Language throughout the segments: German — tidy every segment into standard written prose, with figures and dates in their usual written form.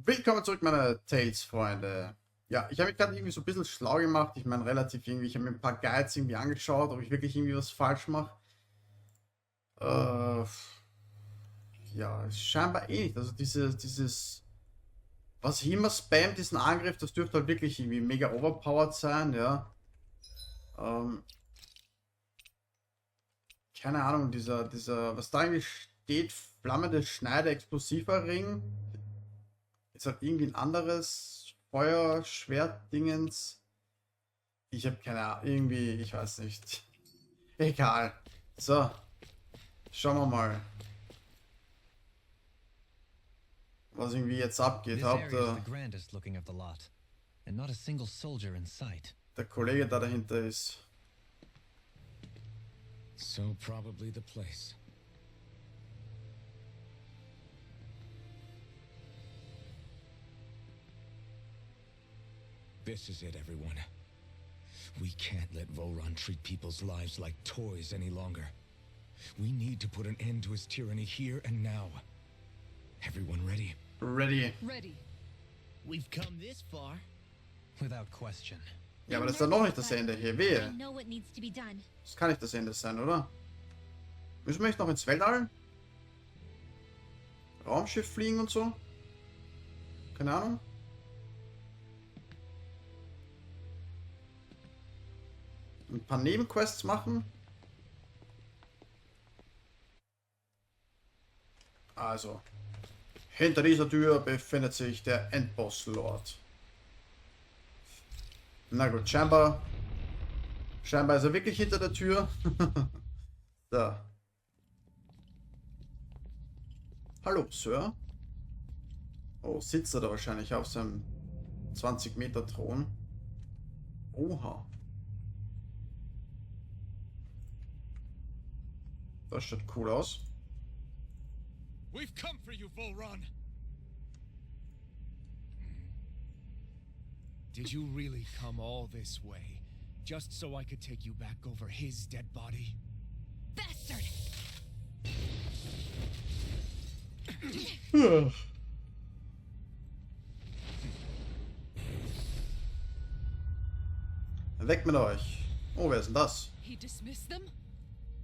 Willkommen zurück, meine Tales-Freunde. Ja, ich habe mich gerade irgendwie so ein bisschen schlau gemacht. Ich meine, relativ irgendwie. Ich habe mir ein paar Guides irgendwie angeschaut, ob ich wirklich irgendwie was falsch mache. Äh, ja, scheinbar eh nicht. Also was ich immer spam, diesen Angriff, das dürfte halt wirklich irgendwie mega overpowered sein, ja. Ähm, keine Ahnung, was da eigentlich steht, flammende Schneide, explosiver Ring. Ist halt irgendwie ein anderes Feuerschwert-Dingens. Ich habe keine Ahnung, irgendwie, ich weiß nicht. Egal. So, schauen wir mal, was irgendwie jetzt abgeht. Der Kollege da dahinter ist. So probably the place. This is it, everyone. We can't let Voron treat people's lives like toys any longer. We need to put an end to his tyranny here and now. Everyone ready? Ready. Ready. We've come this far. Without question. Ja, aber das ist ja noch nicht das Ende hier. Wehe. I know what needs to be done. Das kann nicht das Ende sein, oder? Müssen wir nicht noch ins Weltall? Raumschiff fliegen und so? Keine Ahnung. Ein paar Nebenquests machen. Also, hinter dieser Tür befindet sich der Endboss-Lord. Na gut, scheinbar ist er wirklich hinter der Tür. Da. Hallo, Sir. Oh, sitzt er da wahrscheinlich auf seinem 20 Meter Thron. Oha. Das schaut cool aus. We've come for you, Volron. Did you really come all this way, just so I could take you back over his dead body? Bastard! Weg mit euch. Oh, wer ist denn das? He dismissed them?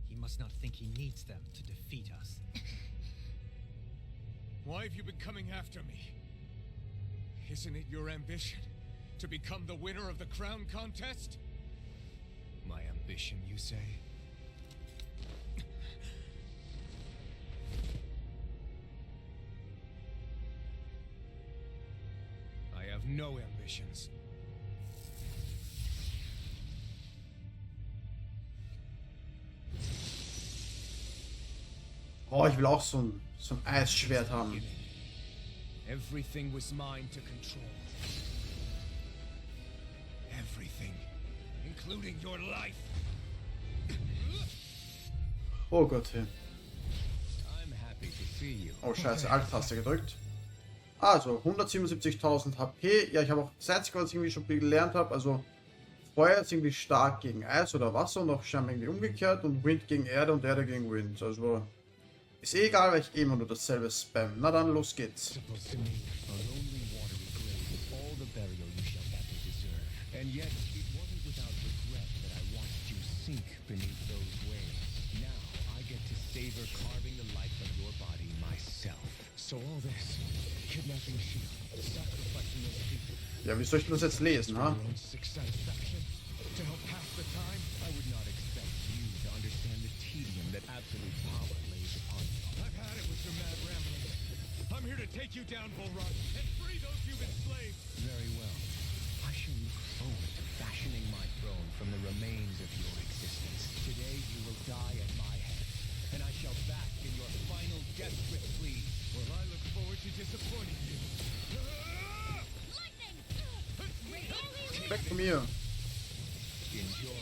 He must not think he needs them to defeat us. Why have you been coming after me? Isn't it your ambition to become the winner of the crown contest? My ambition, you say? I have no ambitions. Oh, ich will auch so ein Eisschwert haben. Everything was mine to control. Everything, including your life. Oh Gott. Hey. I'm happy to see you. Oh scheiße, Alt-Taste gedrückt. Also, 177.000 HP. Ja, ich habe auch das Einzige, was ich irgendwie schon gelernt habe, also Feuer ist irgendwie stark gegen Eis oder Wasser und auch scheinbar irgendwie umgekehrt und Wind gegen Erde und Erde gegen Wind. Also ist eh egal, weil ich immer nur dasselbe spam. Na dann, los geht's. Ja, wie soll ich das jetzt lesen, ha? I'm here to take you down, Volron, and free those you've enslaved. Very well. I shall look forward to fashioning my throne from the remains of your existence. Today you will die at my hand, and I shall bask in your final desperate plea. Well, I look forward to disappointing you. Lightning! Weg von mir. Enjoy.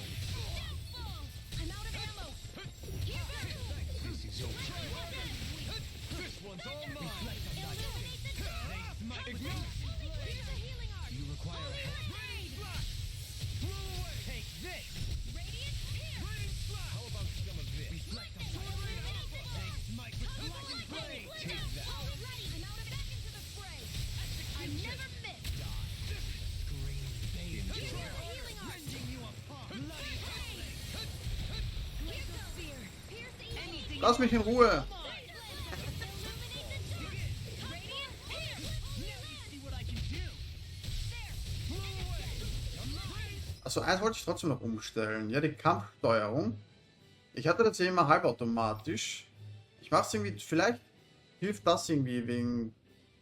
I'm out of ammo! Get back! This is over. This one's all mine. Here's a healing art! You require a Raid! Take this. Radiant here! How about some of this? Reflect on Mike, reflect and play. Take that! Alrighty, I'm out of it. Back into the fray! Lass mich in Ruhe. Also eins wollte ich trotzdem noch umstellen. Ja, die Kampfsteuerung. Ich hatte das ja immer halbautomatisch. Ich mache es irgendwie, vielleicht hilft das irgendwie wegen,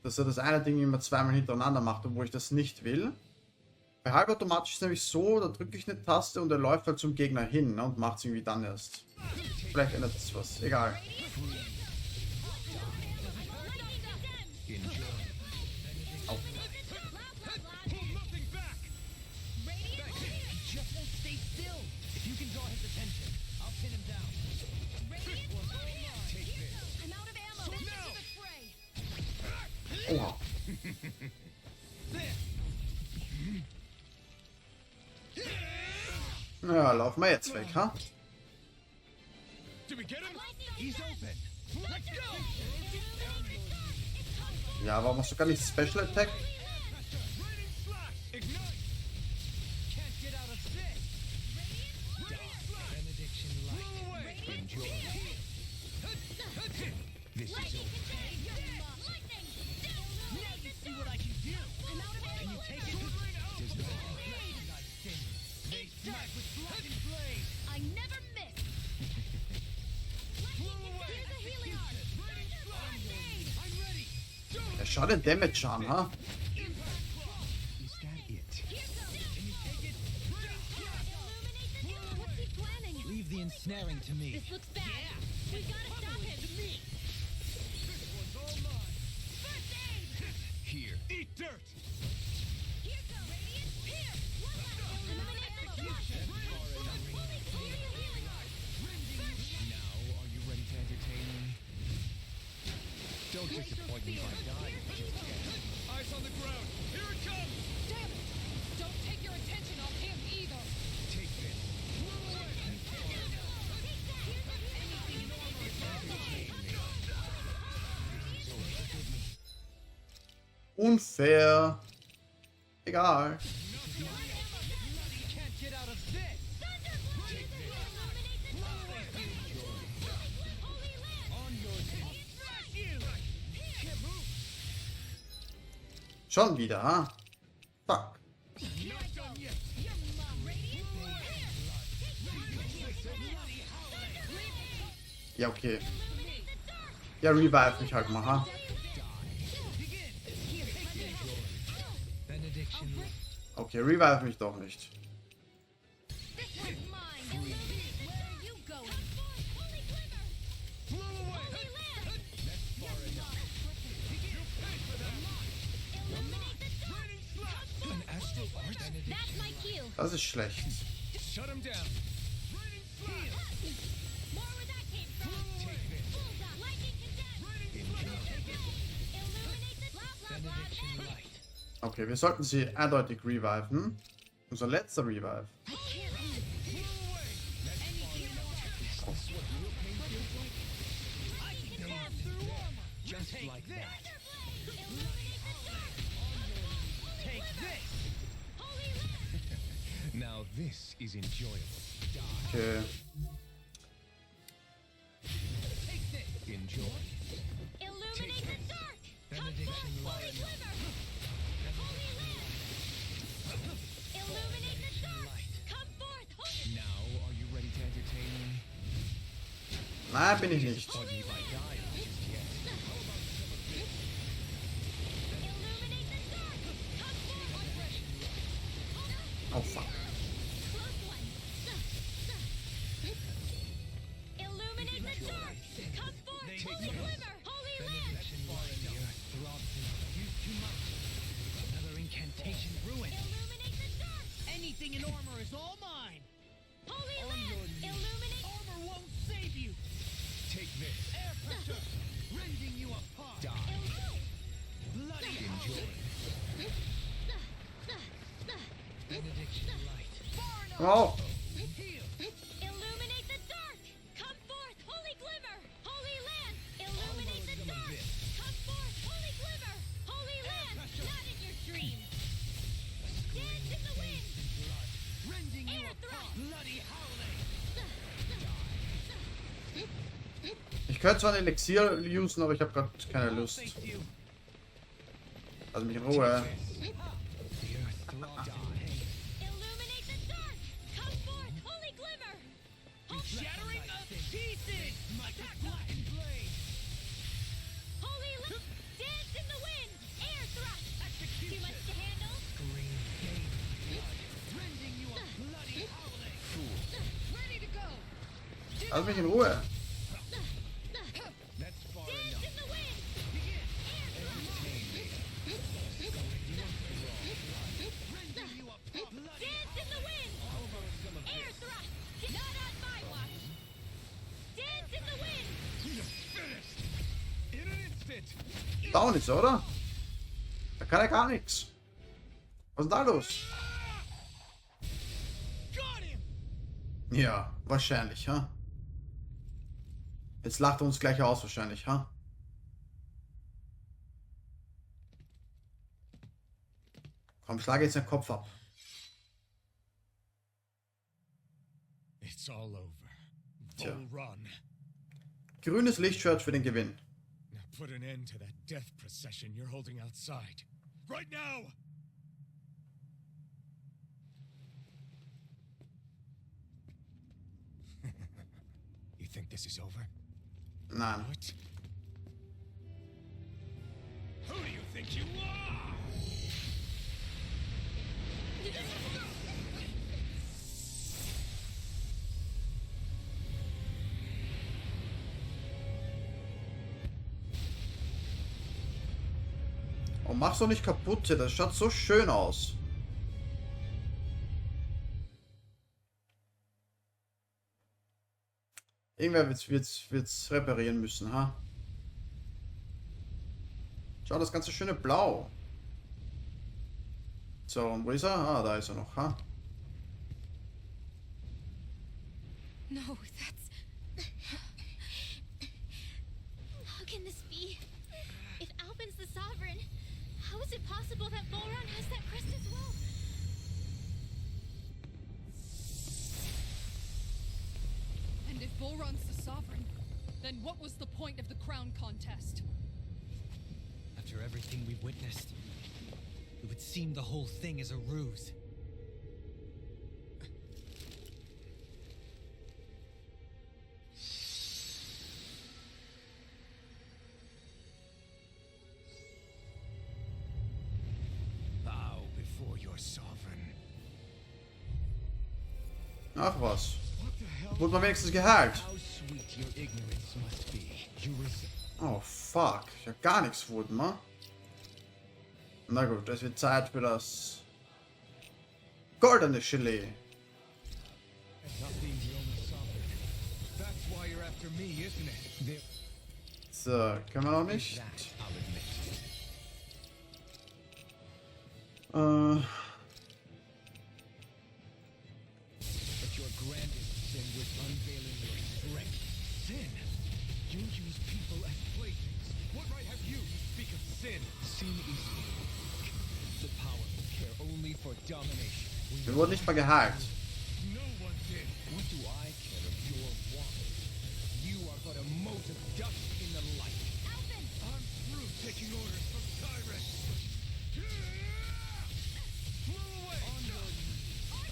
dass er das eine Ding immer zweimal hintereinander macht, obwohl ich das nicht will. Bei halbautomatisch ist es nämlich so, da drücke ich eine Taste und er läuft halt zum Gegner hin, ne, und macht es irgendwie dann erst. Vielleicht ändert es was, egal. Au. Oha. Ja, laufen wir jetzt weg, ha? Ja, warum hast du gar nicht Special Attack? I never miss. Ja, schau den Damage an, ha? Is that it? What's he planning? Leave the ensnaring to me. This looks bad. We gotta stop him. First aid. Here. Eat dirt! Here goes. Radiant. Here. Eliminate the flash. Fully clear your healing arm. Now, are you ready to entertain me? Don't disappoint me by dying just yet. Eyes on the ground! Here it comes! Damn it. Don't take your attention off him either. Take this. Unfair. Egal. Can't get out of this. Schon wieder, ha? Fuck. Ja, okay. Ja, revive mich halt mal, ha? Benediction. Okay, revive mich doch nicht. This one's mine. Where are you going? Holy Glimmer. Holy Land. Illuminate the dark. An astral arch? That's my cue. Das ist schlecht. Shut him down. More where that came from. Bullseye. Lightning condensed. Illuminate the blah blah blah. Okay, wir sollten sie eindeutig reviven. Unser letzter Revive. Just like that. Take this. Now this is enjoyable. Okay. Enjoy. Illuminate the dark. Benediction Holy Glimmer. Holy Land. Illuminate the dark. Come forth. Holy Now, are you ready to entertain me? Nein, bin ich nicht. Disappoint me by dying just yet. Illuminate the dark. Come forth. Oh, fuck. Close one. Illuminate the dark. Come forth. Holy Glimmer. Holy Land. The earth throbs and used too much. Another incantation ruined. Illuminate the dark. Anything in armor is all mine. Holy On Land. your knees. Illuminate. Armor won't save you. Take this. Air pressure, rending you apart. Die. Bloody Enjoy. benediction light. Far enough. Oh, Heal. Illuminate the dark. Come forth. Holy Glimmer. Holy Land. Illuminate the dark. Come forth. Holy Glimmer. Holy Land. Not in your dreams. Dance in the wind. Blood, rending you Air apart. thrust. Bloody howling. könnte zwar ein Elixier usen, aber ich habe gerade keine Lust. Also mich in Ruhe. Illuminate the dark! Come forth, holy glimmer! Shattering of pieces! Attack black and blade! Holy dance in the wind! Air thrust! Too much to handle? Green gate blood, rending you a bloody howling! Ready to go! Also mich in Ruhe. That's far Dance enough. in the wind! Rending you a bloody Dance in the wind! Air thrust! Not on my watch! Dance in the wind! In an instant! Down ist, oder? Da kann er gar nichts. Was ist denn da los? got him! Ja, wahrscheinlich, ha? Jetzt lacht er uns gleich aus, wahrscheinlich, ha? Komm, schlage jetzt den Kopf ab. It's all over. Tja. Bull run. Grünes Lichtschwert für den Gewinn. Now put an end to that death procession you're holding outside. Right now! You think this is over? Nein. What? Who do you think you are? Oh, mach's doch nicht kaputt hier. Das schaut so schön aus. Irgendwer wird's reparieren müssen, ha? Schau, das ganze schöne Blau. So, und wo ist er? Ah, da ist er noch, ha? No, that's... How can this be? If Alpin's the sovereign, how is it possible that Volron has that crest as well? And if Volron's the sovereign, then what was the point of the crown contest? After everything we've witnessed, it would seem the whole thing is a ruse. Bow before your sovereign. Ach was. What the hell? Wurde man wenigstens geheilt. How sweet your ignorance must be. You Oh, fuck. Ich hab gar nichts wurden, ne? Na gut, es wird Zeit für das goldene Gelee. Not being the only sovereign. That's why you're after me, isn't it? So, können wir noch nicht. that, I'll admit. But your grandest sin was unveiling your strength. Sin? You use people as playthings. What right have you to speak of sin? Sin is weak. The powerful care only for domination. Wir wurden nicht mal geheilt. No one did. What do I care of your want? You are but a mote of dust in the light. Alpin! I'm through taking orders from tyrants. Flew away.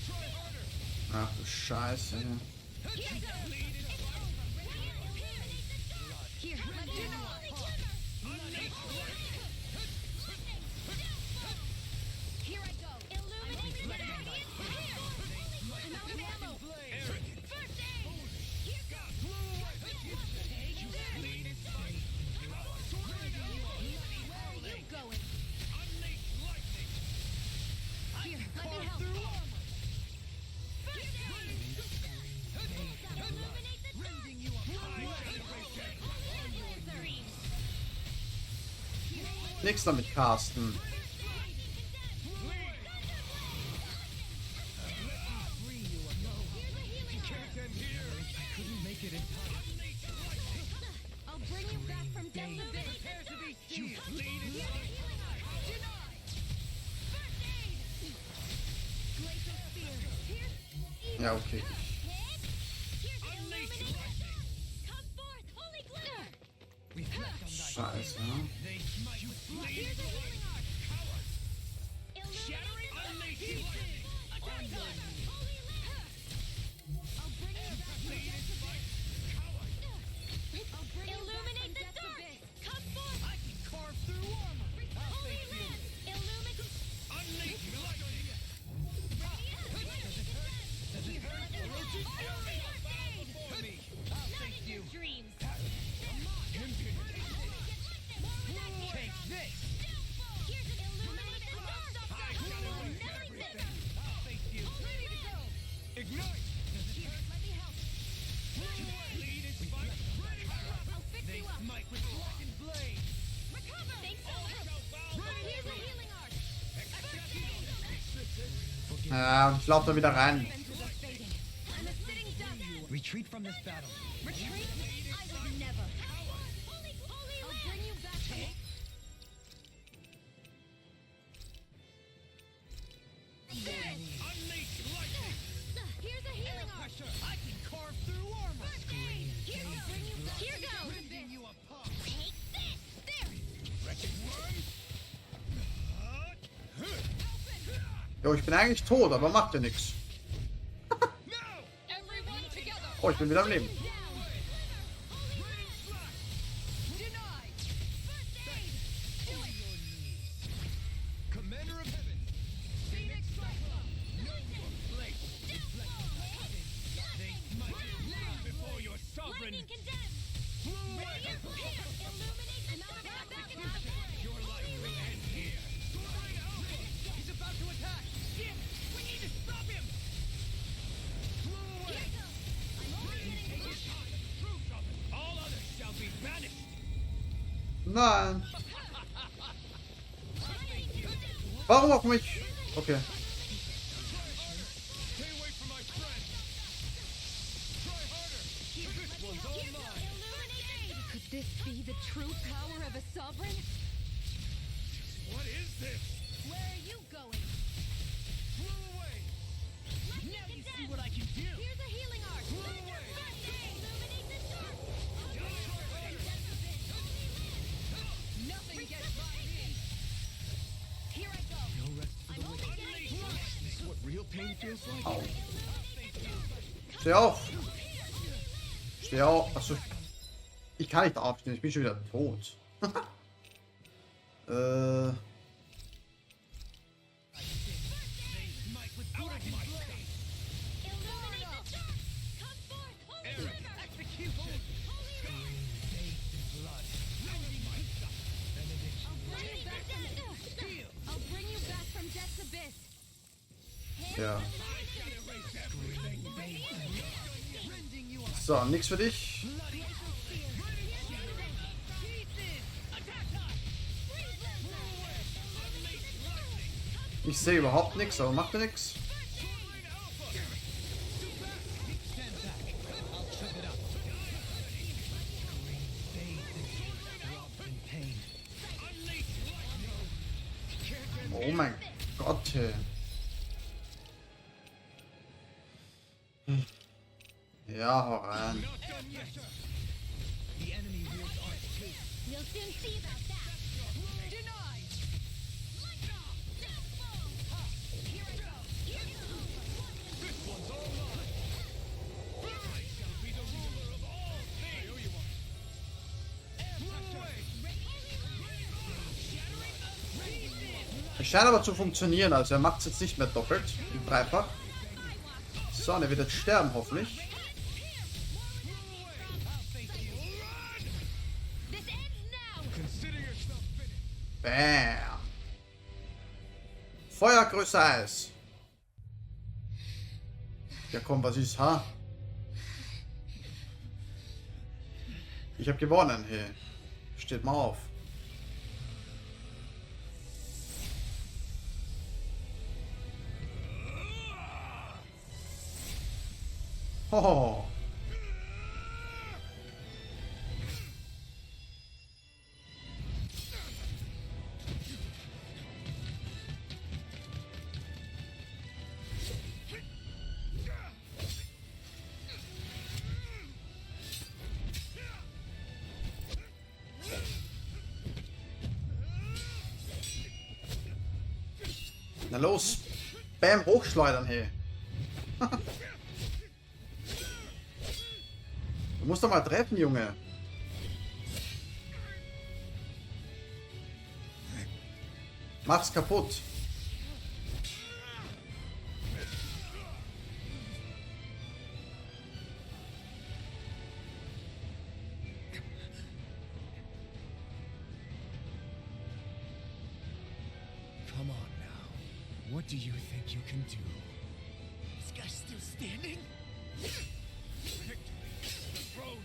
Try harder. Ach du Scheiße. Here, let me know. Here I go. Illuminate the dark. I'm out of ammo. First aid. Here goes. Where are you going? Here, let me help. First aid. Illuminate the dark. Nix damit casten. I'll bring you back from death a bit. Ja, okay. Come forth, holy glimmer! Scheiße. Here's a healing arc. Illuminate the dark. Holy land. I'll bring you back from death abyss. I'll bring you Illuminate back the from dark. death abyss. Come forth. I can carve through armor. Holy land. Illuminate. Unleash lightning. Does it hurt? For me. Not in your dreams. Take this. Here's an illuminate the dark. I'll face you. Ready to go. Ignite. Let me help. Lead and spike. Ready. I'll fix They you up. smite with blackened blade. Recover. Thanks so much. Here's a healing arc. Ja, und ich laufe da wieder rein. Defenses are fading. I'm a sitting duck. Retreat from this battle. Retreat? I would never. I'll bring you back from... Unleash lightning. Here's a healing arc. Pressure. I can carve through armor. Here goes. Ripping you apart. Take this. There. Wretched worm. Jo, ich bin eigentlich tot, aber macht ja nichts. No. Everyone together. Oh, ich bin wieder am Leben. Denied. Commander of Heaven, Phoenix Cyclone. Blade. They smite before your sovereign. Lightning condemned. Flew away. Illuminate the dark. Your life will end here. He's about to attack. Jim, we need to stop him. Flew away. Troops of it. All others shall be banished. Nein. Warum auf mich? Okay. Stay away from my friend. Try harder. This one's all mine. Could this be the true power of a sovereign? What is this? Where are you going? Flew away. Now you see what I can do. Here's a healing arc. Illuminate the dark. Nothing gets by me. Here I go. No rest for I'm the only wicked. getting This is what real pain feels like. Au. Steh auf. Steh auf. Achso. Ich kann nicht aufstehen, ich bin schon wieder tot. Smite with blackened blade. Illuminate the dark. Come forth. Holy river. Execution. Holy land. I'll bring you back from death's abyss. Ja. Rending you So, nix für dich. Ich sehe überhaupt nichts, aber macht mir nichts. Oh mein Gott, hey. Ja, hau rein. The enemy wields arts too. You'll soon see about that. Denied. Here I go. Here goes. This one's all mine. I shall be the ruler of all things. Flew away. Es scheint aber zu funktionieren, also er macht es jetzt nicht mehr doppelt, im Dreifach. So, und er wird jetzt sterben, hoffentlich. This ends now. Consider yourself finished. Bam. Feuergröße Eis. Ja komm, was ist, ha? Ich habe gewonnen, hey. Steht mal auf. Hoho. Na los. Bam, hochschleudern, hey. Du musst doch mal treffen, Junge. Mach's kaputt. Come on now. What do you think you can do? This guy's still standing? Victory, the throne,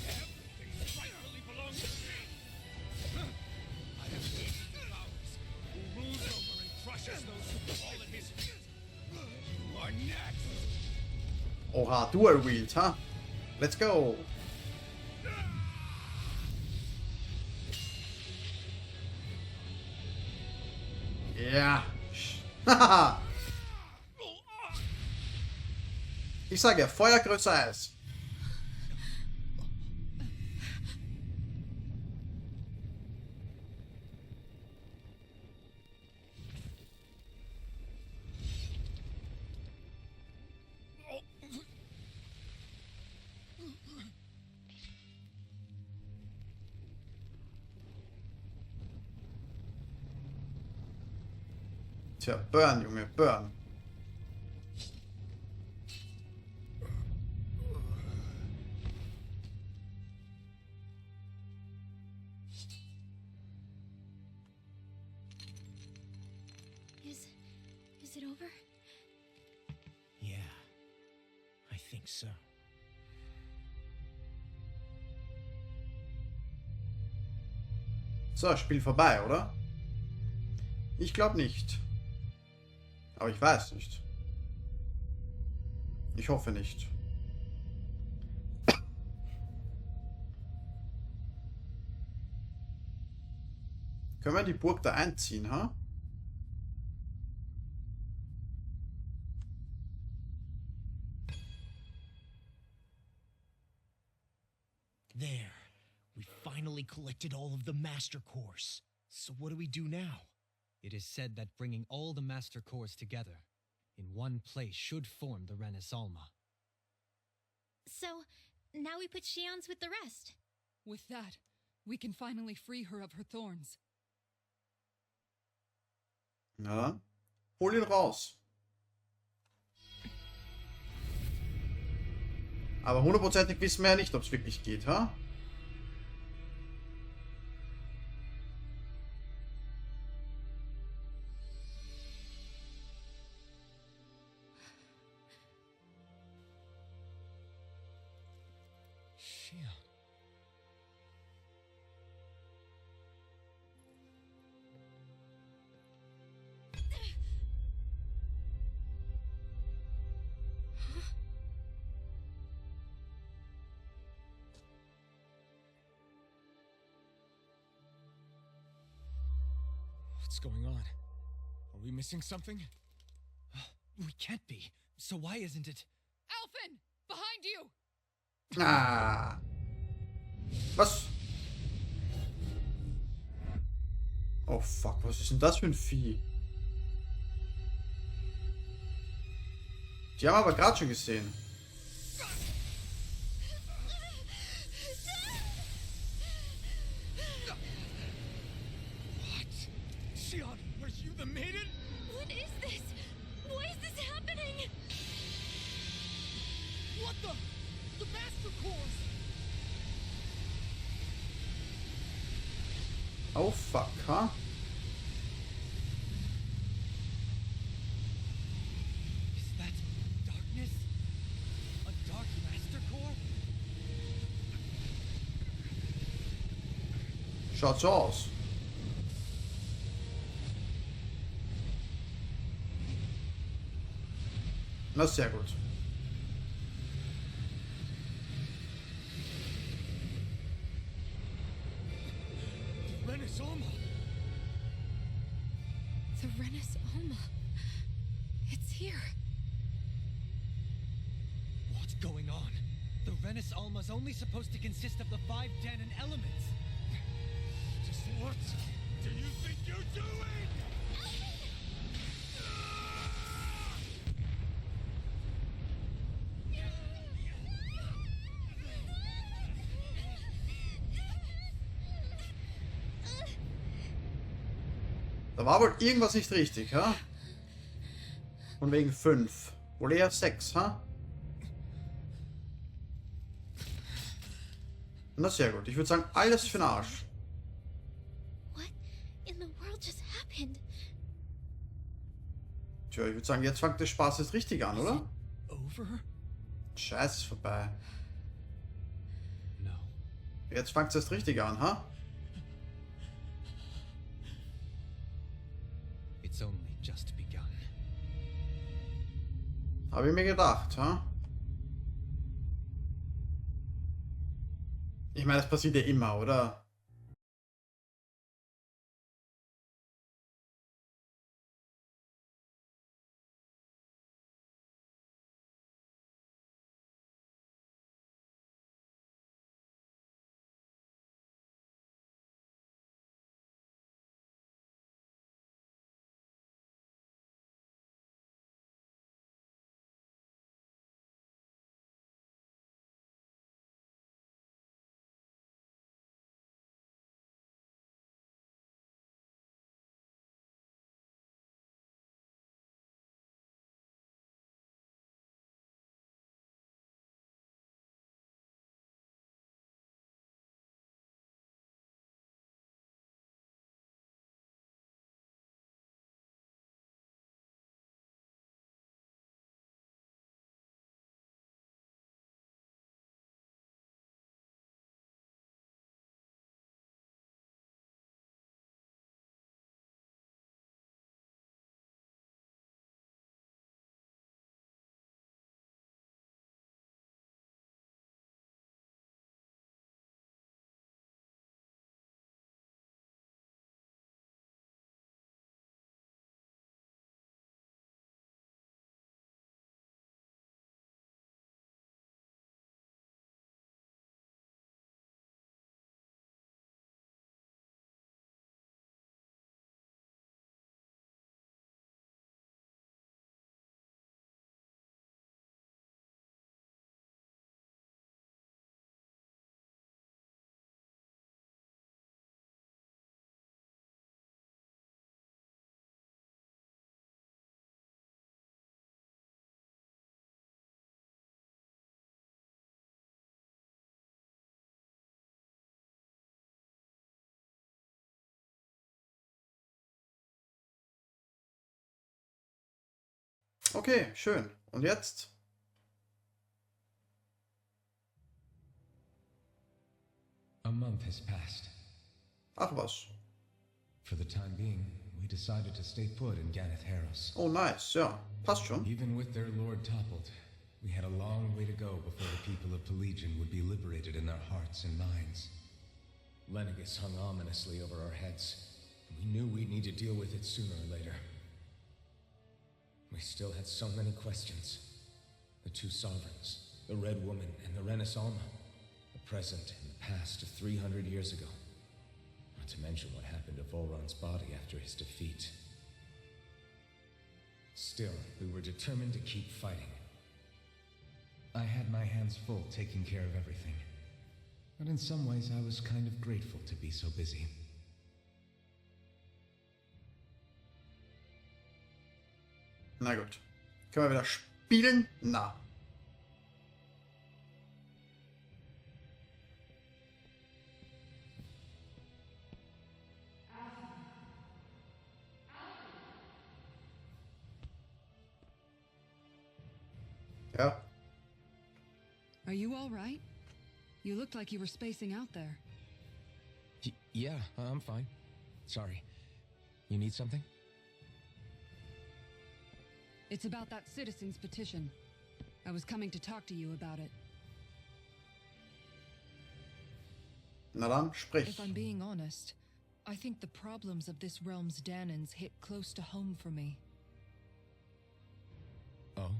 everything rightfully belongs to me. I have waited for ours, who rules over and crushes those who fall at his feet. You are next. Oha, dual wield, huh? Let's go. Ja. Haha. Ich sage, Feuer größer als. Tja, burn, Junge, burn. Is it over? Yeah, I think so. So, Spiel vorbei, oder? Ich glaube nicht. Aber ich weiß nicht. Ich hoffe nicht. Können wir die Burg da einziehen, ha? There. We finally collected all of the master cores. So what do we do now? It is said that bringing all the master cores together in one place should form the Renas Alma. So, now we put Shion's with the rest. With that, we can finally free her of her thorns. Na dann, hol ihn raus. Aber hundertprozentig wissen wir ja nicht, ob es wirklich geht, ha? Shion. What's going on? Are we missing something? We can't be. So why isn't it? Alphen! Behind you! Ah. Was? Oh fuck, was ist denn das für ein Vieh? Die haben wir aber gerade schon gesehen. What? Shion, are you the maiden? What is this? Why is this happening? What the? The master cores! Oh fuck, huh? Is that darkness? A dark master core? Schaut so aus. Na, sehr gut. Renas Alma. The Renas Alma. It's here. What's going on? The Renas Alma's only supposed to consist of the 5 Danon elements. Just what do you think you're doing? Da war wohl irgendwas nicht richtig, ha? Von wegen 5. Wohl eher 6, ha? Na sehr gut. Ich würde sagen, alles für den Arsch. What in the world just happened? Tja, ich würde sagen, jetzt fängt der Spaß jetzt richtig an, oder? Over? Scheiß ist vorbei. No. Jetzt fängt es erst richtig an, ha? It's only just begun. Habe ich mir gedacht, ha? Ich meine, das passiert ja immer, oder? Okay, schön. Und jetzt? A month has passed. Ach was. For the time being, we decided to stay put in Ganeth Harros. Oh, nice. Ja, passt schon. Even with their lord toppled, we had a long way to go before the people of Pelegion would be liberated in their hearts and minds. Lenegus hung ominously over our heads. We knew we'd need to deal with it sooner or later. We still had so many questions. The two sovereigns, the Red Woman and the Renas Alma, the present and the past of 300 years ago. Not to mention what happened to Volron's body after his defeat. Still, we were determined to keep fighting. I had my hands full taking care of everything. But in some ways, I was kind of grateful to be so busy. Na gut. Können wir wieder spielen? Na. Ja. Are you all right? You looked like you were spacing out there. Yeah, I'm fine. Sorry. You need something? It's about that citizen's petition. I was coming to talk to you about it. Na dann, sprich. If I'm being honest, I think the problems of this realm's Danans hit close to home for me. Oh?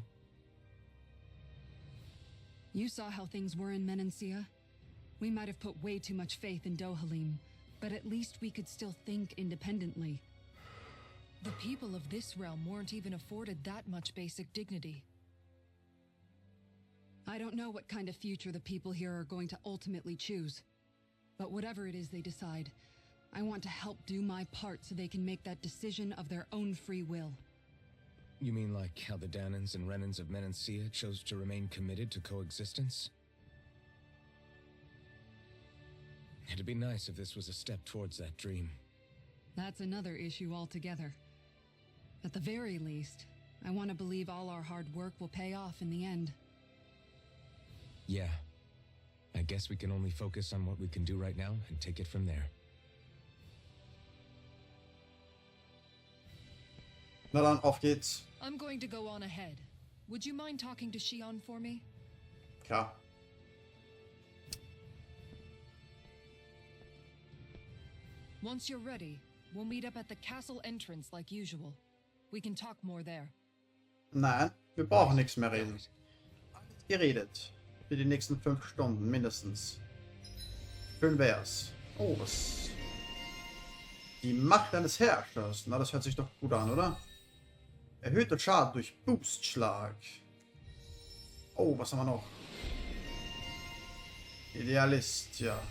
You saw how things were in Menancia. We might have put way too much faith in Dohalim, but at least we could still think independently. The people of this realm weren't even afforded that much basic dignity. I don't know what kind of future the people here are going to ultimately choose. But whatever it is they decide, I want to help do my part so they can make that decision of their own free will. You mean like how the Danans and Renans of Menancia chose to remain committed to coexistence? It'd be nice if this was a step towards that dream. That's another issue altogether. At the very least, I want to believe all our hard work will pay off in the end. Yeah. I guess we can only focus on what we can do right now and take it from there. Na dann, auf geht's. I'm going to go on ahead. Would you mind talking to Shion for me? Klar. Once you're ready, we'll meet up at the castle entrance like usual. We can talk more there. Nein, wir brauchen nichts mehr reden. Alles geredet. Für die nächsten 5 Stunden mindestens. Schön wär's. Oh, was... Die Macht eines Herrschers. Na, das hört sich doch gut an, oder? Erhöhter Schaden durch Boostschlag. Oh, was haben wir noch? Idealist, ja.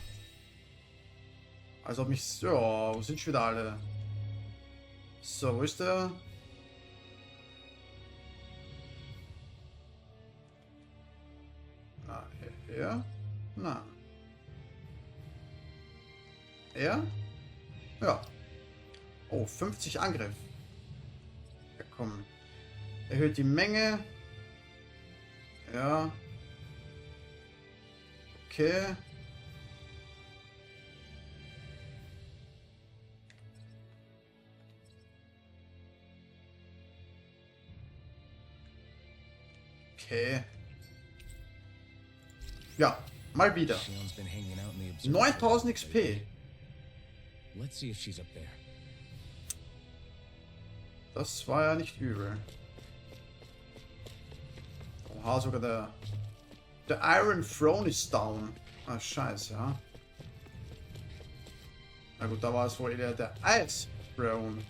Als ob mich... Ja, wo sind schon wieder alle? So, wo ist der? Na, er? Na. Er? Ja. Oh, 50 Angriff. Ja, komm. Erhöht die Menge. Ja. Okay. Okay. Ja, mal wieder. Shion's been hanging out in the observatory 9000 XP. Let's see if she's up there. Das war ja nicht übel. Oha, sogar der Iron Throne ist down. Ah, scheiße, ja. Na gut, da war es wohl eher der Ice Throne.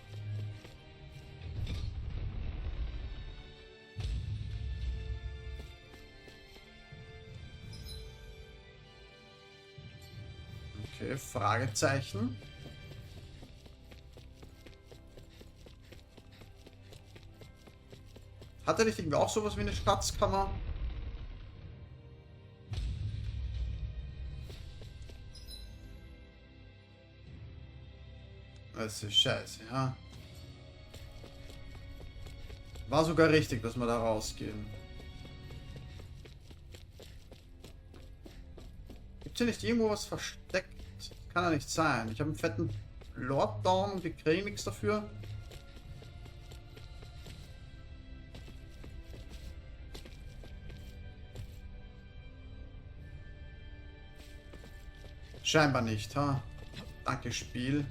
Okay, Fragezeichen. Hat er nicht irgendwie auch sowas wie eine Schatzkammer? Das ist scheiße, ja. War sogar richtig, dass wir da rausgehen. Gibt hier nicht irgendwo was versteckt? Kann ja nicht sein. Ich habe einen fetten Lord down und wir kriegen nichts dafür. Scheinbar nicht, ha? Danke, Spiel.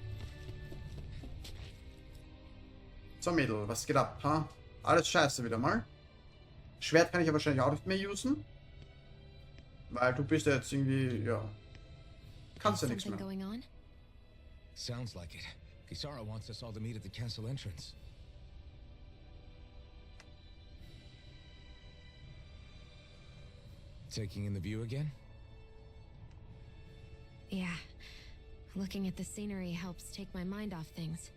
So, Mädel, was geht ab, ha? Alles scheiße wieder mal. Schwert kann ich ja wahrscheinlich auch nicht mehr usen. Weil du bist ja jetzt irgendwie, ja. Kannst ja nichts Something mehr. going on? Sounds like it. Kisara wants us all to meet at the castle entrance. Taking in the view again? Yeah. Looking at the scenery helps take my mind off things.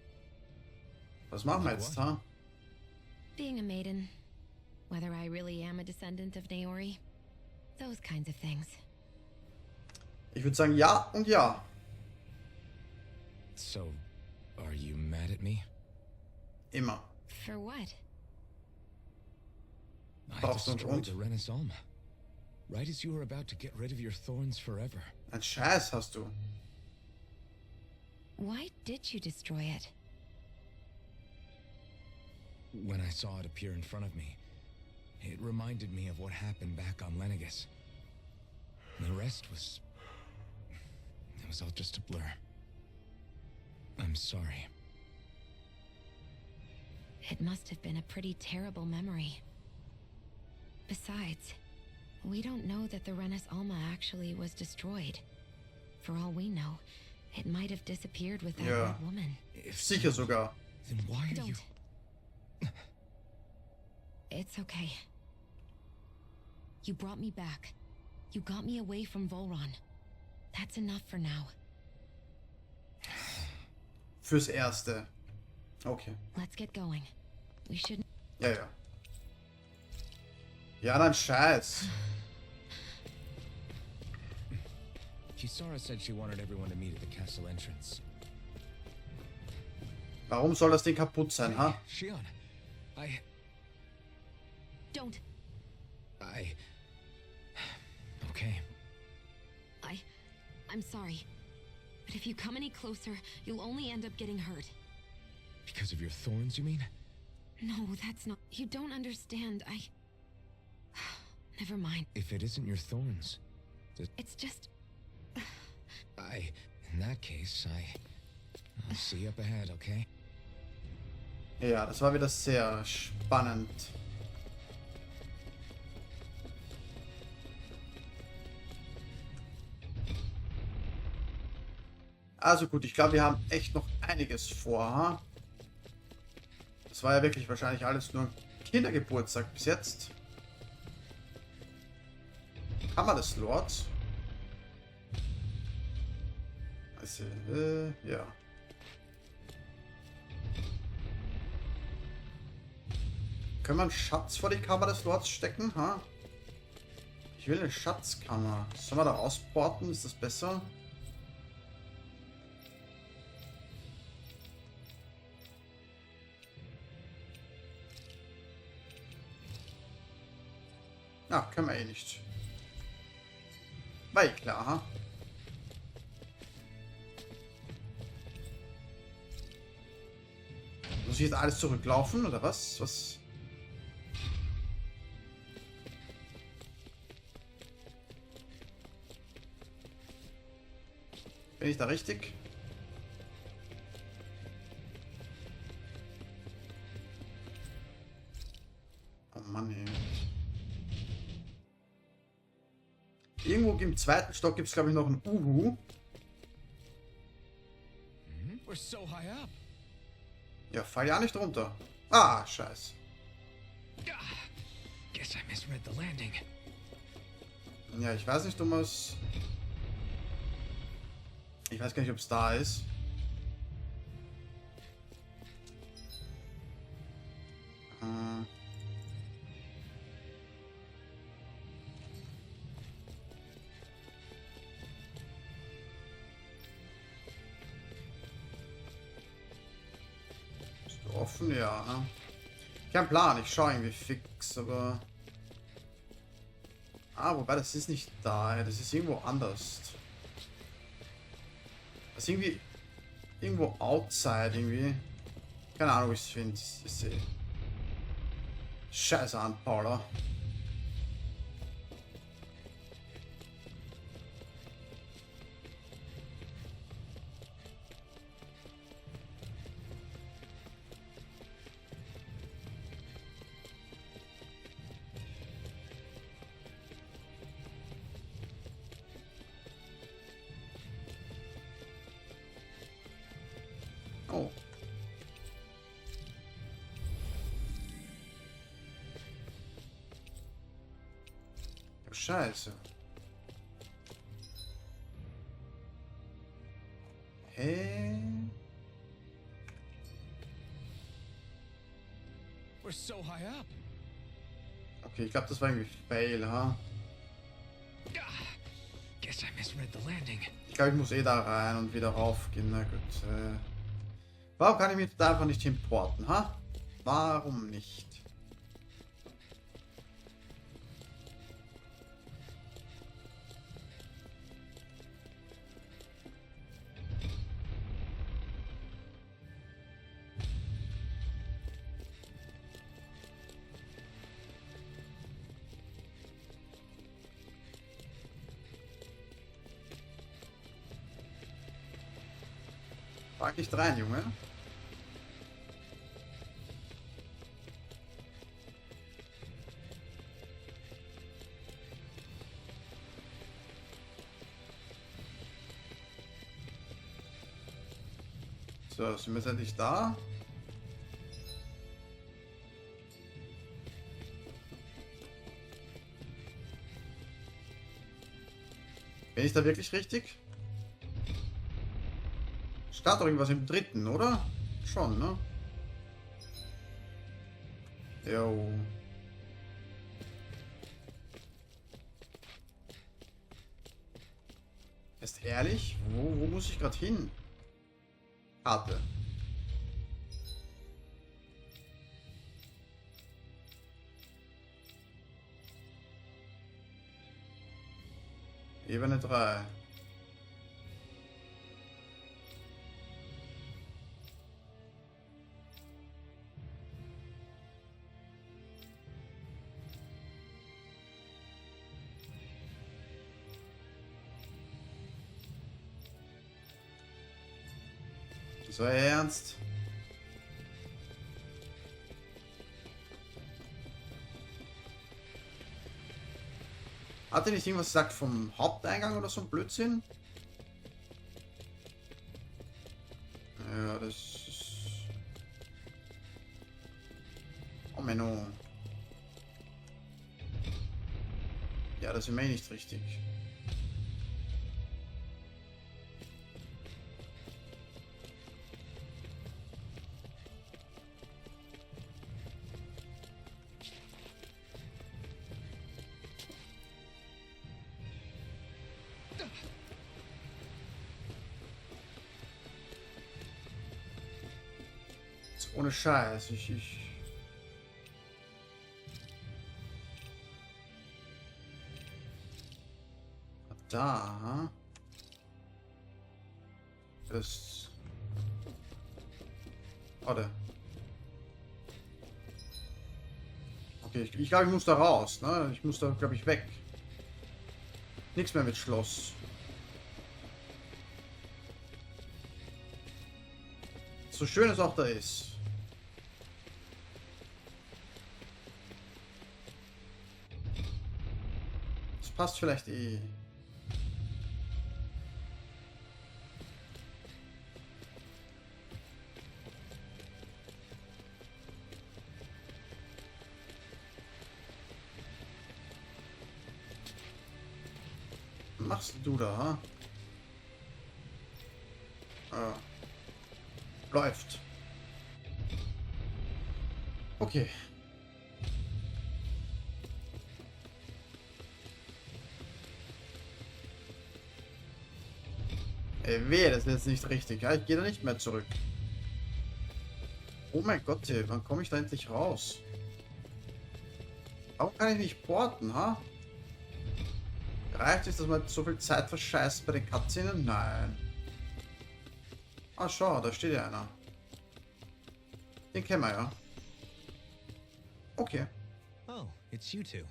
Was machen wir jetzt, ha? Being a maiden, whether I really am a descendant of Naori, those kinds of things. Ich würde sagen ja und ja. So, are you mad at me? Immer. For what? I Brauchst du einen destroyed Grund? the Renas Alma. Right as you were about to get rid of your thorns forever. Ein Scheiß hast du. Why did you destroy it? When I saw it appear in front of me, it reminded me of what happened back on Lenegus. The rest was... It was all just a blur. I'm sorry. It must have been a pretty terrible memory. Besides, we don't know that the Renas Alma actually was destroyed. For all we know, it might have disappeared with that Ja. old woman. If Sicher so, sogar. then why are you... Don't. It's okay. You brought me back. You got me away from Volron. That's enough for now. Fürs Erste. Okay. Let's get going. We should. Ja, ja. Ja, dann Scheiß. Kisara said she wanted everyone to meet at the castle entrance. Warum soll das Ding kaputt sein, ha? Shion, Don't. Okay. I'm sorry. But if you come any closer, you'll only end up getting hurt. Because of your thorns, you mean? No, that's not. You don't understand. Never mind. If it isn't your thorns, It's just. in that case, I'll see you up ahead, okay? Ja, das war wieder sehr spannend. Also gut, ich glaube, wir haben echt noch einiges vor. Ha? Das war ja wirklich wahrscheinlich alles nur ein Kindergeburtstag bis jetzt. Kammer des Lords. Also, ja. Können wir einen Schatz vor die Kammer des Lords stecken? Ha? Ich will eine Schatzkammer. Sollen wir da ausporten? Ist das besser? Ja, können wir eh nicht. War eh klar, ha? Muss ich jetzt alles zurücklaufen, oder was? Was? Bin ich da richtig? Oh Mann, ey. Irgendwo im zweiten Stock gibt es, glaube ich, noch ein Uhu. We're so high up. Ja, fall ja nicht runter. Ah, scheiß. Guess I misread the landing. Ja, ich weiß nicht, Thomas. Ich weiß gar nicht, ob es da ist. Ist offen, ja. Kein Plan, ich schaue irgendwie fix, aber... Ah, wobei, das ist nicht da, das ist irgendwo anders. Das ist irgendwie... Irgendwo outside, irgendwie. Keine Ahnung, wo ich es finde. Ich sehe. Scheiße an, Paula. Oh. Oh, Scheiße. Hä? We're so high up. Okay, ich glaube, das war irgendwie Fail, ha? Guess I misread the landing. Ich glaube, ich muss eh da rein und wieder raufgehen. Na gut. Warum kann ich mich da einfach nicht importen, ha? Warum nicht? Frag nicht rein, Junge. So, sind wir jetzt endlich da? Bin ich da wirklich richtig? Statt irgendwas im dritten, oder? Schon, ne? Jo. Ist ehrlich? Wo muss ich gerade hin? Karte. Ebene 3. So ernst? Hat er nicht irgendwas gesagt vom Haupteingang oder so ein Blödsinn? Ja, das ist... Oh Menno. Ja, das ist mir nicht richtig. Ohne Scheiß, Da. Das. Warte. Okay, ich glaube, ich muss da raus, ne? Ich muss da, glaube ich, weg. Nichts mehr mit Schloss. So schön es auch da ist. Das passt vielleicht eh. Was machst du da? Ha? Ah. Läuft. Okay. Ey, weh, das ist jetzt nicht richtig. Ja, ich gehe da nicht mehr zurück. Oh mein Gott, ey, wann komme ich da endlich raus? Warum kann ich nicht porten, ha? Reicht es, dass man so viel Zeit verscheißt bei den Cutscenen? Nein. Ah, schau, da steht ja einer. Den kennen wir ja. Okay. Oh, it's you two.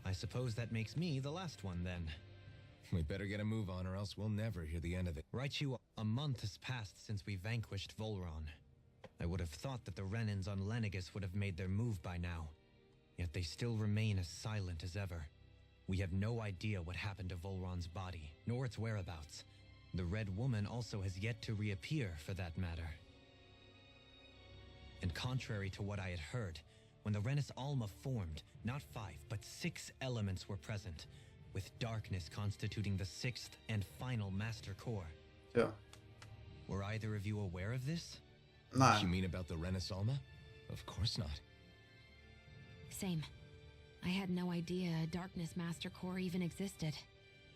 I suppose that makes me the last one then. We better get a move on or else we'll never hear the end of it. Right, a month has passed since we vanquished Volron. I would have thought that the Renans on Lenegis would have made their move by now. Yet they still remain as silent as ever. We have no idea what happened to Volron's body, nor its whereabouts. The Red Woman also has yet to reappear, for that matter. And contrary to what I had heard, when the Renas Alma formed, not 5, but 6 elements were present, with darkness constituting the 6th and final master core. Ja. Were either of you aware of this? You Nein. mean about the Renas Alma? Of course not. Same. I had no idea a Darkness Master Core even existed.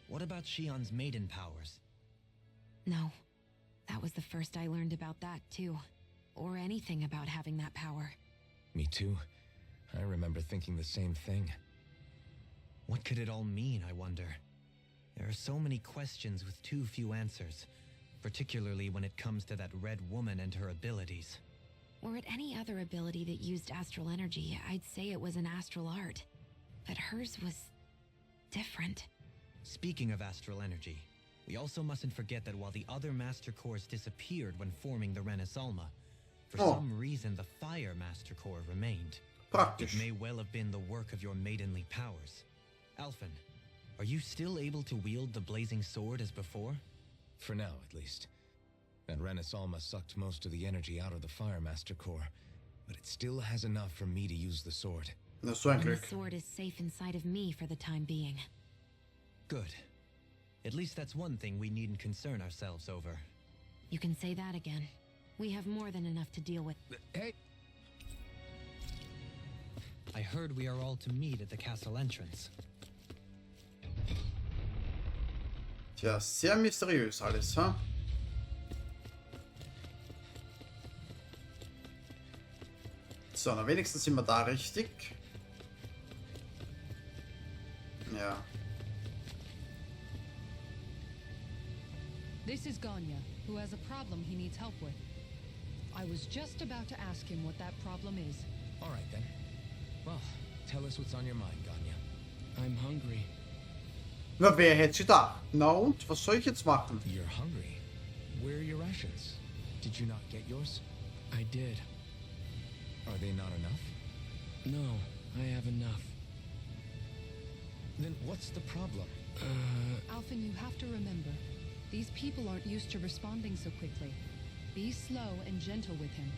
What about Shion's maiden powers? No. That was the first I learned about that, too. Or anything about having that power. Me too. I remember thinking the same thing. What could it all mean, I wonder? There are so many questions with too few answers, particularly when it comes to that Red Woman and her abilities. Were it any other ability that used astral energy, I'd say it was an astral art. But hers was... different. Speaking of astral energy, we also mustn't forget that while the other Master Cores disappeared when forming the Renas Alma, for some reason the Fire Master Core remained. It Praktisch. may well have been the work of your maidenly powers. Alphen, are you still able to wield the blazing sword as before? For now, at least. That Renas Alma sucked most of the energy out of the Fire Master Core, but it still has enough for me to use the sword. Na, so ein And the Glück. sword is safe inside of me for the time being. Good. At least that's one thing we needn't concern ourselves over. You can say that again. We have more than enough to deal with. Hey, I heard we are all to meet at the castle entrance. Tja, sehr mysteriös alles, ha? So, na wenigstens sind wir da richtig. Ja. This is Ganya, who has a problem he needs help with. I was just about to ask him what that problem is. all right then. Well, tell us what's on your mind, Ganya. I'm hungry. Na, wer hätte gedacht? Na und, was soll ich jetzt machen? You're hungry. Where are your rations? Did you not get yours? I did. Are they not enough? No, I have enough. Then what's the problem? Alphen, you have to remember, these people aren't used to responding so quickly. Be slow and gentle with him.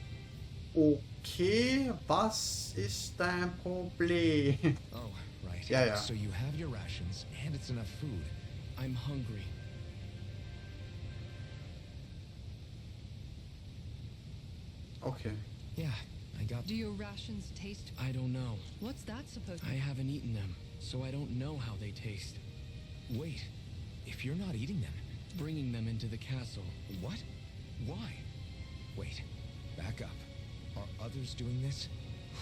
Okay, was ist dein Problem? Oh, right. Ja, ja. So you have your rations, and it's enough food. I'm hungry. Okay. Yeah, I got... Do your rations taste... I don't know. What's that supposed to... I haven't eaten them, so I don't know how they taste. Wait, if you're not eating them, Bringing them into the castle. what? Why? Wait, back up. Are others doing this?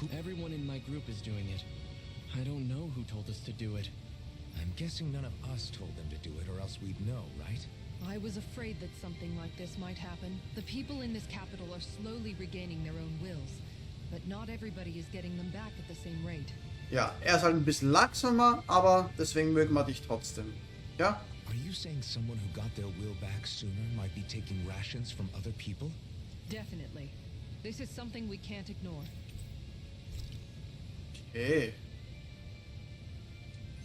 Who? Everyone in my group is doing it. I don't know who told us to do it. I'm guessing none of us told them to do it, or else we'd know, right? I was afraid that something like this might happen. The people in this capital are slowly regaining their own wills, but not everybody is getting them back at the same rate. Ja, er ist halt ein bisschen langsamer, aber deswegen mögen wir dich trotzdem. Ja? Are you saying someone who got their will back sooner might be taking rations from other people? Definitely. This is something we can't ignore. Okay.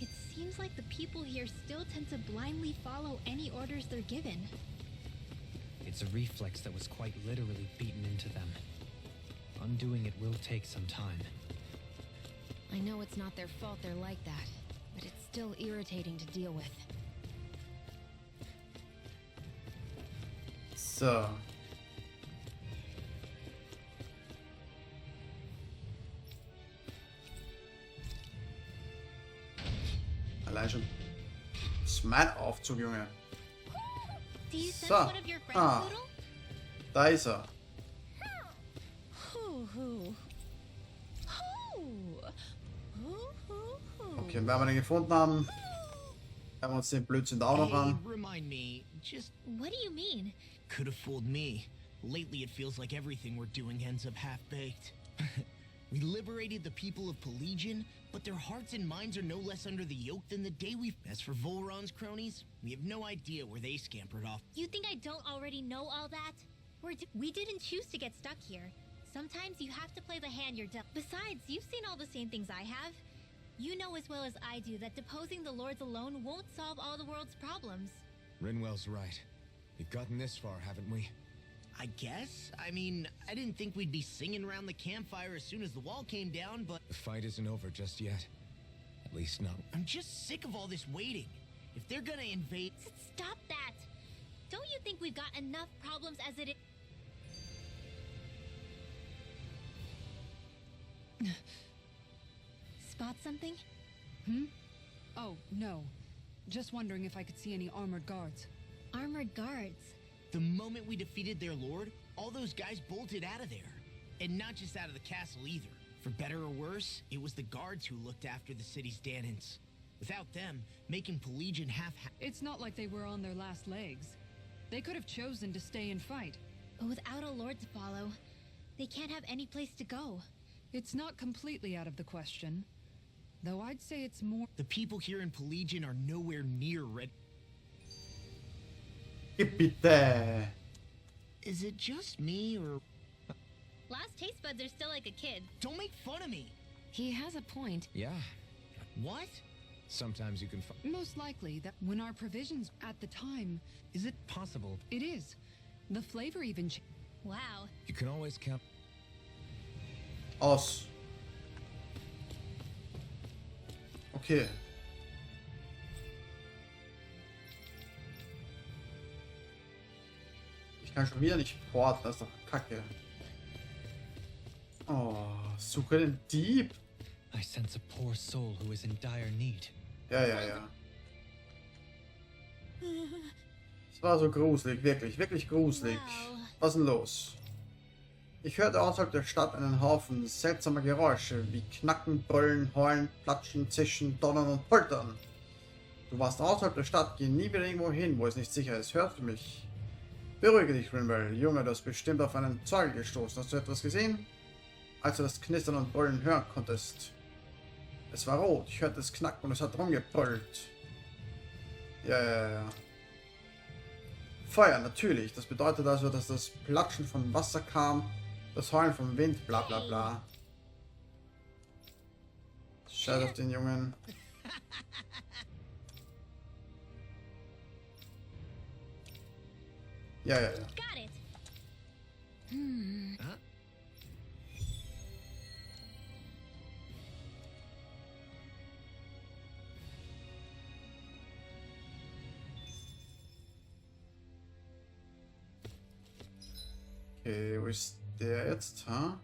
It seems like the people here still tend to blindly follow any orders they're given. It's a reflex that was quite literally beaten into them. Undoing it will take some time. I know it's not their fault they're like that, but it's still irritating to deal with. So. Allein schon. Das ist mein Aufzug, Junge. Do you sense So. one of your friends, Ah. Poodle? Da ist er. Hoo-hoo. Hoo. Hoo-hoo-hoo. Okay, wenn wir den gefunden haben, hören wir uns den Blödsinn da auch noch an. Remind me, just What do you mean? could have fooled me. Lately, it feels like everything we're doing ends up half-baked. We liberated the people of Pelagian, but their hearts and minds are no less under the yoke than the day we... As for Volron's cronies, we have no idea where they scampered off. You think I don't already know all that? We didn't choose to get stuck here. Sometimes you have to play the hand you're dealt. Besides, you've seen all the same things I have. You know as well as I do that deposing the lords alone won't solve all the world's problems. Rinwell's right. We've gotten this far, haven't we? I guess? I mean, I didn't think we'd be singing around the campfire as soon as the wall came down, but The fight isn't over just yet. At least not. I'm just sick of all this waiting. If they're gonna invade... Stop that! Don't you think we've got enough problems as it is? Spot something? Oh, no. Just wondering if I could see any armored guards. Armored guards. The moment we defeated their lord, all those guys bolted out of there. And not just out of the castle either. For better or worse, it was the guards who looked after the city's Danans. Without them, making Pelagian It's not like they were on their last legs. They could have chosen to stay and fight. But without a lord to follow, they can't have any place to go. It's not completely out of the question. Though I'd say it's more... The people here in Pelagian are nowhere near ready. Bitte. Is it just me, or... Last taste buds are still like a kid. Don't make fun of me! He has a point. Yeah. What? Sometimes you can find... Most likely that when our provisions at the time... Is it possible? It is. The flavor even... Wow. You can always count... Aus. Okay. Ich Ich kann schon wieder nicht porten, das ist doch Kacke. Oh, suche den Dieb. I sense a poor soul who is in dire need. Ja. Es war so gruselig, wirklich gruselig. Was ist denn los? Ich hörte außerhalb der Stadt einen Haufen seltsamer Geräusche, wie Knacken, Brüllen, Heulen, Platschen, Zischen, Donnern und Poltern. Du warst außerhalb der Stadt, geh nie wieder irgendwo hin, wo es nicht sicher ist. Hörst du mich? Beruhige dich, Rinwell. Junge, du hast bestimmt auf einen Zeuge gestoßen. Hast du etwas gesehen? Als du das Knistern und Brüllen hören konntest. Es war rot, ich hörte es knacken und es hat rumgebrüllt. Ja. Feuer, natürlich. Das bedeutet also, dass das Platschen von Wasser kam, das Heulen vom Wind, bla bla bla. Scheiß auf den Jungen. Ja. Got it. Okay, wo ist der jetzt, ha?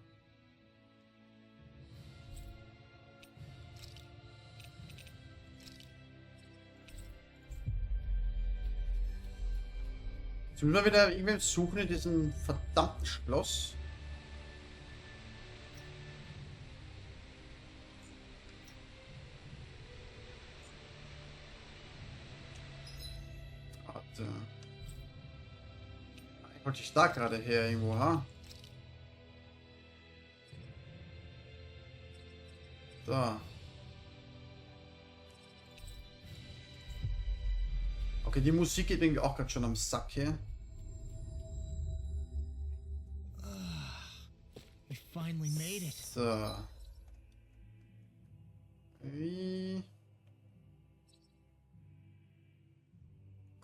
Jetzt müssen wir wieder irgendwen suchen in diesem verdammten Schloss. Warte. Wollte ich da gerade her irgendwo, ha? Da. Okay, die Musik geht irgendwie auch gerade schon am Sack hier. We finally made it. So. Wie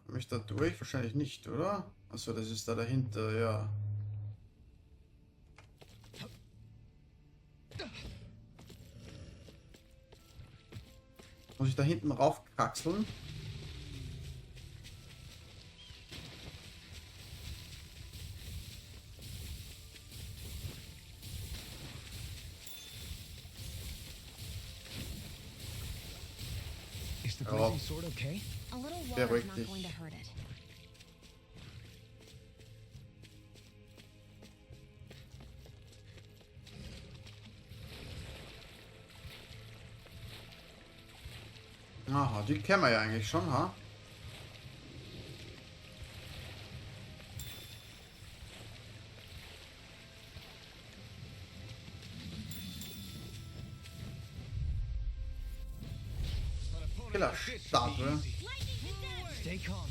komme ich da durch? Wahrscheinlich nicht, oder? Achso, das ist da dahinter, ja. Muss ich da hinten raufkraxeln? Is the Oh. blazing sword okay? A little Beruhig water's not dich. going to hurt it. Aha, die kennen wir ja eigentlich schon, ha? Killerstatue. Stay calm.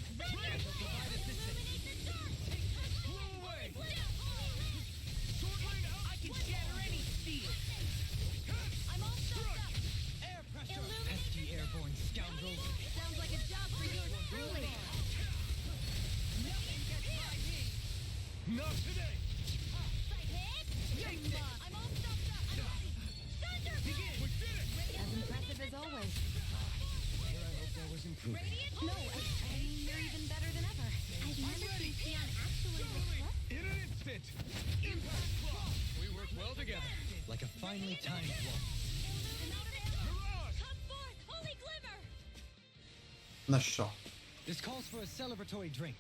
Pesky airborne scoundrels. Sounds like a job for you truly. Not today! I'm all stuffed up. I'm ready. Thunder! We did it! As impressive as always. Here I hope there was improvement. No, I mean, you're even better than ever. I've never seen Tion actually reflect. In an instant! Impact block! We work well together. Like a finely timed walk. Mirage! Come forth, holy glimmer! Na schau. This calls for a celebratory drink.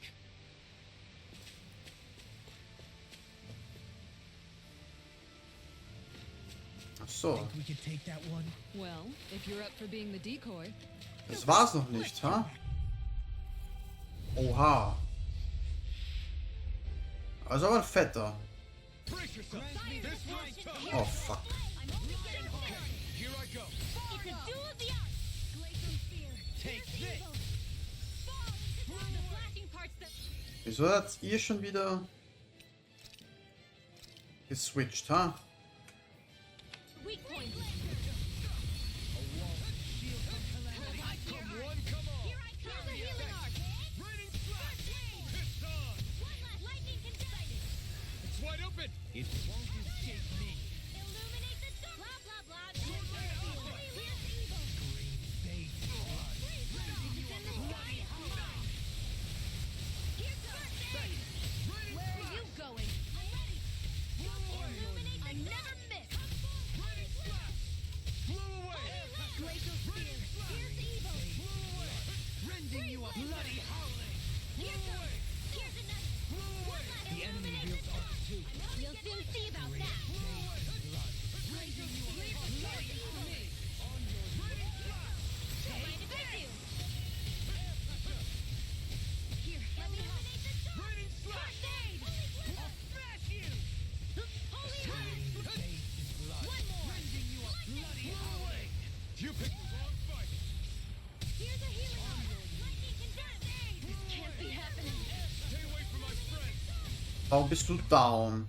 Ach so. We could take that one. Well, if you're up for being the decoy. Das war's noch nicht, ha? Oha. Also aber ein fetter. Brace yourself! This one's tough! Oh fuck. I'm only getting started. Here I go! It's a duel of the arts. Glacial spear. Take this! Fall into the flashing parts that Wieso hat ihr schon wieder geswitcht, ha? weak point. Come one, come all! Here I come. The healing art. Raining flash! Pissed on! One last lightning can guide it. It's wide open! It won't escape me. Illuminate the dark. Blah blah blah. Here's evil. Bait. It's in the sky. Here's birthday. You picked the wrong fight. Here's a healing arm. Lightning can burn. This can't be happening. Stay away from my friend. Warum bist du down?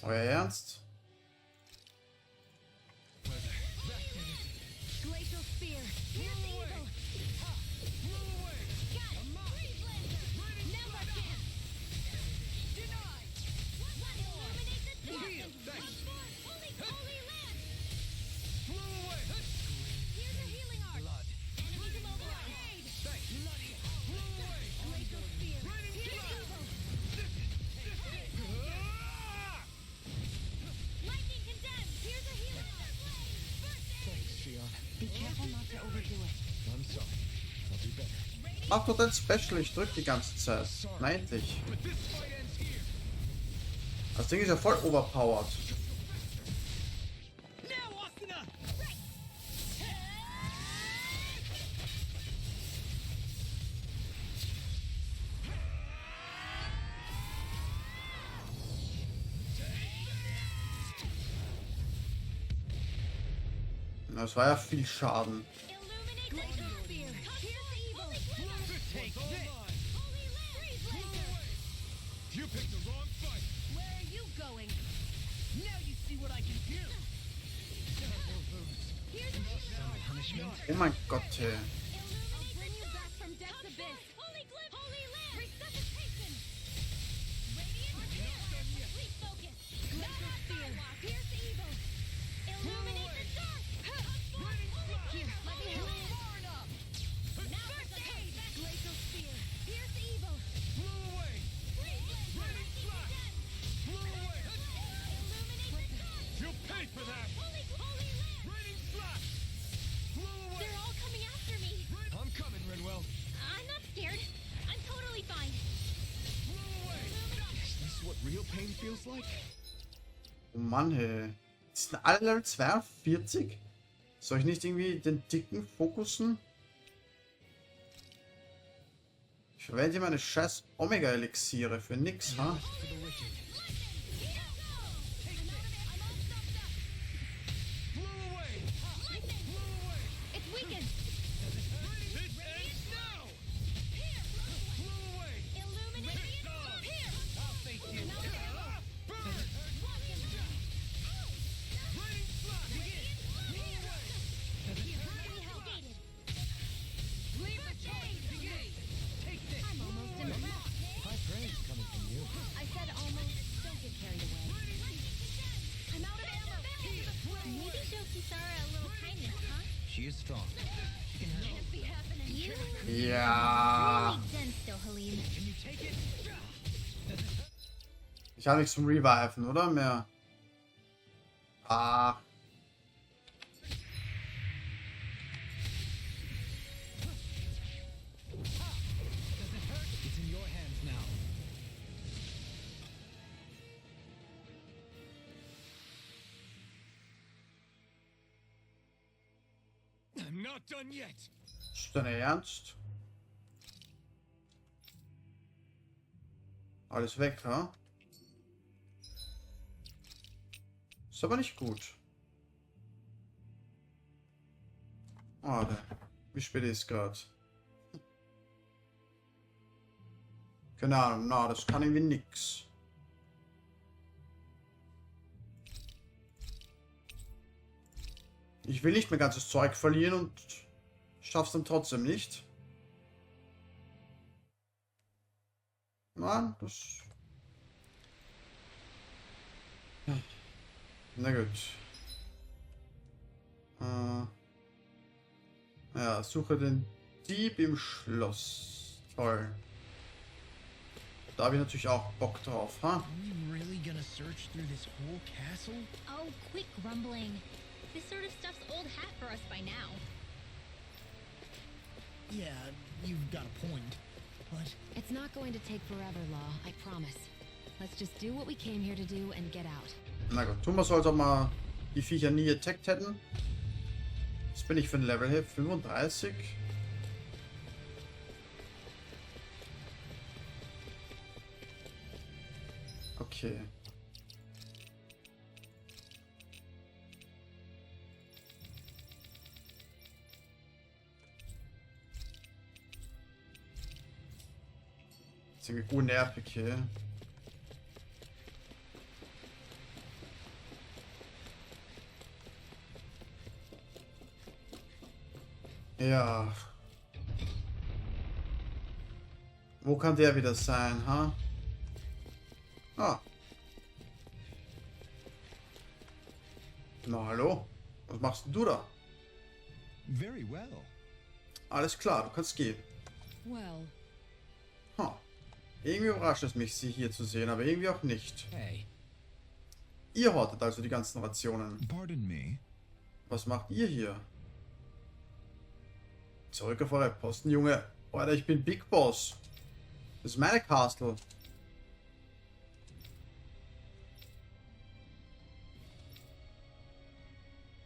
Euer Ernst? Glacial spear. Here's the evil. Got it. Freeze laser. Number can. Denied. Illuminate the dark. Holy land. Here's a healing art. Enemies immobilized. Glacial spear. Here's evil. Lightning condemned. Here's a healing art. First aid. Be careful not to overdo it. I'm sorry. I'll do better. Mach doch dein Special, ich drück die ganze Zeit. Na endlich. But this fight ends here. Das Ding ist ja voll overpowered. Now, Asuna. Das war ja viel Schaden. Illuminate the dark. Here's the evil. Take this. Holy land. Freeze laser. You picked the wrong fight. Where are you going? Now you see what I can do. Here's a healing art. Oh mein Gott, ey. I'll bring you back from death's abyss. Holy glyph. Holy land. Resuscitation. Radiant. Refocus. Glacial spear. Here's the evil. Illuminate the dark. Here, let me help. Far enough. Now first aid. Glacial spear. Here's the evil. Blew away. Freeze laser. Ready, flash. Blew away. Illuminate the dark. You'll pay for that. Holy land. Raining flash. Blew away. They're all coming after me. I'm coming, Renwell. I'm not scared. I'm totally fine. Blew away. Is this what real pain feels like? Oh Mann, hey. Das sind alle Level 42? Soll ich nicht irgendwie den dicken fokussen? Ich verwende meine scheiß Omega-Elixiere für nix, ha? Blew away. It's weakened. It ends now. Blew away. Illuminate the dark. Here. I'll face you. Burn. Raining flash. Leave the chain. Take this. I'm almost in the lock. High praise coming from you. I said almost. Don't get carried away. I'm out of ammo. Maybe show Kisara a little kindness, huh? She is strong. Can't be happening. You Ja. really dense though, Halim. Can you take it? Ich habe nichts zum Reviven, oder? Mehr. Ah. It's in your hands now. I'm not done yet. Ist dein Ernst? Alles weg, ha? Ist aber nicht gut. Warte. Wie spät ist gerade? Keine Ahnung, na, das kann irgendwie nix. Ich will nicht mein ganzes Zeug verlieren und schaff's dann trotzdem nicht. Nein, das... Na gut. Ja, suche den Dieb im Schloss. Toll. Da habe ich natürlich auch Bock drauf, ha? Are we really gonna search through this whole castle? Oh, quick grumbling. This sort of stuff's old hat for us by now. Yeah, you've got a point. But It's not going to take forever, Law, I promise. Let's just do what we came here to do and get out. Na gut, tun wir so, als ob wir die Viecher nie attackt hätten. Was bin ich für ein Level hier? 35? Okay. Ist irgendwie nervig hier. Ja. Wo kann der wieder sein, ha? Ah. Na, hallo? Was machst denn du da? Very well. Alles klar, du kannst gehen. Well, Ha. Irgendwie überrascht es mich, sie hier zu sehen, aber irgendwie auch nicht. Hey, Ihr hortet also die ganzen Rationen. pardon me. Was macht ihr hier? Zurück auf eure Posten, Junge. Alter, ich bin Big Boss. Das ist meine Castle.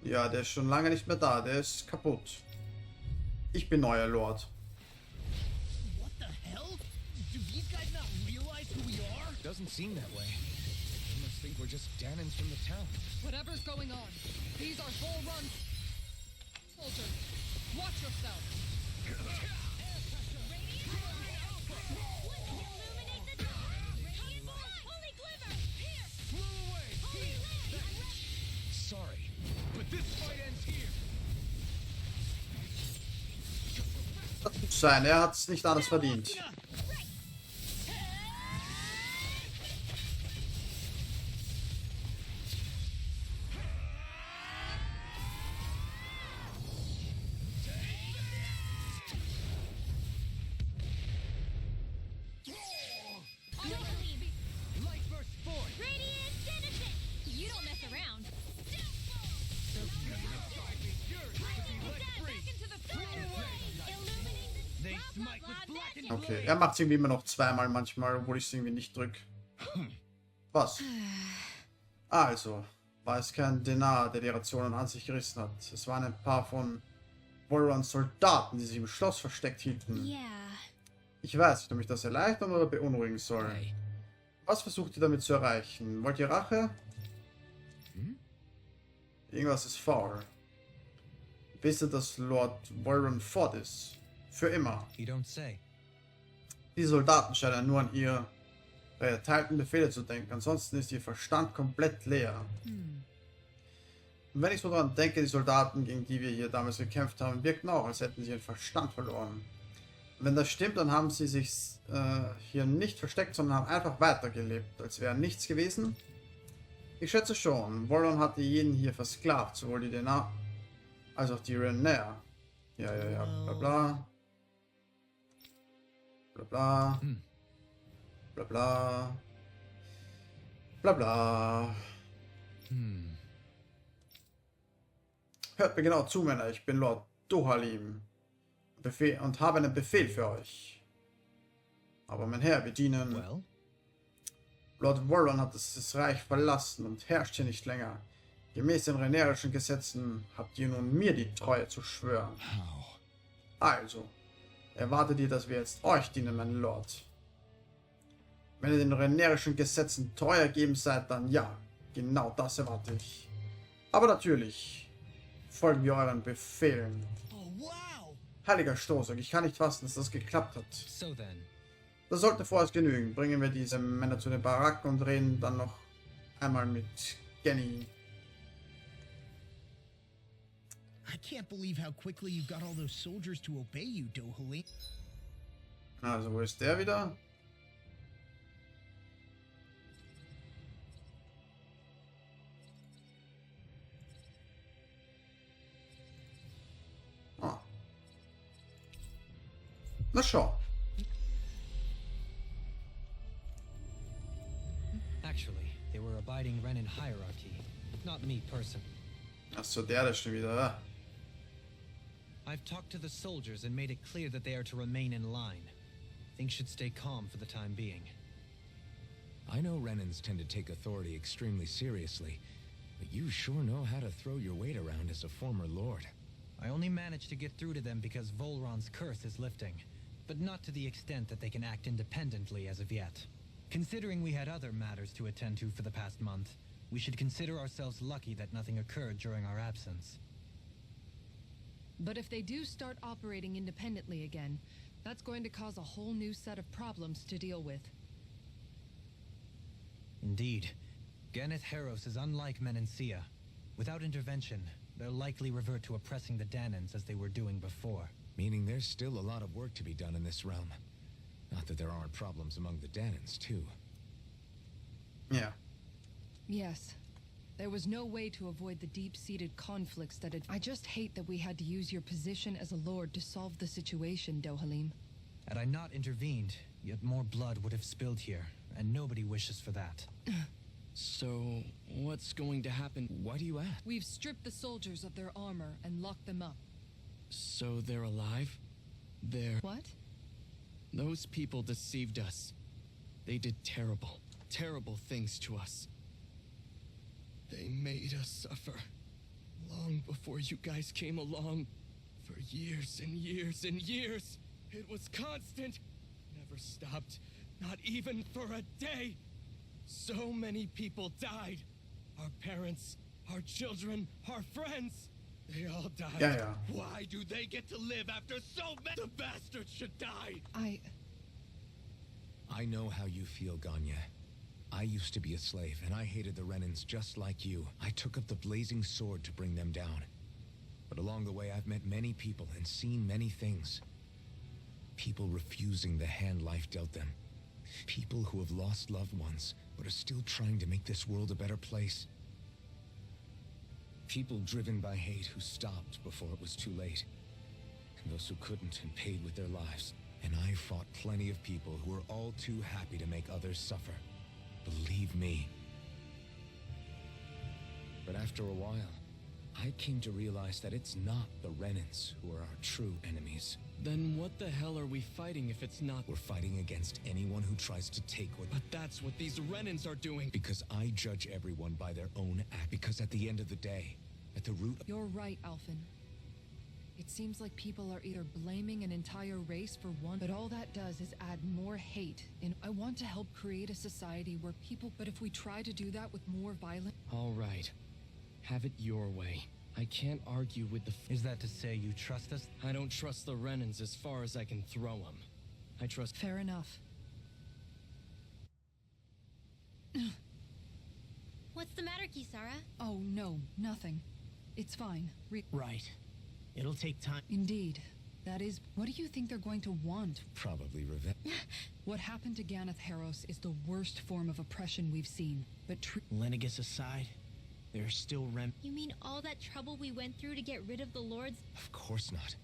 Ja, der ist schon lange nicht mehr da. Der ist kaputt. Ich bin neuer Lord. What the hell? Do these guys not realize who we are? Doesn't seem that way. They must think we're just Danins from the town. whatever's going on, these are full run soldiers. Watch yourself. Illuminate the dark! Reinforce holy glimmer! Here! Holy land! Sorry, but this fight ends here. Das muss sein. Er hat es nicht anders verdient. Light burst forth. Radiant citizen! You don't mess around. They smite with blackened Okay, er macht es irgendwie immer noch zweimal manchmal, obwohl ich es irgendwie nicht drück. Was? Also, war es kein Denar, der die Rationen an sich gerissen hat. Es waren ein paar von Volrons Soldaten, die sich im Schloss versteckt hielten. Yeah. Ich weiß nicht, ob mich das erleichtern oder beunruhigen soll. Hey, Was versucht ihr damit zu erreichen? Wollt ihr Rache? Irgendwas ist faul. Wisst ihr, dass Lord Volron fort ist? Für immer. You don't say. Die Soldaten scheinen nur an ihre erteilten Befehle zu denken. Ansonsten ist ihr Verstand komplett leer. Und wenn ich so daran denke, die Soldaten, gegen die wir hier damals gekämpft haben, wirkten auch, als hätten sie ihren Verstand verloren. Und wenn das stimmt, dann haben sie sich hier nicht versteckt, sondern haben einfach weitergelebt, als wäre nichts gewesen. Ich schätze schon, Volron hatte jeden hier versklavt, sowohl die Denar als auch die Renas. Ja, bla bla. Bla bla. Bla bla. Bla bla. Hört mir genau zu, Männer. Ich bin Lord Dohalim und habe einen Befehl für euch. Aber mein Herr, wir dienen... Well, Lord Volron hat das Reich verlassen und herrscht hier nicht länger. Gemäß den renerischen Gesetzen habt ihr nun mir die Treue zu schwören. how? Also, erwartet ihr, dass wir jetzt euch dienen, mein Lord? Wenn ihr den renerischen Gesetzen treu ergeben seid, dann ja, genau das erwarte ich. Aber natürlich folgen wir euren Befehlen. Oh, wow! Heiliger Stoßer, ich kann nicht fassen, dass das geklappt hat. so then. Das sollte vorerst genügen. Bringen wir diese Männer zu den Baracken und reden dann noch einmal mit Genny. I can't believe how quickly you got all those soldiers to obey you, Dohalim. Also, wo ist der wieder? Ah. Na schau. Actually, they were abiding Renan hierarchy, not me personally. Achso, der ist schon wieder. I've talked to the soldiers and made it clear that they are to remain in line. Things should stay calm for the time being. I know Renans tend to take authority extremely seriously, but you sure know how to throw your weight around as a former lord. I only managed to get through to them because Volron's curse is lifting, but not to the extent that they can act independently as of yet. Considering we had other matters to attend to for the past month, we should consider ourselves lucky that nothing occurred during our absence. But if they do start operating independently again, That's going to cause a whole new set of problems to deal with. Indeed. Ganeth Heros is unlike Menancia. Without intervention, they'll likely revert to oppressing the Danans as they were doing before. Meaning there's still a lot of work to be done in this realm. Not that there aren't problems among the Danans, too. Yeah. Yes. There was no way to avoid the deep-seated conflicts that had... I just hate that we had to use your position as a lord to solve the situation, Dohalim. Had I not intervened, yet more blood would have spilled here, and nobody wishes for that. So, what's going to happen? Why do you ask? We've stripped the soldiers of their armor and locked them up. So they're alive? They're... What? Those people deceived us. They did terrible, terrible things to us. They made us suffer. Long before you guys came along. For years and years and years. It was constant. Never stopped. Not even for a day. So many people died. Our parents, our children, our friends. They all died. Ja, ja. Why do they get to live after so many? The bastards should die. I know how you feel, Ganya. I used to be a slave, and I hated the Renans just like you. I took up the blazing sword to bring them down. But along the way, I've met many people and seen many things. People refusing the hand life dealt them. People who have lost loved ones, but are still trying to make this world a better place. People driven by hate who stopped before it was too late. And those who couldn't and paid with their lives. And I fought plenty of people who were all too happy to make others suffer. Believe me. But after a while, I came to realize that it's not the Renans who are our true enemies. Then what the hell are we fighting if it's not? We're fighting against anyone who tries to take what... But that's what these Renans are doing. Because I judge everyone by their own act. Because at the end of the day, at the root of... You're right, Alphen. It seems like people are either blaming an entire race for one, but all that does is add more hate. And I want to help create a society where people... But if we try to do that with more violence... All right. Have it your way. I can't argue with the... Is that to say you trust us? I don't trust the Renans as far as I can throw them. I trust... Fair enough. What's the matter, Kisara? Oh, no, nothing. It's fine. Right. It'll take time. Indeed. That is... What do you think they're going to want? Probably revenge. What happened to Ganeth Heros is the worst form of oppression we've seen. But Lenegis aside, there are still You mean all that trouble we went through to get rid of the lords? Of course not.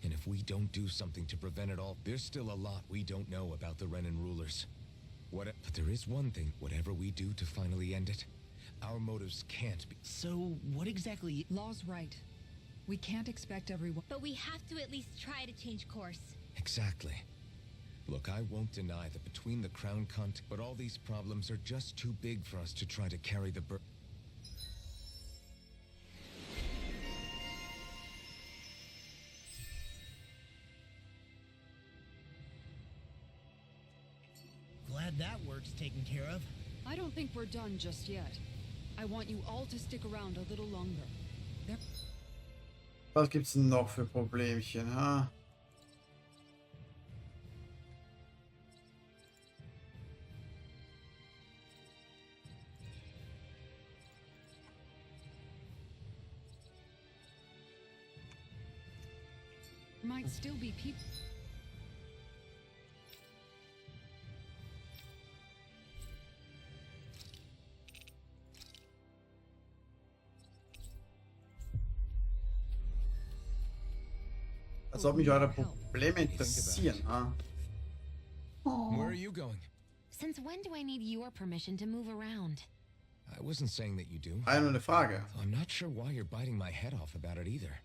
And if we don't do something to prevent it all, there's still a lot we don't know about the Renan rulers. But there is one thing, whatever we do to finally end it, our motives can't be... So, what exactly... Law's right. We can't expect everyone... But we have to at least try to change course. Exactly. Look, I won't deny that between the Crown Cunt, but all these problems are just too big for us to try to carry the burden. Glad that work's taken care of. I don't think we're done just yet. I want you all to stick around a little longer. Was gibt's denn noch für Problemchen, ha? Might still be people... Als ob mich eure Probleme interessieren, ha? Where are you going? Since when do I need your permission to move around? I wasn't saying that you do. War ja nur eine Frage. I'm not sure why you're biting my head off about it either.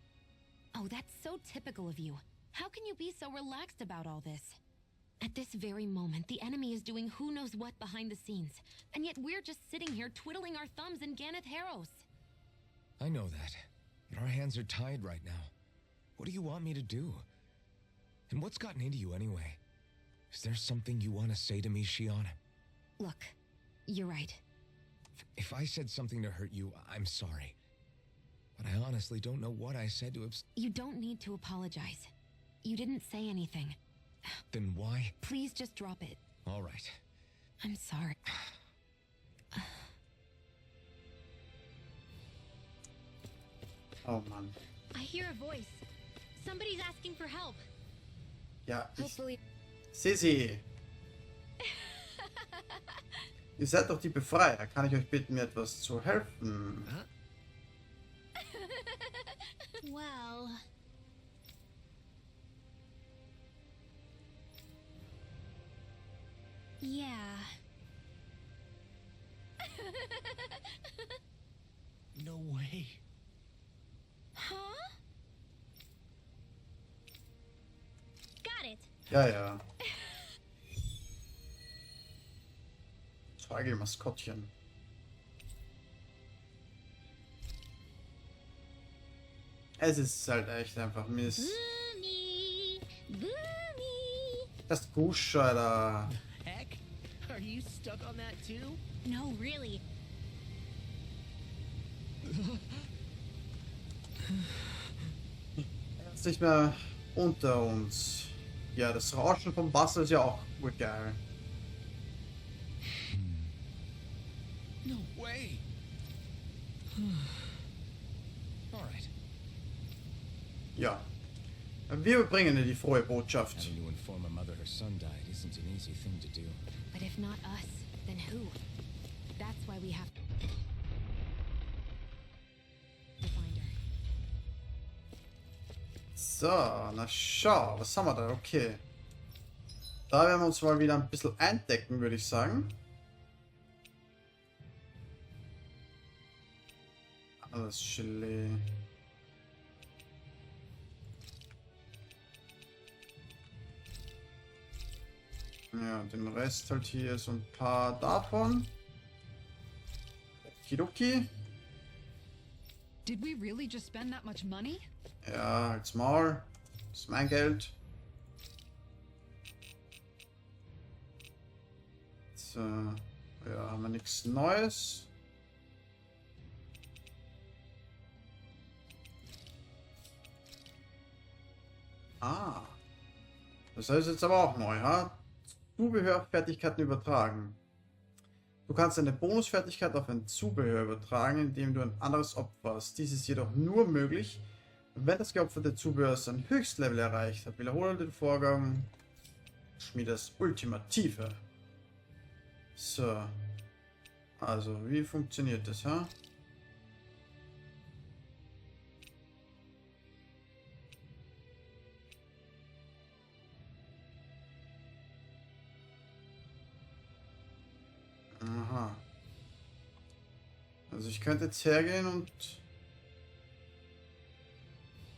Oh, that's so typical of you. How can you be so relaxed about all this? At this very moment, the enemy is doing who knows what behind the scenes, and yet we're just sitting here twiddling our thumbs in Ganeth Heros. I know that, but our hands are tied right now. What do you want me to do? And what's gotten into you anyway? Is there something you want to say to me, Shion? Look, you're right. If I said something to hurt you, I'm sorry. But I honestly don't know what I said to You don't need to apologize. You didn't say anything. Then why? Please just drop it. All right. I'm sorry. Oh Mann. I hear a voice. Somebody's asking for help. Ja, ich Hopefully. Sisi. Ihr seid doch die Befreier. Kann ich euch bitten, mir etwas zu helfen? Well, yeah. No way. Huh? Got it. Ja, ja. Maskottchen. Es ist halt echt einfach Mist. Boomy, Boomy. Das Gusch, Alter. Heck? Are you stuck on that too? No, really. Er ist nicht mehr unter uns. Ja, das Rauschen vom Wasser ist ja auch urgeil. No way. All right. Ja. Wir überbringen dir die frohe Botschaft. Having to inform a mother her son died isn't an easy thing to do. But if not us, then who? That's why we have to find her. So, na schau, was haben wir da? Okay. Da werden wir uns mal wieder ein bisschen eindecken, würde ich sagen. Alles Chili. Ja, den Rest halt hier so ein paar davon. Kidoki. Did we really just spend that much money? Ja, halt's Maul. Das ist mein Geld. So. Ja, haben wir nichts Neues. Ah. Das heißt jetzt aber auch neu, ha? Zubehörfertigkeiten übertragen. Du kannst eine Bonusfertigkeit auf ein Zubehör übertragen, indem du ein anderes opferst. Dies ist jedoch nur möglich, wenn das geopferte Zubehör sein Höchstlevel erreicht hat. Wiederhole den Vorgang. Schmiede das Ultimative. So. Also, wie funktioniert das, ha? Aha. Also ich könnte jetzt hergehen und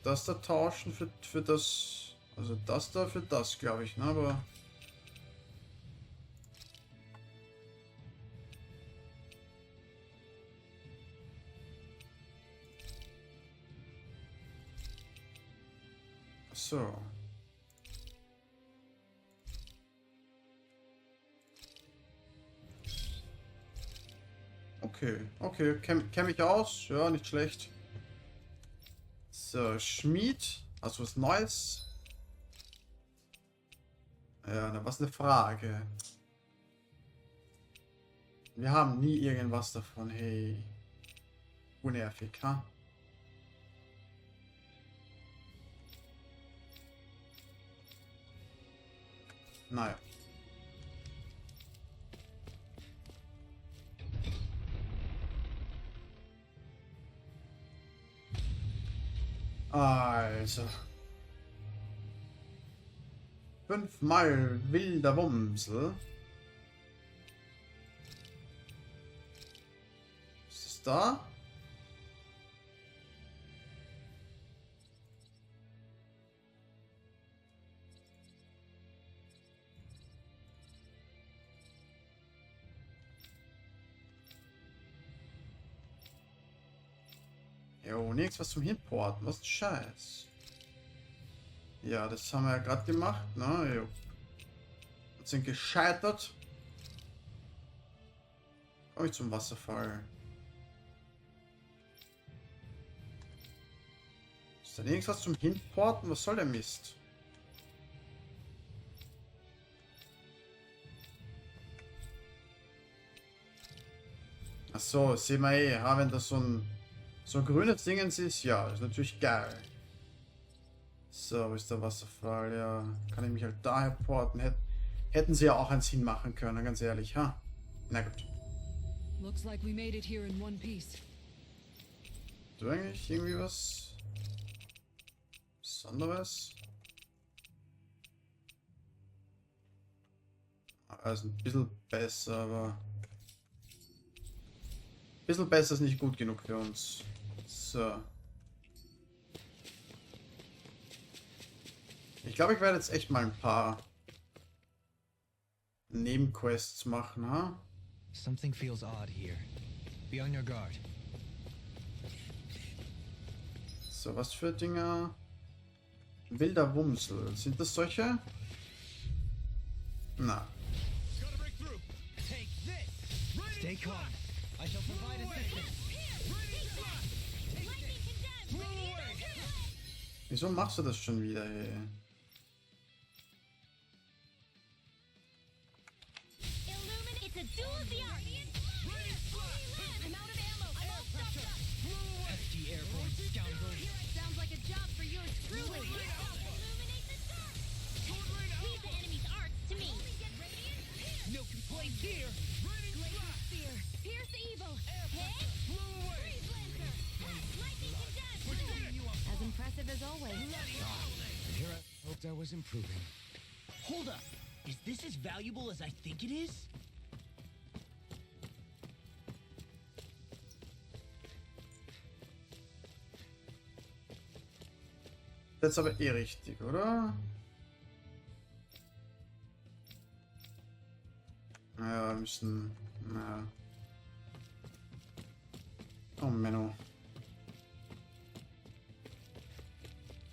das da tauschen für das. Also das da für das, glaube ich, ne? Aber. So. Okay, okay, kenn mich aus. Ja, nicht schlecht. So, Schmied. Hast du was Neues? Ja, na, was eine Frage. Wir haben nie irgendwas davon. Hey. Unnervig, ha? Naja. Also. 5-mal wilder Wumsel. Was ist da? Jo, nichts was zum Hinporten. Was ein Scheiß. Ja, das haben wir ja gerade gemacht, ne? Jo. Und sind gescheitert. Komm ich zum Wasserfall. Ist da nirgends was zum Hinporten? Was soll der Mist? So, sehen wir eh, ja, wenn das so ein grünes Dingens ist, ja, ist natürlich geil. So, wo ist der Wasserfall? Ja, kann ich mich halt daher porten. Hätten sie ja auch eins hinmachen können, ganz ehrlich, ha? Na gut. Looks like we made it here in one piece. Du eigentlich irgendwie was Besonderes? Also ein bisschen besser, aber ein bisschen besser ist nicht gut genug für uns. So. Ich glaube, ich werde jetzt echt mal ein paar Nebenquests machen, ha? Something feels odd here. Be on your guard. So, was für Dinger? Wilder Wumsel. Sind das solche? Na. Gotta break through. Take this. Stay calm. I shall provide assistance. Wieso machst du das schon wieder, ey? Illuminate the duel of the arts. I'm out of ammo. I'm all stuffed up. Hefty airborne scoundrels. Sounds like a job for yours truly. Illuminate the dark. Leave the enemy's arts to me. No complaints here. Glacier spear. Pierce evil. Hit. Freeze lancer. Lightning condense. As impressive as always. And here I hoped I was improving. Hold up. Is this as valuable as I think it is? Das ist aber eh richtig, oder? Naja, wir müssen... Naja. Oh, Menno.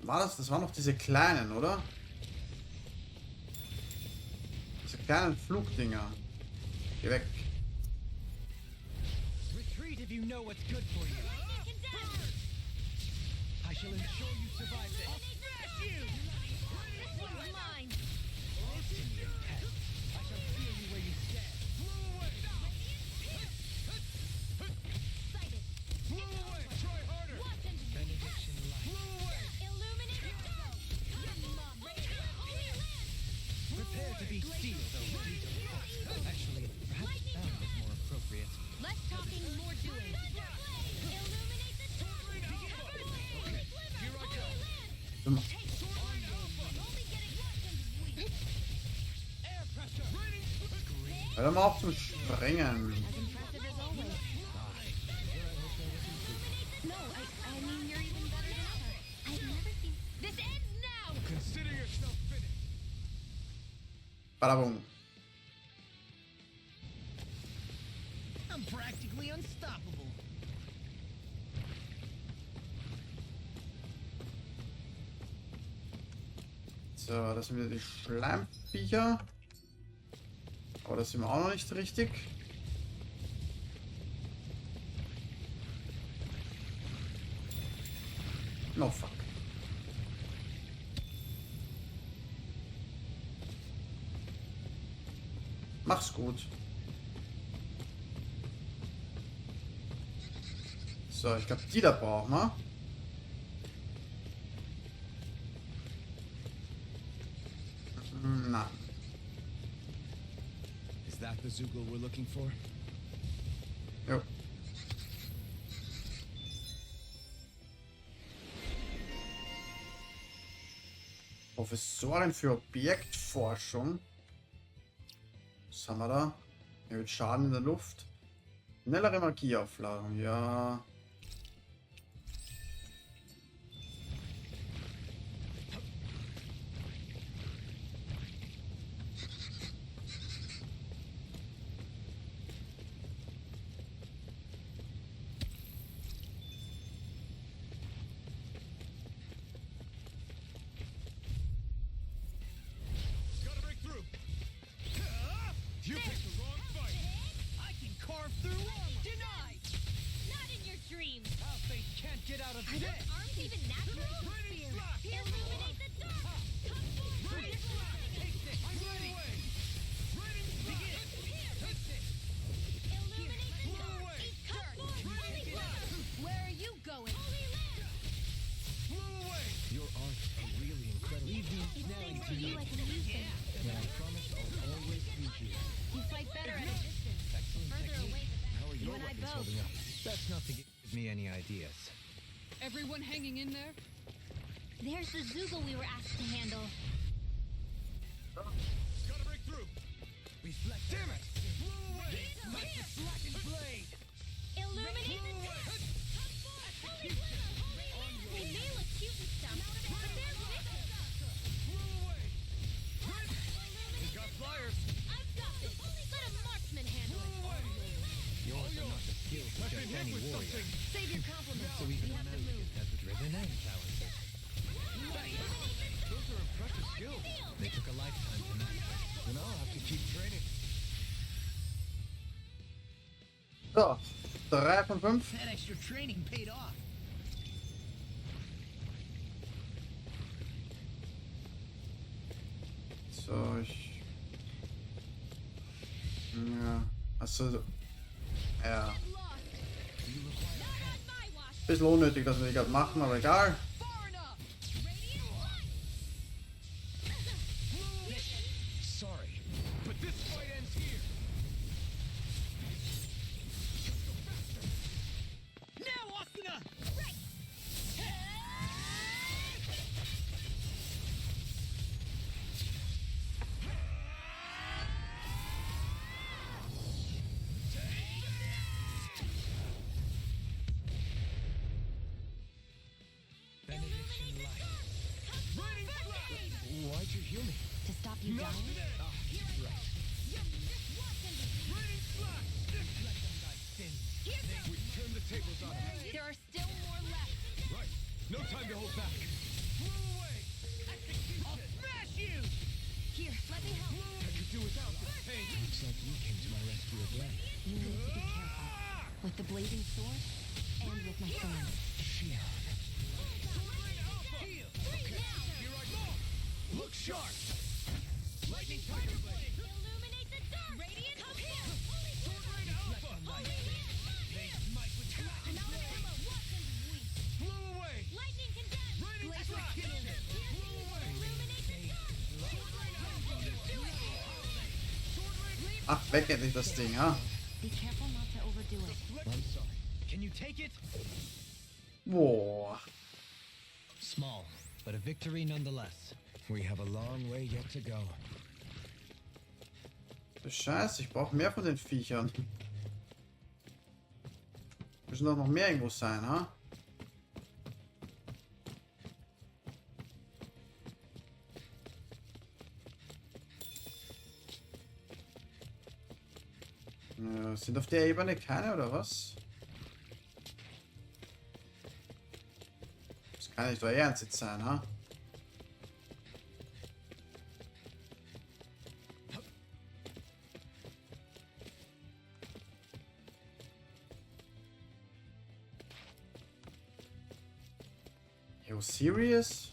War das? Das waren noch diese kleinen, oder? Diese kleinen Flugdinger. Geh weg. Retreat if you know what's good for you. I shall ensure you survive this. This one's mine. Simian pest. I shall feel you where you stand. Sighted. Try harder. Watch and Benediction light. illuminate the dark. Holy land. Prepare to be sealed, though. Actually, perhaps sound is more appropriate. Less talking, more doing. Illuminate the dark. Holy glimmer. Holy land. Immer. Only getting watched and weak. Air pressure. Hör mal auf zu sprengen. As impressive as always. No, I mean you're even better than ever. I've never seen. This ends now. Consider yourself finished. Badabum. I'm practically unstoppable. So, das sind wieder die Schleimviecher. Aber das sind wir auch noch nicht richtig. No fuck. Mach's gut. So, ich glaube, die da brauchen wir. Nein. Is that the Zugel we're looking for? Jo. Professorin für Objektforschung. Was haben wir da? Erhöht Schaden in der Luft. Schnellere Magieaufladung, ja. Gotta break through. You picked the wrong fight. I can carve through armor. Denied. Not in your dreams. Our fate can't get out of Are this. those arms even natural? Raining slash. Illuminate the dark. Come forth. Raining slash. Take this. I'm ready. Raining slash. Illuminate the dark. Best not to give me any ideas. Everyone hanging in there? There's the Zuga we were asked to handle. Gotta break through. Reflect. Damn it! Smite the slackened blade. Illuminate the dark! Come forth, holy glimmer, holy land! They may look cute and stuff, but they're wicked! He's got flyers. I've got this! Let a marksman handle it! Yours are not the skills of just any warrior. Save your compliments. So even a Melnick has driven and talented. Those are impressive skills. They took a lifetime to master. Then I'll have to keep training. So, 3 von 5. That extra training paid off. So, ich... Ja, also... Ja. Bisschen unnötig, dass wir die gerade machen, aber egal. Sorry, but this fight ends here. Now, Asuna! Benediction light. Why'd you heal me? To stop you dying? We turn the tables on him. There are still more left. Right. No time to hold back. I'll smash you! Here, let me help. I could do without this pain. Looks like you came to my rescue again. You need to be careful. With the blazing sword, and with my friends. Shion. Look sharp. Lightning tiger blade. Illuminate the dark! Radiant, come here! Holy Sword alpha. Blew away. Lightning condemned! Raining Blaze strike. killed! Blew away. Illuminate the dark! Ach, weg endlich das Ding, ja. Be careful not to overdo it. I'm sorry. Can you take it? Boah. Small, but a victory nonetheless. We have a long way yet to go. Scheiße, ich brauche mehr von den Viechern. Müssen doch noch mehr irgendwo sein, ha? Ja, sind auf der Ebene keine, oder was? Das kann nicht euer Ernst jetzt sein, ha? Yo, serious?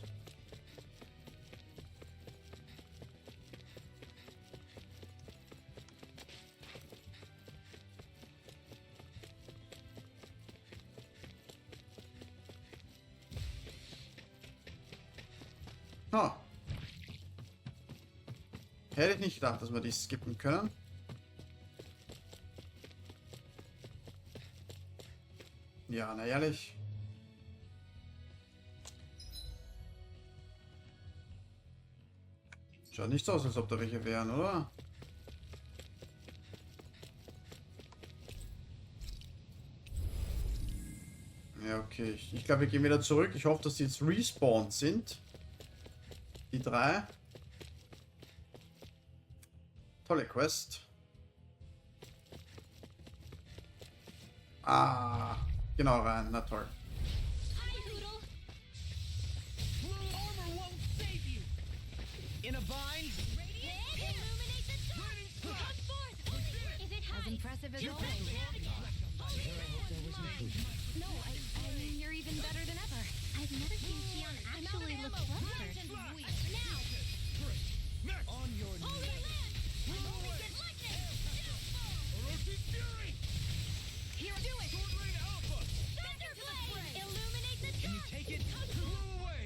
Oh. Hätte ich nicht gedacht, dass wir die skippen können. Ja, na ehrlich. Schaut nicht so aus, als ob da welche wären, oder? Ja, okay. Ich glaube, wir gehen wieder zurück. Ich hoffe, dass die jetzt respawned sind. Die 3. Tolle Quest. Ah, genau rein. Na toll. Armor won't save you! In a bind? Illuminate the dark! Come forth! Is it As high? impressive as always. No, I mean, you're even better than ever. I've never seen Xion actually look flustered. Now! Next. On your Holy knees. land! Only get lightning! Oroshi's fury. Here, do it! Sword rain alpha. Thunder blade! Illuminate the Can you dark! take it? Blew away.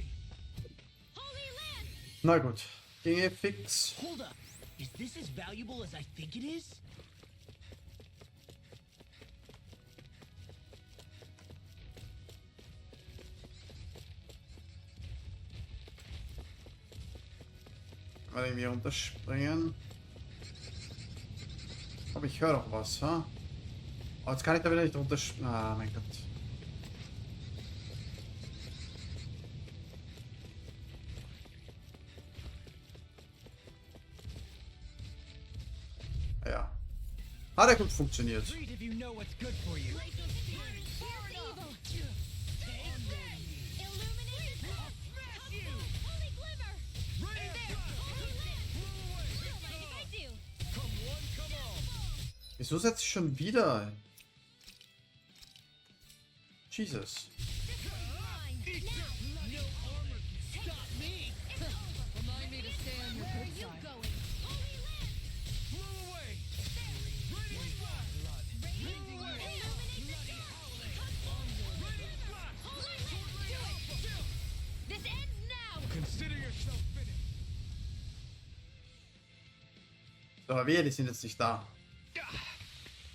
Holy land! Na gut. Ging eh fix. Hold up. Is this as valuable as I think it is? Mal irgendwie runterspringen. Aber ich höre doch was, ha? Oh, jetzt kann ich da wieder nicht runterspringen. Ah, mein Gott. Ja. Hat ja gut funktioniert. Read if you know what's good for you. Wieso setze ich schon wieder? Jesus. Remind me to stay on your good side. This ends now! Consider yourself finished. So, aber wir, die sind jetzt nicht da.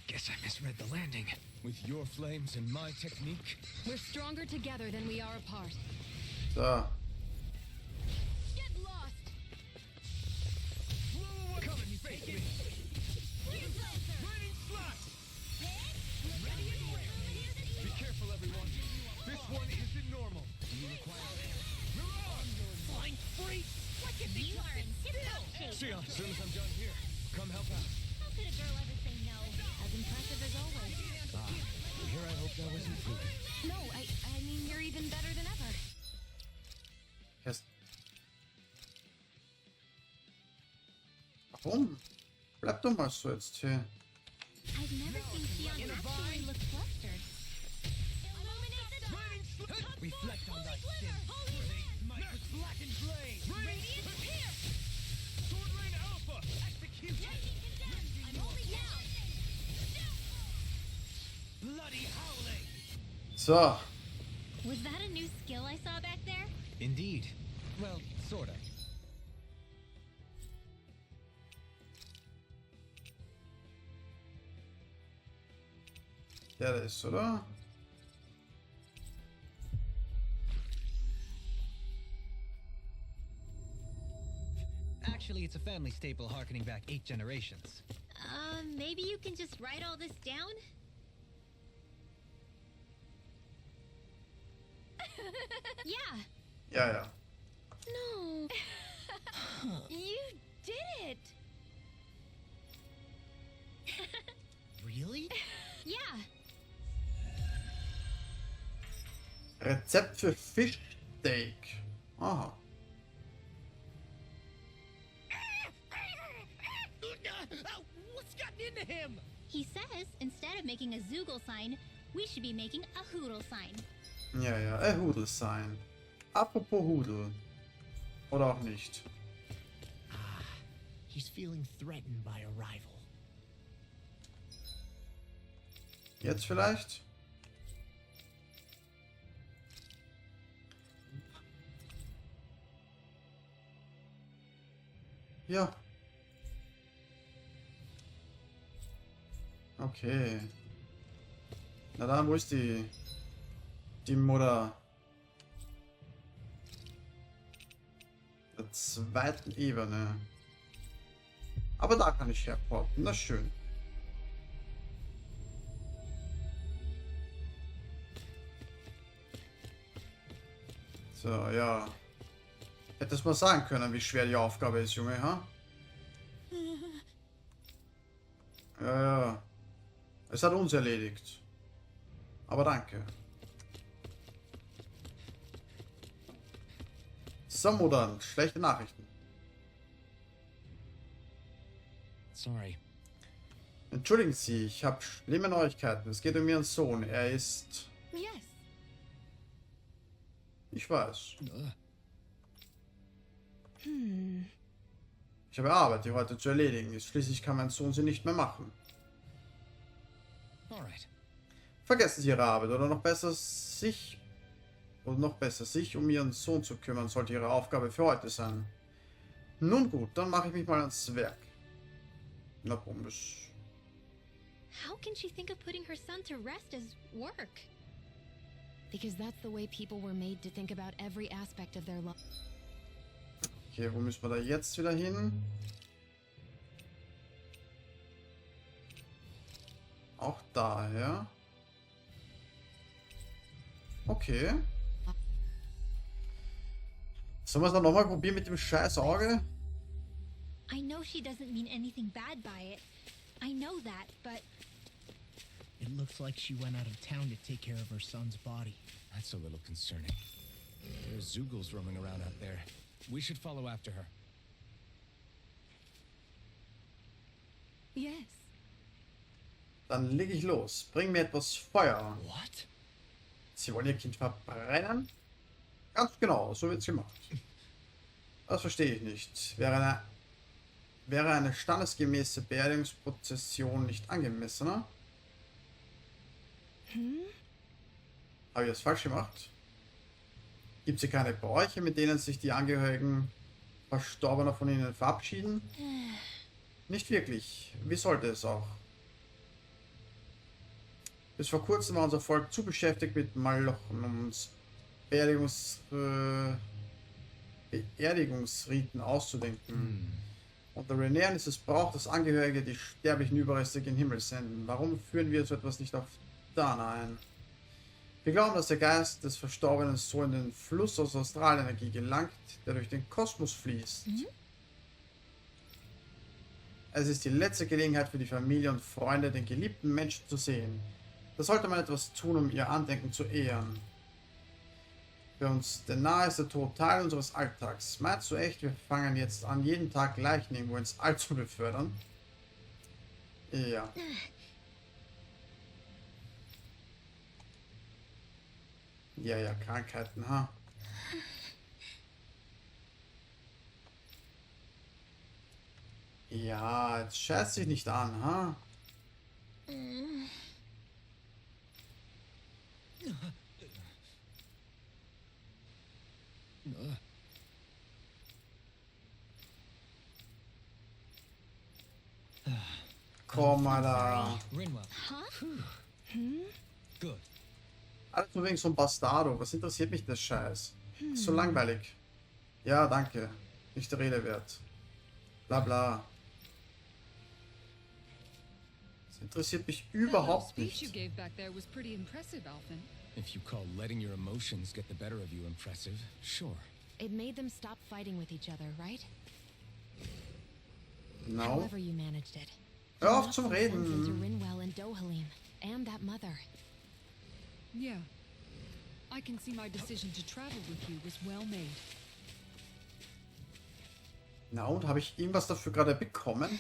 Guess I misread the landing. With your flames and my technique, We're stronger together than we are apart. So. Get lost! come and face me. Raining slap. Be careful, everyone. This one isn't normal. Do you require flying free? What could be you are in tip-top shape! See ya. As soon as I'm done here, come help out. How could a girl ever say no? As impressive as always. Here I hope that wasn't food. No, I mean, you're even better than ever. Erst. Warum? Bleib doch mal so jetzt hier. I've never seen Tion actually look flustered. Illuminate the dark! Reflect on thy Holy sin. glimmer! Holy land! Might blackened blade. Radiant pierce! Sword Rain Alpha. Execution. I'm only down! Bloody howling. So. Was that a new skill I saw back there? Indeed. Well, sorta. Der da ist, oder? Actually, it's a family staple harkening back 8 generations. Maybe you can just write all this down? Yeah. Ja, ja. No. You did it. Really? Yeah. Rezept für Fischsteak. Aha. What's gotten into him? He says instead of making a Zoogle sign, we should be making a Hoodle sign. Ja, ja, Hudel sein. Apropos Hudel. Oder auch nicht. He's feeling threatened by a rival. Jetzt vielleicht? Ja. Okay. Na dann, wo ist die Mutter der zweiten Ebene? Aber da kann ich herporten, na schön. So, ja. Hättest mal sagen können, wie schwer die Aufgabe ist, Junge, ha? Ja, ja. Es hat uns erledigt. Aber danke. So, Mutter, schlechte Nachrichten. Sorry. Entschuldigen Sie, ich habe schlimme Neuigkeiten. Es geht um Ihren Sohn. Er ist... Yes. Ich weiß. Hmm. Ich habe Arbeit, die heute zu erledigen ist. Schließlich kann mein Sohn sie nicht mehr machen. Alright. Vergessen Sie Ihre Arbeit oder noch besser sich um Ihren Sohn zu kümmern, sollte Ihre Aufgabe für heute sein. Nun gut, dann mache ich mich mal ans Werk. Na Bummes. How can she think of putting her son to rest as work? Because that's the way people were made to think about every aspect of their life. Okay, wo müssen wir da jetzt wieder hin? Auch daher. Okay. Sollen wir es dann nochmal probieren mit dem scheiß Auge? I know she doesn't mean anything bad by it. I know that, but It looks like she went out of town to take care of her son's body. That's a little concerning. There's Zugals roaming around out there. We should follow after her. Yes. Dann leg ich los. Bring mir etwas Feuer. What? Sie wollen ihr Kind verbrennen? Ganz genau, so wird's gemacht. Das verstehe ich nicht. Wäre eine standesgemäße Beerdigungsprozession nicht angemessener? Habe ich das falsch gemacht? Gibt es hier keine Bräuche, mit denen sich die Angehörigen Verstorbener von ihnen verabschieden? Nicht wirklich. Wie sollte es auch? Bis vor kurzem war unser Volk zu beschäftigt mit Malochen, um uns Beerdigungsriten auszudenken. Unter Renas ist es Brauch, dass Angehörige die sterblichen Überreste in den Himmel senden. Warum führen wir so etwas nicht auf Dana ein? Wir glauben, dass der Geist des Verstorbenen so in den Fluss aus Astralenergie gelangt, der durch den Kosmos fließt. Es ist die letzte Gelegenheit für die Familie und Freunde, den geliebten Menschen zu sehen. Da sollte man etwas tun, um ihr Andenken zu ehren. Für uns, denn nahe ist der Tod Teil unseres Alltags. Meinst du echt, wir fangen jetzt an, jeden Tag Leichen irgendwo ins All zu befördern? Ja. Ja, Krankheiten, ha? Ja, jetzt scheiß dich nicht an, ha? Komm mal da. Rinwell. Good. Alles nur wegen so einem Bastardo. Was interessiert mich das Scheiß? Ist so langweilig. Ja, danke. Nicht der Rede wert. Bla bla. Das interessiert mich überhaupt speech you nicht. gave back there was pretty impressive, Alphen. If you call letting your emotions get the better of you impressive, sure. It made them stop fighting with each other, right? No. However you managed it. Hör auf Lots zum of sense into Reden. Rinwell and Dohalim, and that mother. Yeah. I can see my decision to travel with you was well made. Na und, habe ich irgendwas dafür gerade bekommen?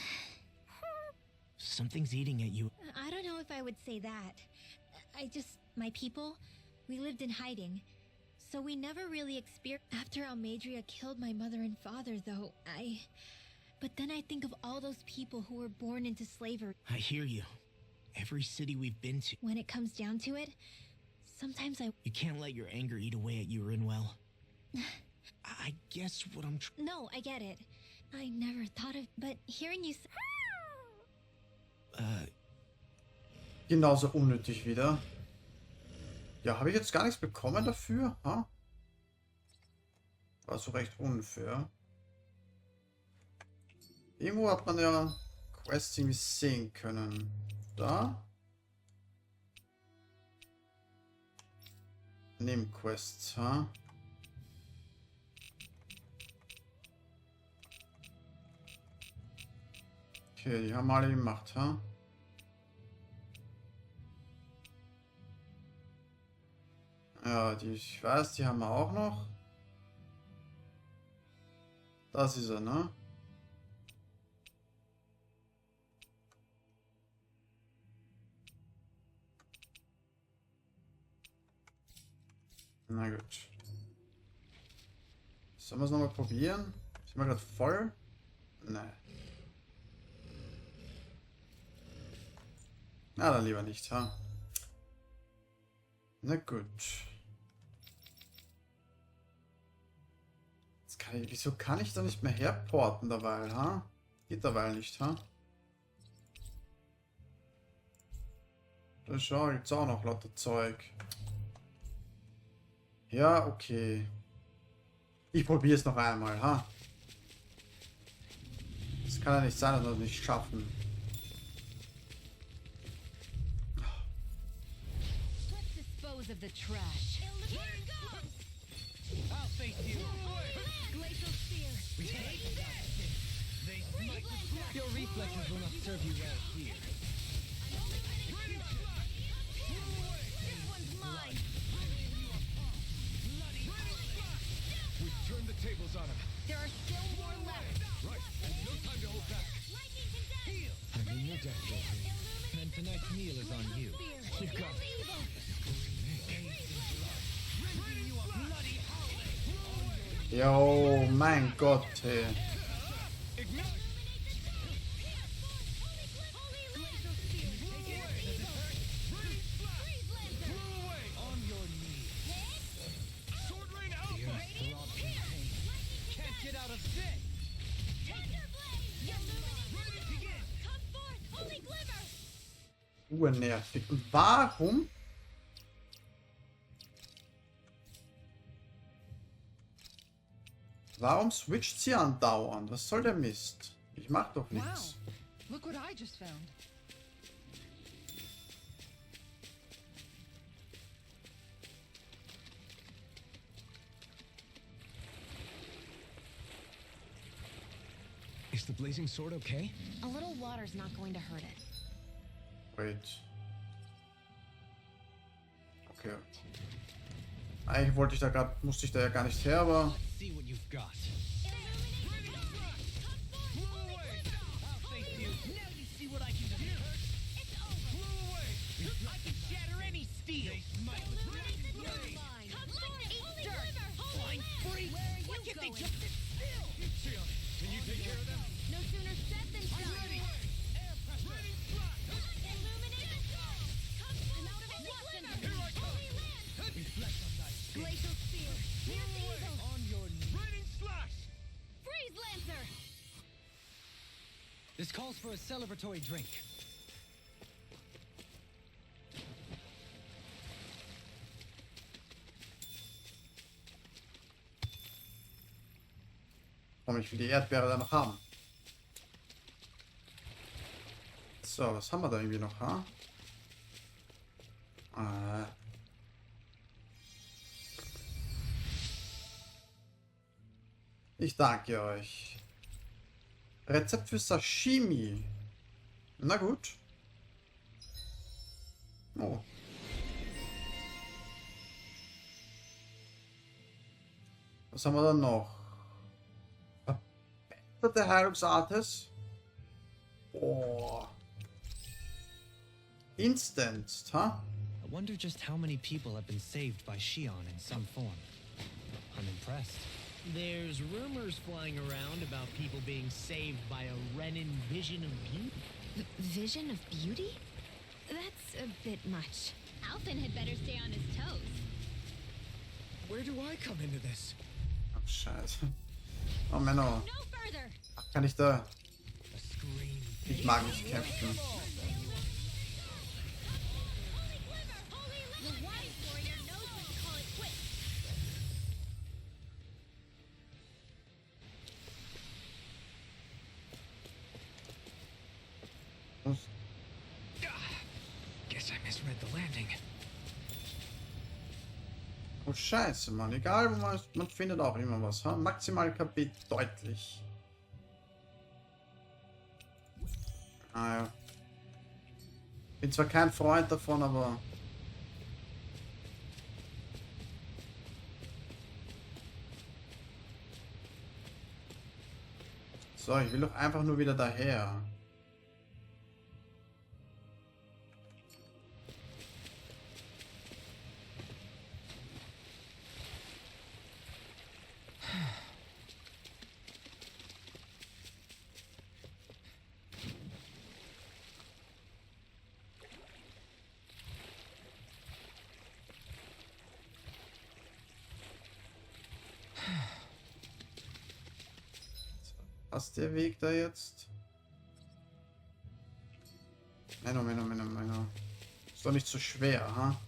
Something's eating at you. I don't know if I would say that. My people, we lived in hiding. So we never really experienced. After Almadria killed my mother and father, though, But then I think of all those people who were born into slavery. I hear you. Every city we've been to. When it comes down to it, sometimes You can't let your anger eat away at you, Rinwell. I guess what I'm No, I get it. I never thought of. But hearing you. Genauso unnötig wieder. Ja, habe ich jetzt gar nichts bekommen dafür? Ha? War so recht unfair. Irgendwo hat man ja Quests irgendwie sehen können. Da? Nebenquests, ha? Okay, die haben wir alle gemacht, ha? Ja, die, ich weiß, die haben wir auch noch. Das ist er, ne? Na gut. Sollen wir es nochmal probieren? Sind wir gerade voll? Nein. Na, dann lieber nicht, ha? Na gut. Jetzt kann ich, wieso kann ich da nicht mehr herporten derweil, ha? Geht derweil nicht, ha? Da schau, gibt's auch noch lauter Zeug. Ja, okay. Ich probiere es noch einmal, ha? Das kann ja nicht sein, dass wir das nicht schaffen. Let's dispose of the trash. Here it goes! I'll face you. Glacial spear. They smite with flash. Your reflexes will not serve you well here. This one's mine. We've turned the tables on him. There are still more left. Right, and no time to hold back. Lightning condense! I'm in your death, Wolverine. And tonight's meal is on you. Spear. You got it. Evil. Jo, mein Gott, hey. On your knees. Sword rain Alpha. The earth throbs in pain. Can't get out of this. Come forth, holy glimmer! Urnervig. Und warum? Warum switcht sie andauernd? Was soll der Mist? Ich mach doch Wow. nichts. Look what I just found. Is the blazing sword okay? A little water's not going to hurt it. Wait. Okay. Eigentlich wollte ich da gerade, musste ich da ja gar nicht her, aber Let's see what you've got. I'll face you. Now you see what I can do. It's over! I can shatter any steel. Smite with flash and blaze. Come forth, holy glimmer! Holy Flying land! freak. Where are Why you can't they going? just sit still? Can you take care of them? No sooner said than done! Illuminate the dark! Come forth, holy glimmer! Holy land! Reflect on thy skin. Glacial spear! Here's evil! On your knees. Raining slash. Freeze Lancer! This calls for a celebratory drink. warum ich will die Erdbeere da noch haben. So, was haben wir da irgendwie noch, ha? Ich danke euch. Rezept für Sashimi. Na gut. Oh. Was haben wir dann noch? Verbesserte Heilungsartes. Oh. Instant, ha? I wonder just how many people have been saved by Shion in some form. I'm impressed. There's rumors flying around about people being saved by a Renan vision of beauty. Vision of beauty? That's a bit much. Alphen had better stay on his toes. Where do I come into this? Oh, Scheiße. Oh, Menno. No further! Kann ich da... A scream. Ich mag nicht kämpfen. Holy glimmer! Holy land! The wise warrior knows when to call it quits. Guess I misread the landing. Oh, Scheiße, Mann. Egal, wo man findet auch immer was, ha? Maximal KP deutlich. Ah ja. Bin zwar kein Freund davon, aber... So, ich will doch einfach nur wieder daher. Was ist der Weg da jetzt? Menno. Ist doch nicht so schwer, ha?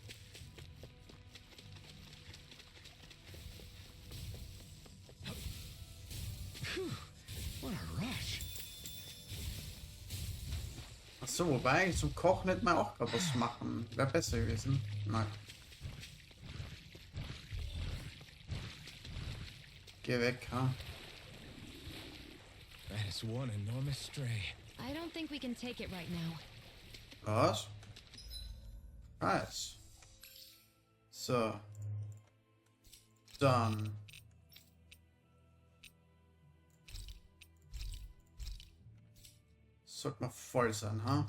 What a rush. So, wobei eigentlich zum Kochen hätte man auch gerade was machen. Wäre besser gewesen. Nein. Geh weg, ha? That is one enormous stray. I don't think we can take it right now. Was? Nice. So. Dann. Sollte mal voll sein, ha?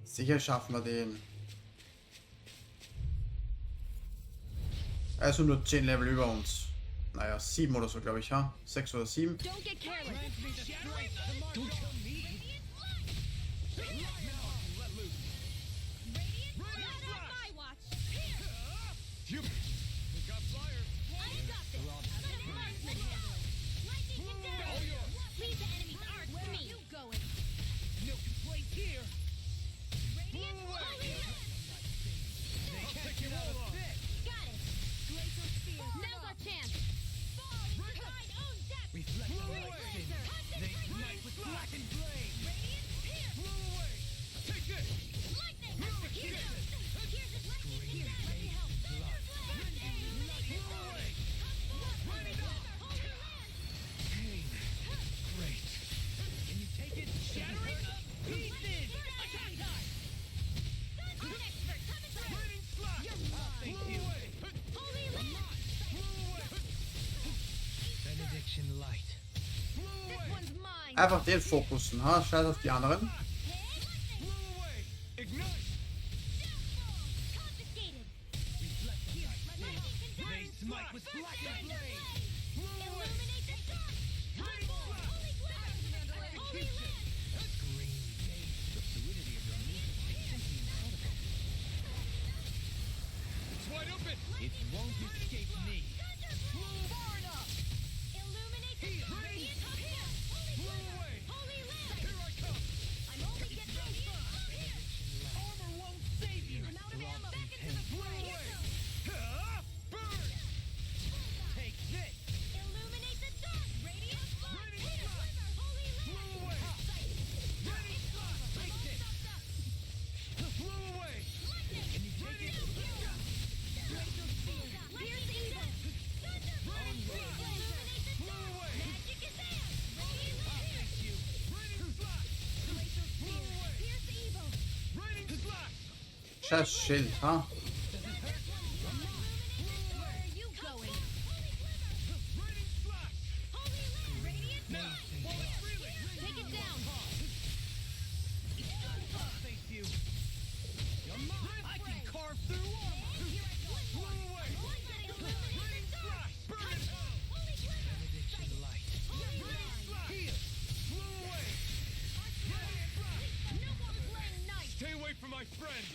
Sicher schaffen wir den. Also nur 10 Level über uns. Naja, 7 oder so, glaube ich, ha? 6 oder 7. Don't get careless. Einfach den fokussen, ha? Scheiß auf die anderen. Scheiß Schild, ha? Stay away from my friend!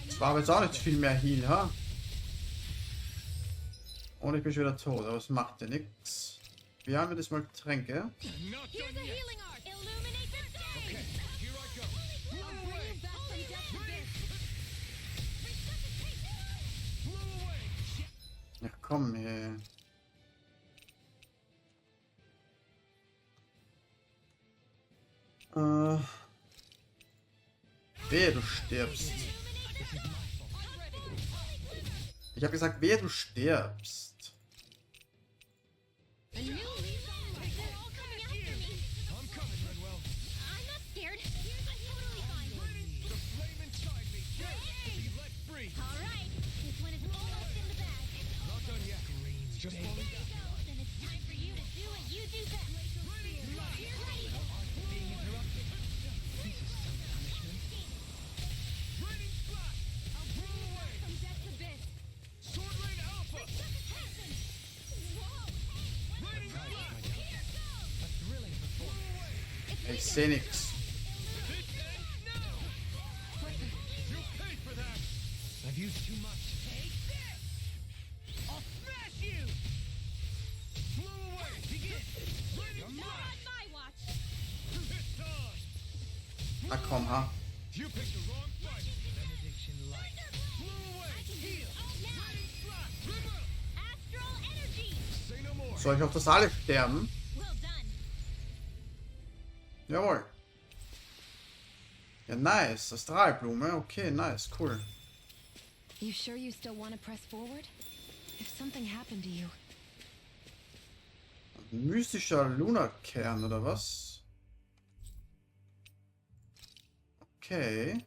Das war aber jetzt auch nicht viel mehr Heal, ha? Und ich bin schon wieder tot, aber es macht ja nichts. Wir haben jetzt mal Tränke. Ja, komm her. Wehe, du stirbst. Ich habe gesagt, wehe, du stirbst. Ich sehe nichts. Na komm, ha. You picked the wrong fight. Benediction light. Blue away. Heal. Dragon slap. River. Astral energy. Say no more. Soll ich auf das alle sterben? Well done. Jawohl. Ja, nice. Astralblume. Okay, nice. Cool. You sure you still want to press forward? If something happened to you, Mystischer Lunarkern, oder was? Okay.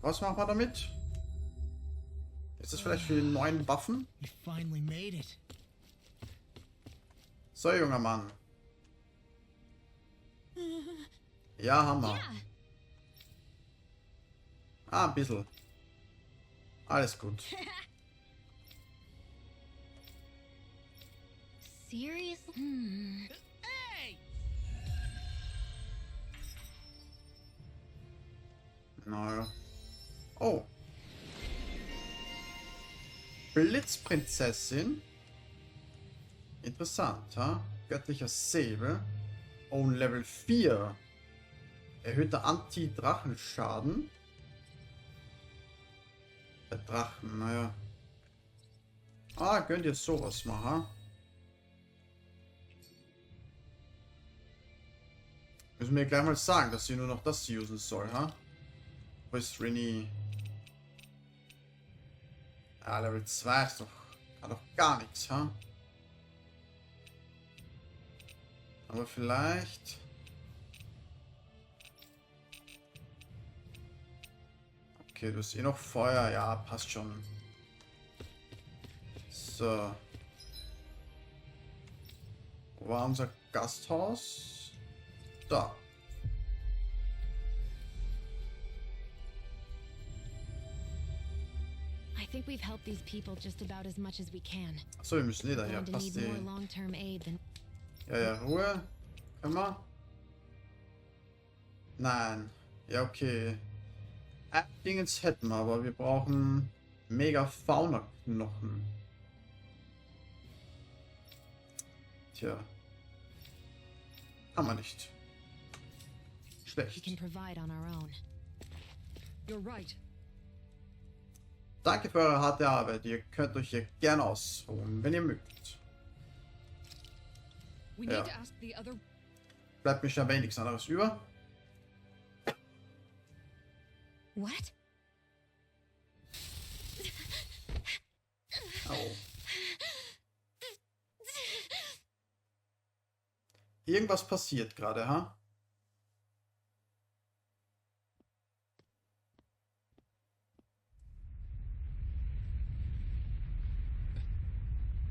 Was machen wir damit? Ist das vielleicht für die neuen Waffen? We finally made it. So, junger Mann. Ja, Hammer. Yeah. Ah, ein bisschen. Alles gut. seriously? Hey! Naja. Oh. Blitzprinzessin. Interessant, ha? Göttlicher Säbel. Oh, Level 4. Erhöhter Anti-Drachenschaden. Der Drachen, naja. Ah, könnt ihr sowas machen? Müssen wir gleich mal sagen, dass sie nur noch das usen soll, ha? Wo ist Rennie? Ah, Level 2 ist doch... Kann doch gar nichts, ha? Aber vielleicht... Okay, du hast eh noch Feuer. Ja, passt schon. So. Wo war unser Gasthaus? Da. I think we've helped these people just about as much as we can. Achso, wir müssen eh daher. Going to Passt need eh. more long-term aid than... Ja, ja, Ruhe. Können wir? Nein. Ja, okay. Dingens hätten wir, aber wir brauchen mega Fauna-Knochen. Tja. Kann man nicht. we Schlecht. can provide on our own. You're right. Danke für eure harte Arbeit. Ihr könnt euch hier gerne ausruhen, wenn ihr mögt. We Ja. need to ask the other. Bleibt mir scheinbar nichts anderes über. What? Au. Irgendwas passiert gerade, ha?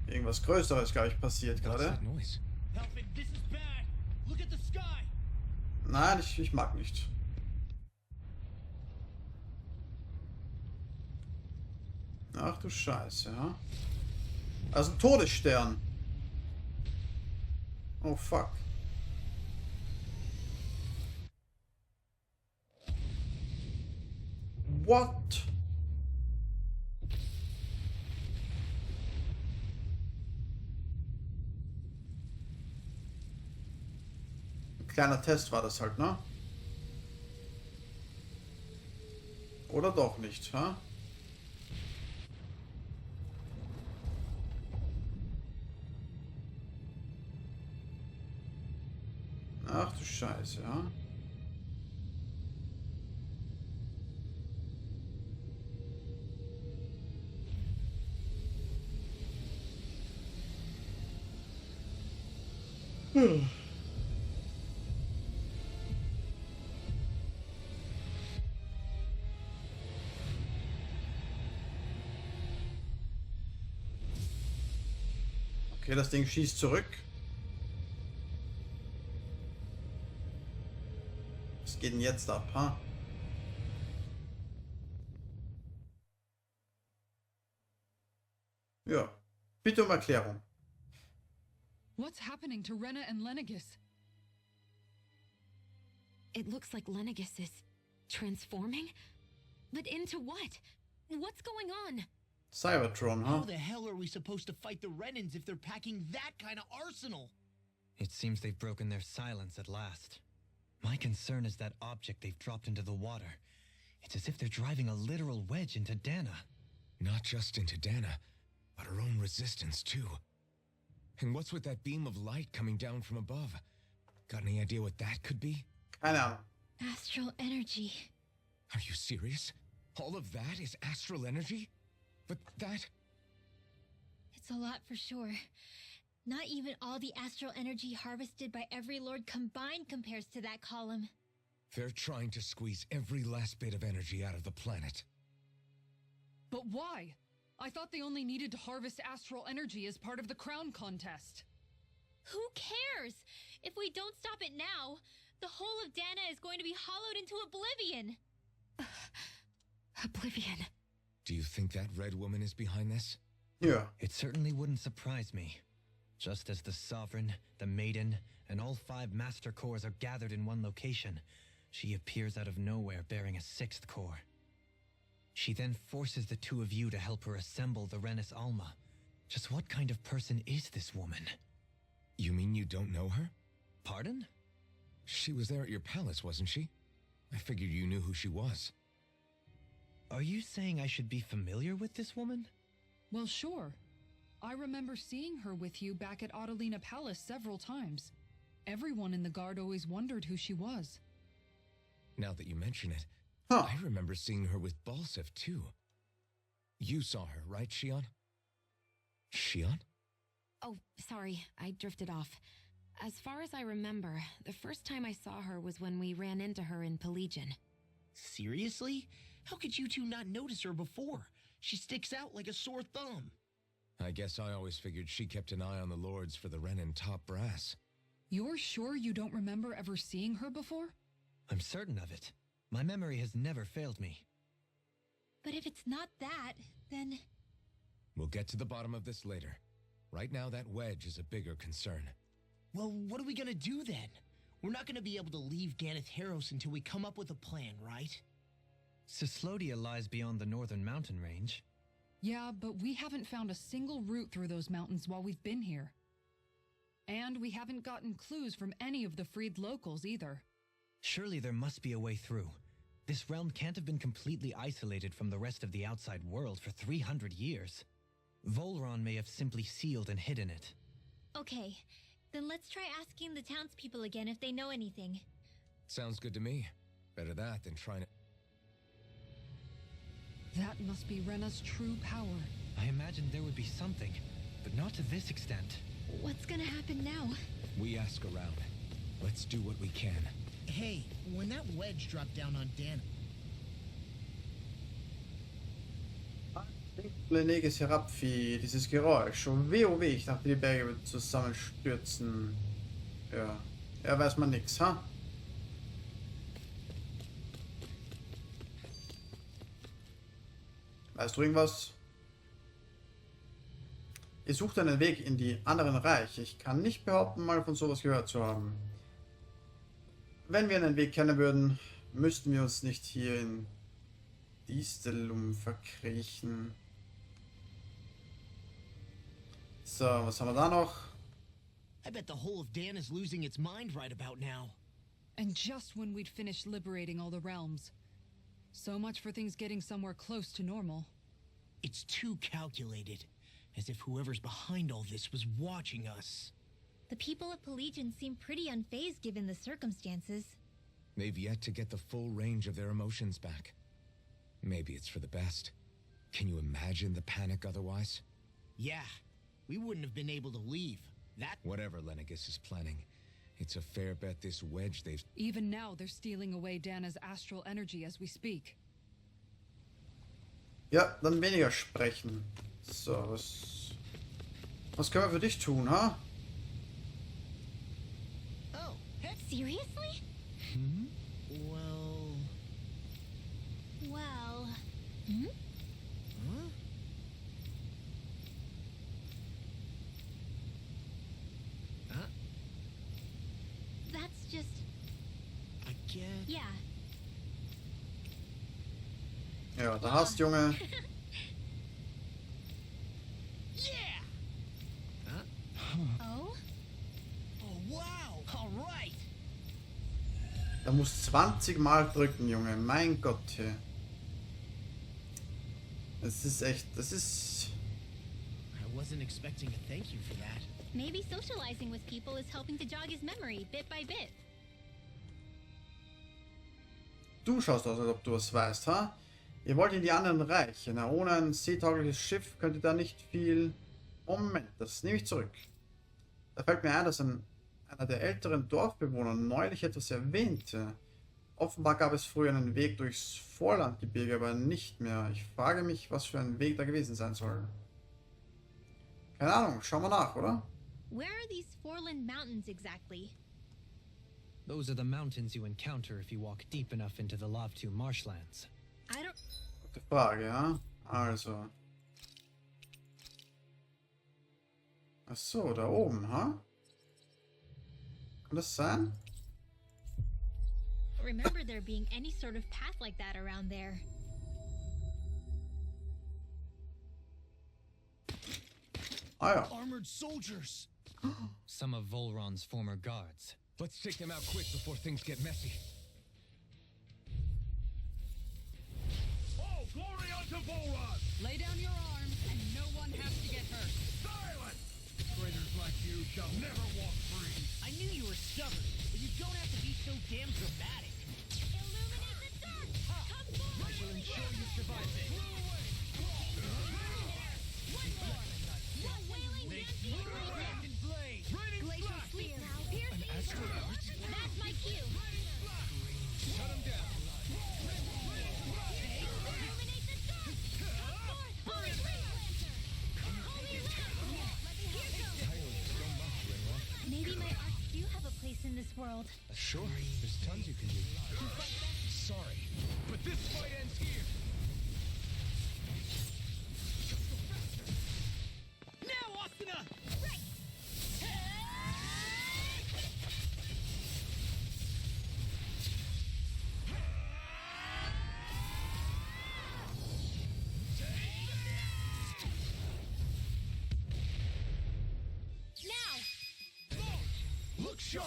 Irgendwas Größeres, glaube ich, passiert What's gerade. that noise? Help it. This is bad. Look at the sky. Nein, ich mag nicht. Ach du Scheiße, ja. Also ein Todesstern. Oh fuck. What? Ein kleiner Test war das halt, ne? Oder doch nicht, ha? Ach du Scheiße, ja. Okay, das Ding schießt zurück. Was geht denn jetzt ab, ha? Ja, bitte um Erklärung. What's happening to Rena and Lenegis? It looks like Lenegis is transforming? But into what? What's going on? Cybertron, How huh? the hell are we supposed to fight the Renans if they're packing that kind of arsenal? It seems they've broken their silence at last. My concern is that object they've dropped into the water. It's as if they're driving a literal wedge into Dana. Not just into Dana, but her own resistance too. And what's with that beam of light coming down from above? Got any idea what that could be? Keine Ahnung. Astral energy. Are you serious? All of that is astral energy? But that... It's a lot for sure. Not even all the astral energy harvested by every lord combined compares to that column. They're trying to squeeze every last bit of energy out of the planet. But why? I thought they only needed to harvest astral energy as part of the crown contest. Who cares? If we don't stop it now, the whole of Dana is going to be hollowed into oblivion. Oblivion. Do you think that red woman is behind this? Ja. It certainly wouldn't surprise me. Just as the Sovereign, the Maiden, and all 5 Master Cores are gathered in one location, she appears out of nowhere bearing a 6th core. She then forces the 2 of you to help her assemble the Renas Alma. Just what kind of person is this woman? You mean you don't know her? Pardon? She was there at your palace, wasn't she? I figured you knew who she was. Are you saying I should be familiar with this woman? Well, sure. I remember seeing her with you back at Adelina Palace several times. Everyone in the guard always wondered who she was. Now that you mention it, Huh. I remember seeing her with Balsef too. You saw her, right, Shion? Shion? Oh, sorry, I drifted off. As far as I remember, the first time I saw her was when we ran into her in Pelagian. Seriously? How could you 2 not notice her before? She sticks out like a sore thumb. I guess I always figured she kept an eye on the lords for the Renan top brass. You're sure you don't remember ever seeing her before? I'm certain of it. My memory has never failed me. But if it's not that, then... We'll get to the bottom of this later. Right now, that wedge is a bigger concern. Well, what are we gonna do then? We're not gonna be able to leave Ganath Haros until we come up with a plan, right? Cyslodia lies beyond the northern mountain range. Yeah, but we haven't found a single route through those mountains while we've been here. And we haven't gotten clues from any of the freed locals either. Surely there must be a way through. This realm can't have been completely isolated from the rest of the outside world for 300 years. Volron may have simply sealed and hidden it. Okay, then let's try asking the townspeople again if they know anything. Sounds good to me. Better that than trying to... That must be Rena's true power. I imagined there would be something, but not to this extent. What's gonna happen now? We ask around. Let's do what we can. Hey, when that wedge dropped down on Dana, Neges herabfiel, dieses Geräusch. Oh weh, ich dachte, die Berge würden zusammenstürzen. Ja, ja, weiß man nix, ha? Weißt du irgendwas? Ihr sucht einen Weg in die anderen Reiche. Ich kann nicht behaupten, mal von sowas gehört zu haben. Wenn wir einen Weg kennen würden, müssten wir uns nicht hier in Distelum verkriechen. So, was haben wir da noch? I bet the whole of Dana's losing its mind right about now. And just when we'd finished liberating all the realms. So much for things getting somewhere close to normal. It's too calculated, as if whoever's behind all this was watching us. The people of Pelagian seem pretty unfazed given the circumstances. They've yet to get the full range of their emotions back. Maybe it's for the best. Can you imagine the panic otherwise? Yeah, we wouldn't have been able to leave. That... Whatever Lenegis is planning, it's a fair bet this wedge they've... Even now, they're stealing away Dana's astral energy as we speak. Ja, dann weniger sprechen. So, was können wir für dich tun, ha? Oh, heck, Seriously? well... Well... Huh? Huh? That's just... I guess... Yeah. Ja, da hast, Junge. Wow! All right! Er muss 20 Mal drücken, Junge. Mein Gott, hey. Das ist echt, das ist... I wasn't expecting a thank you for that. Maybe socializing with people is helping to jog his memory bit by bit. Du schaust aus, als ob du was weißt, ha? Ihr wollt in die anderen Reiche. Na, ohne ein seetaugliches Schiff könnt ihr da nicht viel... Moment, das nehme ich zurück. Da fällt mir ein, dass einer der älteren Dorfbewohner neulich etwas erwähnte. Offenbar gab es früher einen Weg durchs Vorlandgebirge, aber nicht mehr. Ich frage mich, was für ein Weg da gewesen sein soll. Keine Ahnung, schauen wir nach, oder? Where are these Foreland Mountains exactly? Those are the mountains you encounter if you walk deep enough into the Lavtu marshlands. I don't... Gute Frage, ja? Also. Ach so, da oben, ha? Kann das sein? remember there being any sort of path like that around there. Ah ja. Armored soldiers. Some of Volron's former guards. Let's take them out quick before things get messy. Oh, glory unto Volron! Lay down your arms, and no one has to get hurt. Silence! Traitors like you shall never walk free. I knew you were stubborn, but you don't have to be so damn dramatic. Illuminate the dark! Come forward! I shall ensure you survive it. One more! One wailing Raining blade! Raining glacial blast! spear! Piercing sword! That's my cue! Shut him down. Illuminate the dark! Come forth, holy Lancer! Holy Lancer! Here goes! Maybe my arts do have a place in this world. Sure, there's tons you can do. Sorry, But this fight ends here. Now, Asuna! Right! Now! Look sharp.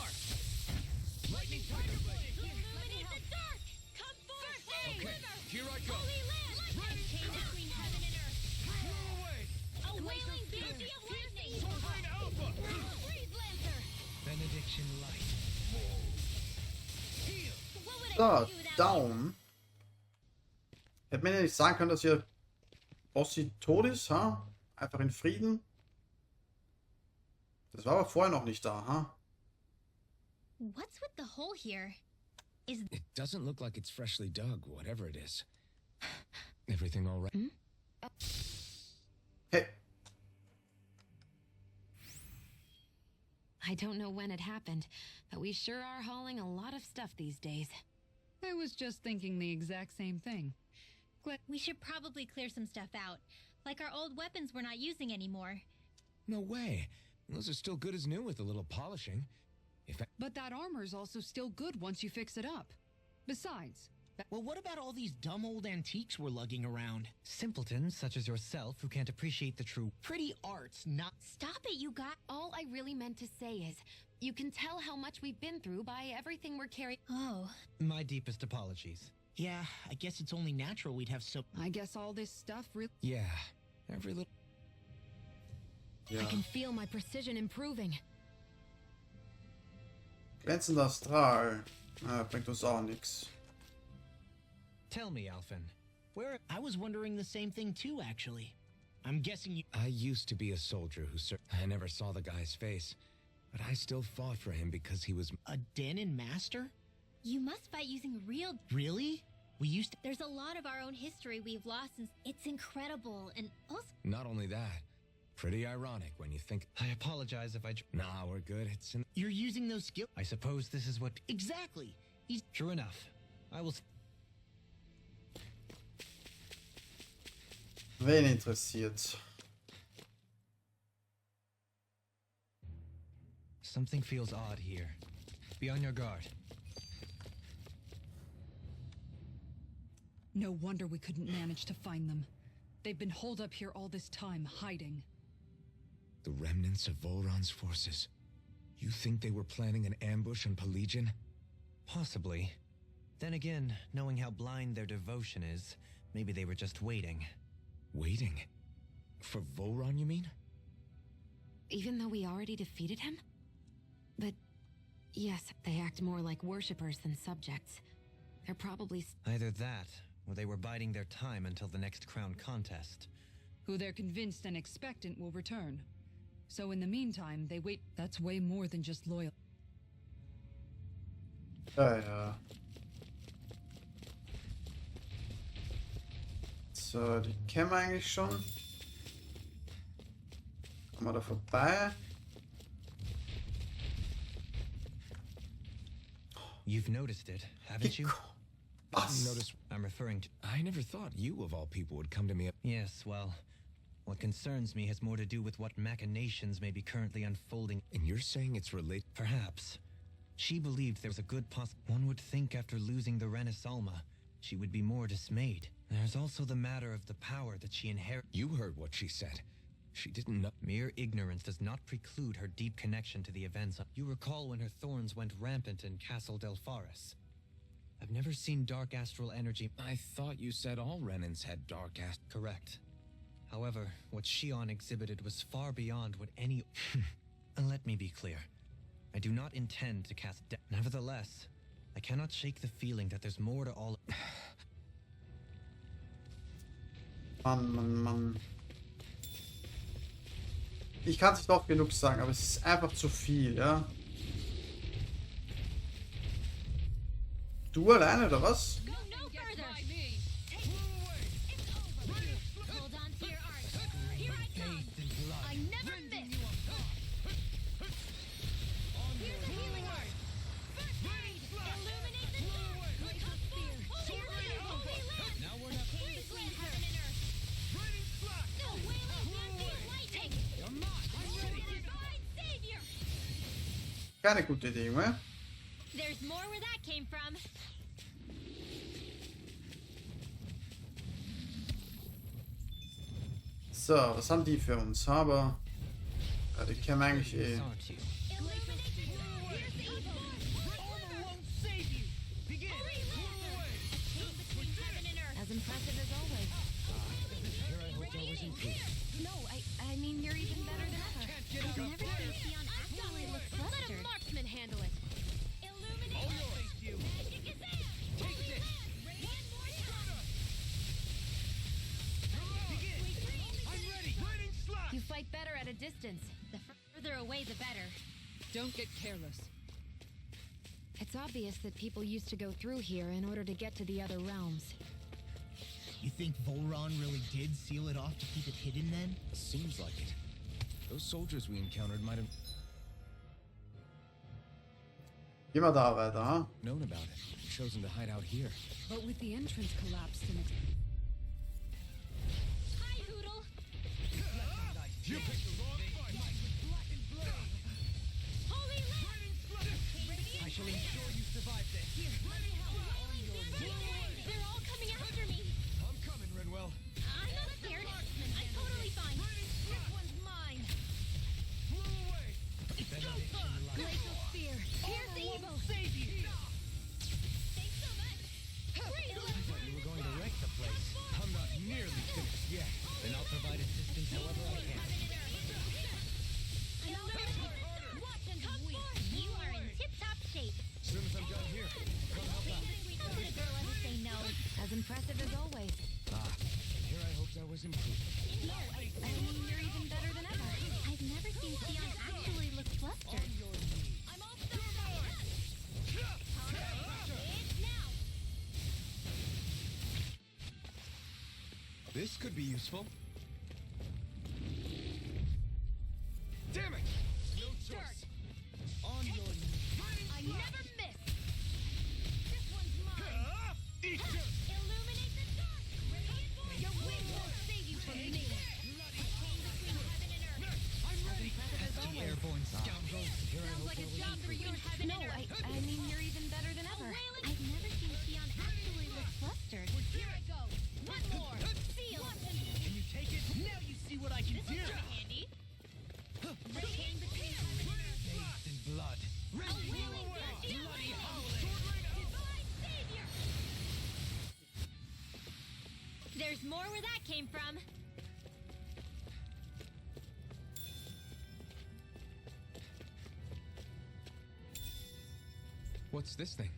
Lightning tiger blade. Illuminate the dark! Come forth, holy Okay, river! here I go. Holy land! Chain between heaven and earth! Throw away. A wailing beauty of lightning! Sovereign Alpha. Breathe, Lancer! Benediction light. Heal. What would I Da, do without you? down. Hätte man ja nicht sagen können, dass ihr Bossi tot ist, ha? Einfach in Frieden. Das war aber vorher noch nicht da, ha? What's with the hole here? Is it doesn't look like it's freshly dug, whatever it is. Everything all right? Hey, I don't know when it happened, but we sure are hauling a lot of stuff these days. I was just thinking the exact same thing. we should probably clear some stuff out, like our old weapons we're not using anymore. No way. Those are still good as new with a little polishing. But that armor's also still good once you fix it up. Besides, Well, what about all these dumb old antiques we're lugging around? Simpletons such as yourself who can't appreciate the true. Pretty art's not... Stop it, you got. All I really meant to say is, you can tell how much we've been through by everything we're carrying. Oh. My deepest apologies. Yeah, I guess it's only natural we'd have so... I guess all this stuff really... Yeah, every little... ja. I can feel my precision improving. Glänzender Astral. Bringt uns auch nichts. Tell me, Alphen, where... I was wondering the same thing too, actually. I'm guessing you... I used to be a soldier who served. I never saw the guy's face, but I still fought for him because he was... A Denon master? You must fight using real. Really? We used to... There's a lot of our own history we've lost, and it's incredible. And also, Not only that, pretty ironic when you think... I apologize if I... Nah, we're good. It's in... You're using those skills... I suppose this is what... Exactly! He's... True enough. I will... Wen interessiert? Something feels odd here. Be on your guard. No wonder we couldn't manage to find them. They've been holed up here all this time, hiding. The remnants of Volron's forces. You think they were planning an ambush on Pelagian? Possibly. Then again, knowing how blind their devotion is, maybe they were just waiting. Waiting? For Voron, you mean? Even though we already defeated him? But yes, they act more like worshippers than subjects. They're probably Either that, or they were biding their time until the next crown contest. Who they're convinced and expectant will return. So in the meantime, they wait. That's way more than just loyal. Ja, ja. So, die kennen wir eigentlich schon. Kommen wir da vorbei? You've noticed it, haven't you? Was? Notice, I'm referring to... I never thought you, of all people, would come to me. Yes, well, what concerns me has more to do with what machinations may be currently unfolding. And you're saying it's related? Perhaps. She believed there was a good One would think after losing the Renas Alma, she would be more dismayed. There's also the matter of the power that she inherits. You heard what she said. She didn't know. Mere ignorance does not preclude her deep connection to the events. You recall when her thorns went rampant in Castle Delpharis. I've never seen dark astral energy. I thought you said all Renans had dark ast. Correct. However, what Shion exhibited was far beyond what any... Let me be clear. I do not intend to cast Nevertheless, I cannot shake the feeling that there's more to all... Mann. Ich kann es nicht oft genug sagen, aber es ist einfach zu viel, ja. Du alleine, oder was? Go no further. Hold on to your art. Here I come. I never miss. Here's a healing art. First aid. Illuminate the dark. Come forth. Holy land. Now we're not Praise land, heaven and earth. No wailing and lightning. I'm not. I'm ready. Divine savior. Keine gute Idee, Junge. There's more where that came from. So, was haben die für uns? Aber die kennen wir eigentlich eh. Aren't you? Illuminate the dark. Here's the evil. Armor won't save you. Begin. Holy land. Escape between heaven and earth. as impressive as always. Here I hoped I was improved. No, I mean you're even better than ever. I've never seen Sion actually look Let a flustered. marksman handle it. Illuminate. Oh, thank you. Magic is there. Take this. One more time. Begin. I'm ready. Lightning slash. You fight better at a distance. The further away, the better. Don't get careless. It's obvious that people used to go through here in order to get to the other realms. You think Voron really did seal it off to keep it hidden then? Seems like it. Those soldiers we encountered might have Gehen wir da weiter, ha? known about it, chosen to hide out here. But with the entrance collapsed and Hi, Hoodle. You picked the wrong fight. Holy land. I shall ensure you survive this. They're all coming after me. I'm coming, Renwell. I'm not scared. I'm totally fine. This one's mine. Flew away. Glacial spear. Here's the evil. Save you. Thanks so much. Great. You were going to wreck the place. I'm not nearly finished yet. Then I'll provide assistance however I can. Watch and come forth. You are in tip-top shape. As soon as I'm done here, come help out. How could a girl ever say no? As impressive as always. Here I hoped I was improved. No, I mean you're even better than ever. I've never seen Sion actually look flustered. I'm all set. It's now. This could be useful. Damn it! No choice. On your knees. I never miss. This one's mine. Eat Illuminate the dark. Your wings won't save you from me. I came between heaven and earth. I'm ready. Pesky airborne scoundrel. Sounds like a job for you, heaven No, and earth. I mean you're even better than ever. I've never seen Sion actually look flustered. Here I go. One more. Seal. Can you take it? Now you see what I can do. Handy. Came between heaven and earth. more where that came from. What's this thing?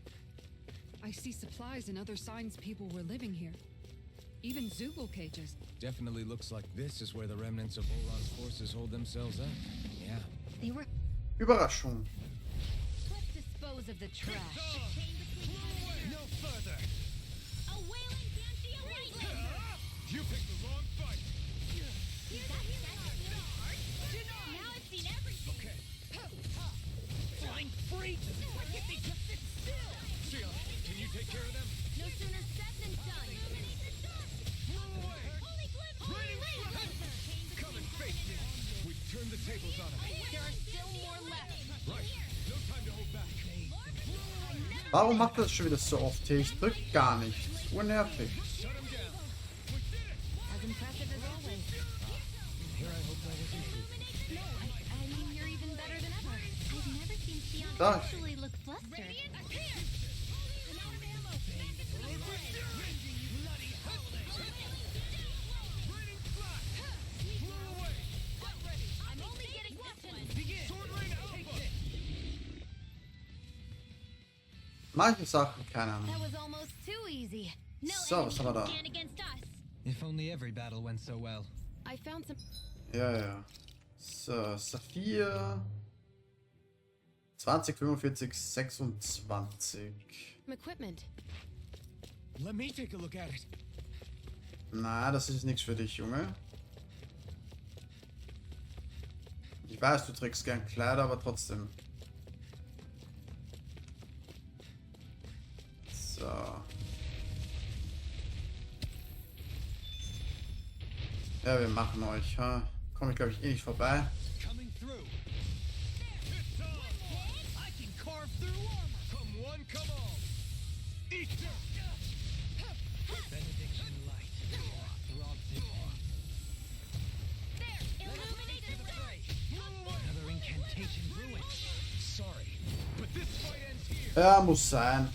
I see supplies and other signs people were living here. Even Zoogle cages. Definitely looks like this is where the remnants of Volron's forces hold themselves up. Yeah. They were. Überraschung. Let's dispose of the trash. No further. A wailing can't be a lightning. You picked the wrong fight. Now I've seen everything. Okay. Flying free! Why can't they just sit still? Sia, can you take care of them? No sooner said than done. Blow away. Holy glimmer. Come and face it. We've turned the tables on them. There are still more left. Right. No time to hold back. Warum macht das schon wieder so oft hier? Ich drück gar nichts. Unnervig. Shut them down. As impressive as always. Here I hope that wasn't true. No, I mean, you're even better than ever. I've never seen Sion Da. actually look flustered. I'm only getting this one. Sword Rain Alpha. Manche Sachen, keine Ahnung. That was almost too easy. No So, was haben wir da? stand against us. If only every battle went so well. I found some. Ja, ja. So, Saphir. 20, 45, 26. Equipment. Let me take a look at it. Na, das ist nichts für dich, Junge. Ich weiß, du trägst gern Kleider, aber trotzdem. So. Ja, wir machen euch, ha? Komme ich, glaube ich, eh nicht vorbei. Coming through. It's on. I can carve through armor. Come one, come all. Eat Benediction light. Throbs in There, illuminate the dark. another incantation ruined. Sorry, but this fight ends here. Ja, muss sein.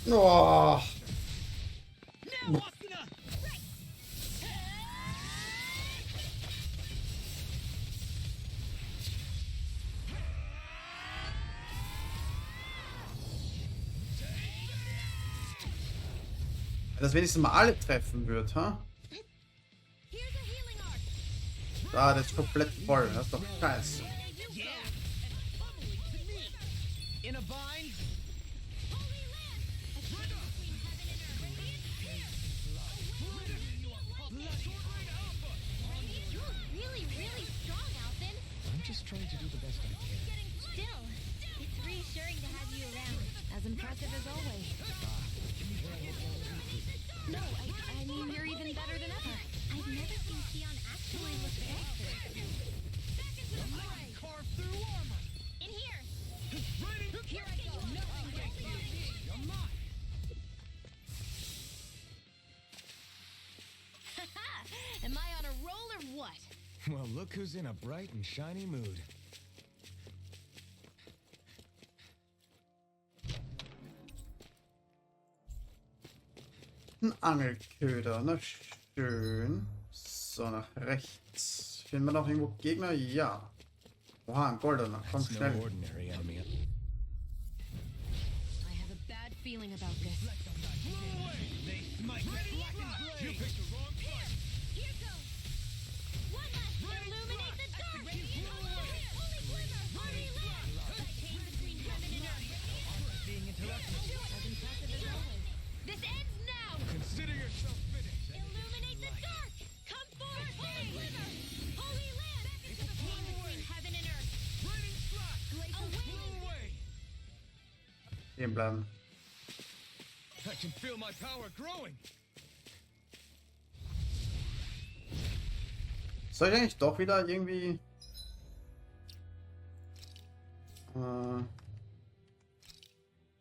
Oh. Now, Asuna! Wenn das wenigstens mal alle treffen wird, ha? Here's a healing arc. Da, das ist komplett voll. Das ist doch scheiße. Yeah! In a bind? Holy land. A chain between heaven and earth. Radiant's here. You're really, really strong, Alphen. I'm just trying to do the best I can. Still, it's reassuring to have you around. As impressive as always. No, I mean, you're even better than ever. I've never seen Sion actually look flustered. Back into the fray. Carve through armor. In here. Here I go. Nothing gets me. You're mine. Am I on a roll or what? Well, look who's in a bright and shiny mood. Ein Angelköder, na schön. So, nach rechts. Finden wir noch irgendwo Gegner? Ja. Oha, ein goldener. Komm It's no schnell. ordinary enemy. I have a bad feeling about this. They smite black and blade. You picked the wrong fight. Here goes. One last. Illuminate the dark. Holy glimmer. Holy land. A chain between heaven and earth. Being interrupted. As impressive as always. This ends now. Consider yourself finished. Illuminate the dark. Come forth, holy glimmer. Holy land. A chain between heaven and earth. Raining slack. Away. Blow away. Stehen bleiben. I can feel my power growing. Soll ich eigentlich doch wieder irgendwie...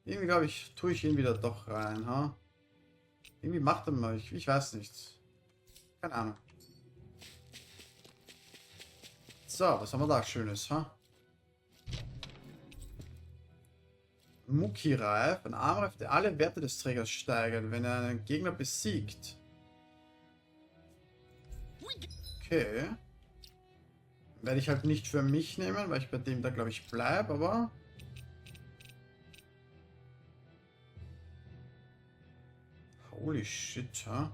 irgendwie glaube ich, tue ich ihn wieder doch rein, ha? Irgendwie macht er mal, ich weiß nicht. Keine Ahnung. So, was haben wir da Schönes, ha? Muki-Reif, ein Armreif, der alle Werte des Trägers steigert, wenn er einen Gegner besiegt. Okay. Werde ich halt nicht für mich nehmen, weil ich bei dem da, glaube ich, bleibe, aber... Holy shit, ha?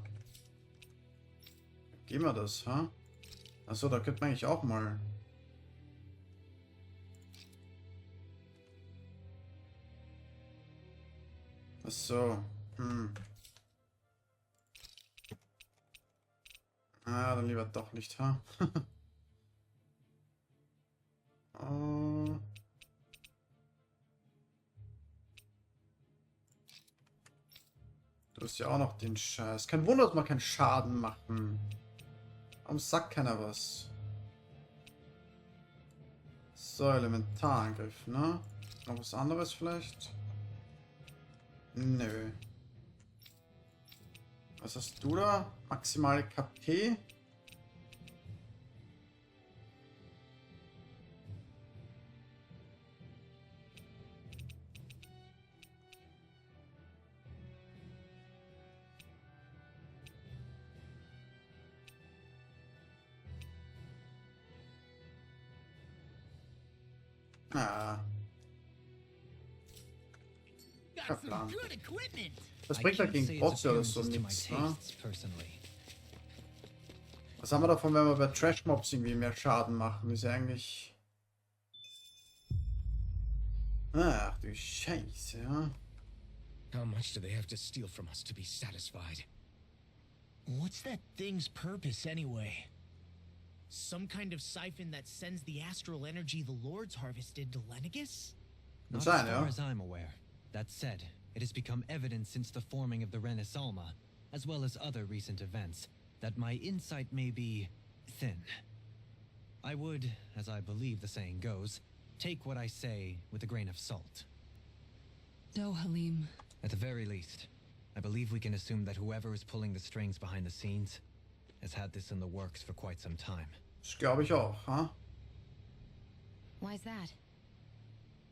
Gehen wir das, ha? Achso, da könnte man eigentlich auch mal... Achso, Ah, dann lieber doch nicht, ha? Oh. Du hast ja auch noch den Scheiß. Kein Wunder, dass wir keinen Schaden machen. Warum sagt keiner was? So, Elementarangriff, ne? Noch was anderes vielleicht? Nö. Was hast du da? Maximale KP? Ah, Got some Plan. good equipment. das I bringt halt can't gegen say it's Bosse oder so appearances to my nichts, ne? tastes, personally. Was haben wir davon, wenn wir bei Trash-Mobs irgendwie mehr Schaden machen? Ist ja eigentlich... Ach du Scheiße, ja. How much do they have to steal from us to be satisfied? What's that thing's purpose anyway? Some kind of siphon that sends the astral energy the Lords harvested to Lenegus? Not Sein, as far ja. as I'm aware. That said, it has become evident since the forming of the Renas Alma, as well as other recent events, that my insight may be thin. I would, as I believe the saying goes, take what I say with a grain of salt. Dohalim. At the very least, I believe we can assume that whoever is pulling the strings behind the scenes has had this in the works for quite some time. Das glaube ich auch, ha? Why's that?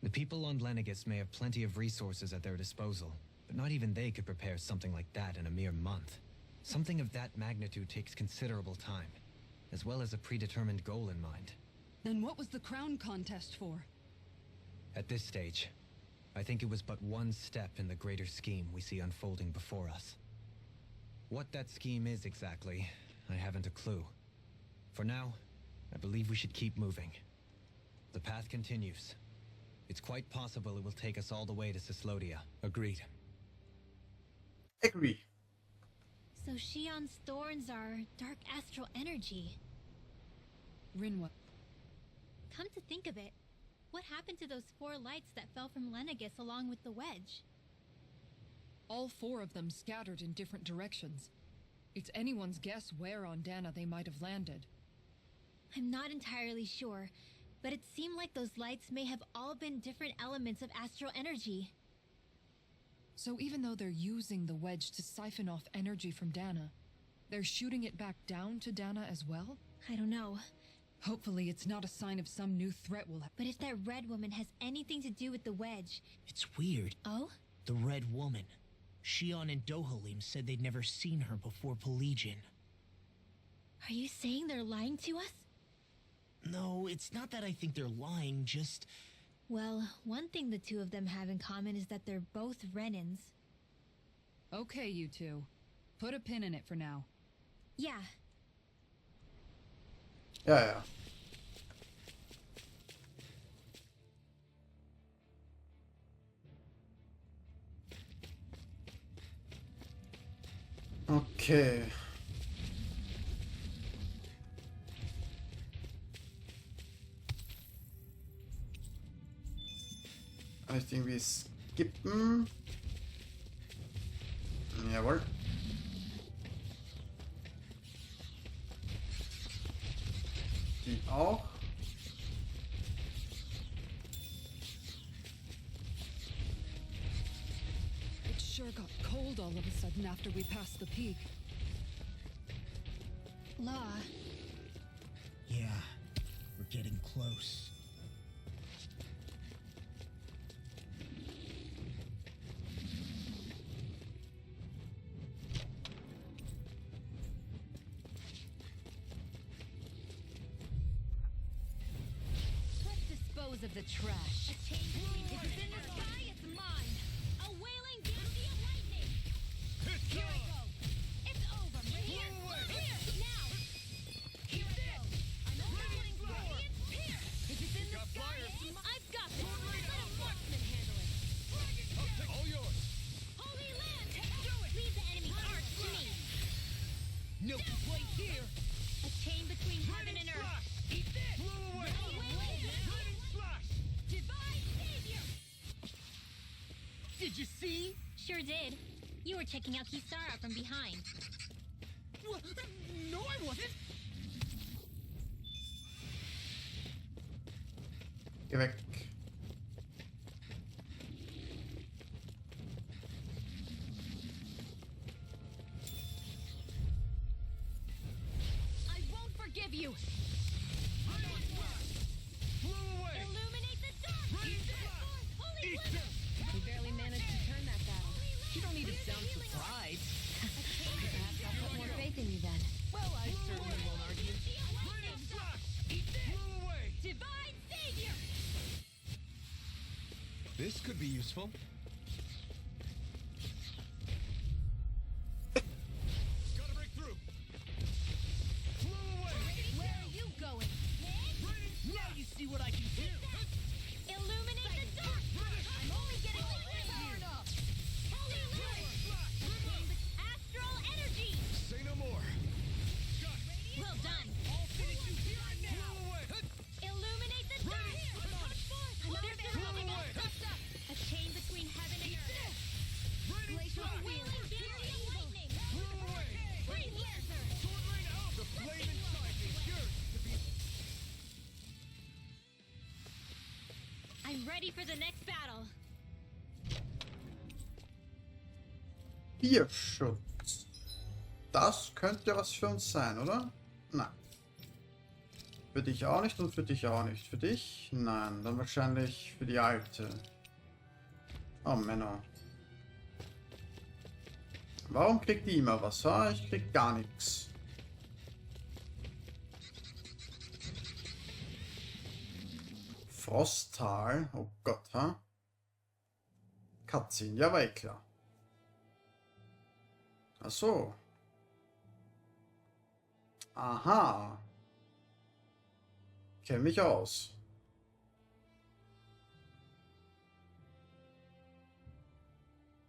The people on Lenegus may have plenty of resources at their disposal, but not even they could prepare something like that in a mere month. Something of that magnitude takes considerable time, as well as a predetermined goal in mind. Then what was the crown contest for? At this stage, I think it was but one step in the greater scheme we see unfolding before us. What that scheme is exactly, I haven't a clue. For now, I believe we should keep moving. The path continues. It's quite possible it will take us all the way to Cislodia. Agreed. Agree. So Shion's thorns are dark astral energy. Rinwa. Come to think of it, what happened to those 4 lights that fell from Lenegus along with the wedge? All 4 of them scattered in different directions. It's anyone's guess where on Dana they might have landed. I'm not entirely sure, but it seemed like those lights may have all been different elements of astral energy. So even though they're using the wedge to siphon off energy from Dana, they're shooting it back down to Dana as well? I don't know, Hopefully it's not a sign of some new threat we'll have. but if that red woman has anything to do with the wedge... It's weird. Oh? The Red Woman. Shion and Dohalim said they'd never seen her before Pelagian. Are you saying they're lying to us? No, it's not that I think they're lying, just... Well, one thing the 2 of them have in common is that they're both Renans. Okay, you two. Put a pin in it for now. Yeah, Ja, ja. Okay. Kann ich die irgendwie skippen? Jawohl. Die auch. It sure got cold all of a sudden after we passed the peak. Law. Yeah, we're getting close. of the trash. If it's in the sky, it's mine. A wailing beauty of lightning. Here I go. It's over. Here. Clear. Now. Here I go. I'm hurling radiant here. If it's in the sky, it's I've got this. Let a marksman handle it. All yours. Holy land. Leave the enemy arch to me. No complaint here. A chain between heaven and earth. Eat this. Blow away. Raining slash. Divine savior. Did you see? Sure did. You were checking out Kisara from behind. No, I wasn't. Geh weg. I won't forgive you. Blow away. Illuminate the dark. Holy Eat glimmer. We barely managed to turn that battle. You don't need to sound surprised. Perhaps I'll put more faith in you then. Well, I certainly won't argue. Raining slash. Blow away. Divine savior. This could be useful. Gotta break through. Blow away. Where are you going? Now you see what I can do. Illuminate the dark. I'm only getting far enough. Holy land. Astral energy. Say no more. Well done. I'll finish you here and now. Blow away. Illuminate the dark. Touch forth. Holy land. A chain between heaven and earth. Raining Glacial slash. wheeling beauty of lightning. Blow away. Free Lancer. Sword rain out. The flame inside is yours to be. I'm ready for the next battle. Bierschutz. Das könnte was für uns sein, oder? Nein. Für dich auch nicht und für dich auch nicht. Für dich? Nein. Dann wahrscheinlich für die alte. Oh, Männer. Warum kriegt die immer was? Ha? Ich krieg gar nichts. Frosttal. Oh Gott, ha? Cutscene. Ja, war eh klar. Ach so. Aha. Kenn mich aus.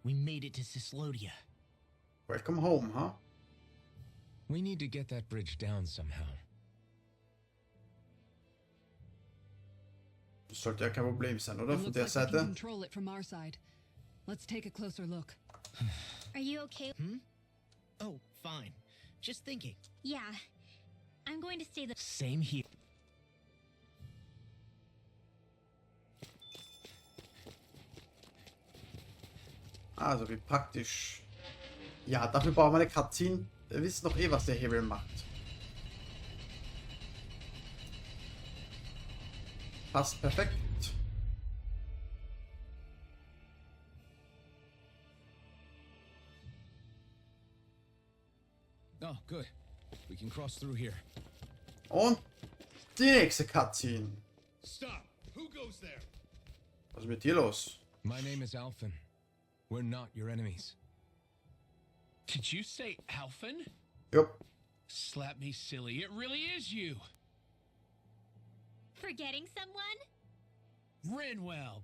We made it to Cislodia. Welcome home, huh? We need to get that bridge down somehow. Das sollte ja kein Problem sein, oder? It Von looks der like we can Seite. control it from our side. Let's take a closer look. Are you okay? Oh, fine. Just thinking. Yeah. I'm going to stay the Same here. Also, wie praktisch. Ja, dafür brauchen wir eine Cutscene. Wir wissen doch eh, was der Hebel macht. Passt perfekt. Oh, good. We can cross through here. Und die nächste Cutscene. Stop. Who goes there? Was ist mit dir los? My name is Alphen. We're not your enemies. Did you say Alphen? Jupp. Slap me silly. It really is you. forgetting someone? Renwell.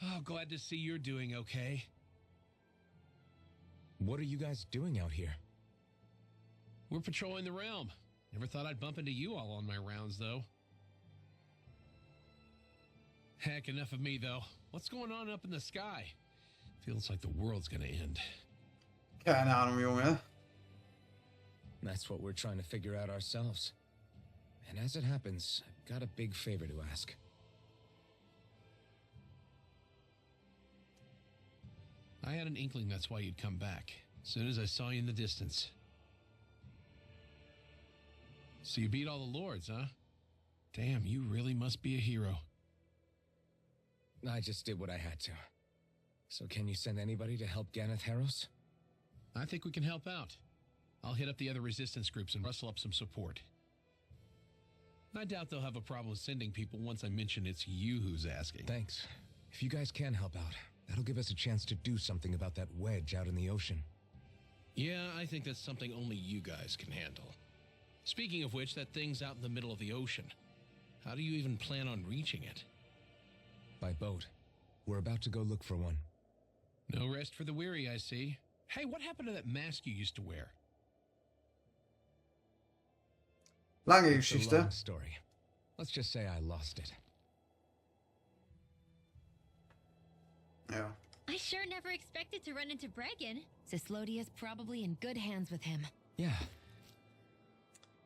Oh, glad to see you're doing okay. What are you guys doing out here? We're patrolling the realm. Never thought I'd bump into you all on my rounds, though. Heck, enough of me, though. What's going on up in the sky? Feels like the world's gonna end. Keine Ahnung, Junge. That's what we're trying to figure out ourselves. And as it happens, I've got a big favor to ask. I had an inkling that's why you'd come back. As soon as I saw you in the distance. So you beat all the lords, huh? Damn, you really must be a hero. I just did what I had to. So can you send anybody to help Ganeth Harros? I think we can help out. I'll hit up the other resistance groups and rustle up some support. I doubt they'll have a problem sending people once I mention it's you who's asking. Thanks. If you guys can help out, that'll give us a chance to do something about that wedge out in the ocean. Yeah, I think that's something only you guys can handle. Speaking of which, that thing's out in the middle of the ocean. How do you even plan on reaching it? By boat. We're about to go look for one. No rest for the weary, I see. Hey, what happened to that mask you used to wear? Lange It's a Geschichte. long story. Let's just say I lost it. Ja. I sure never expected to run into Bregan. Cislodia's probably in good hands with him. Yeah.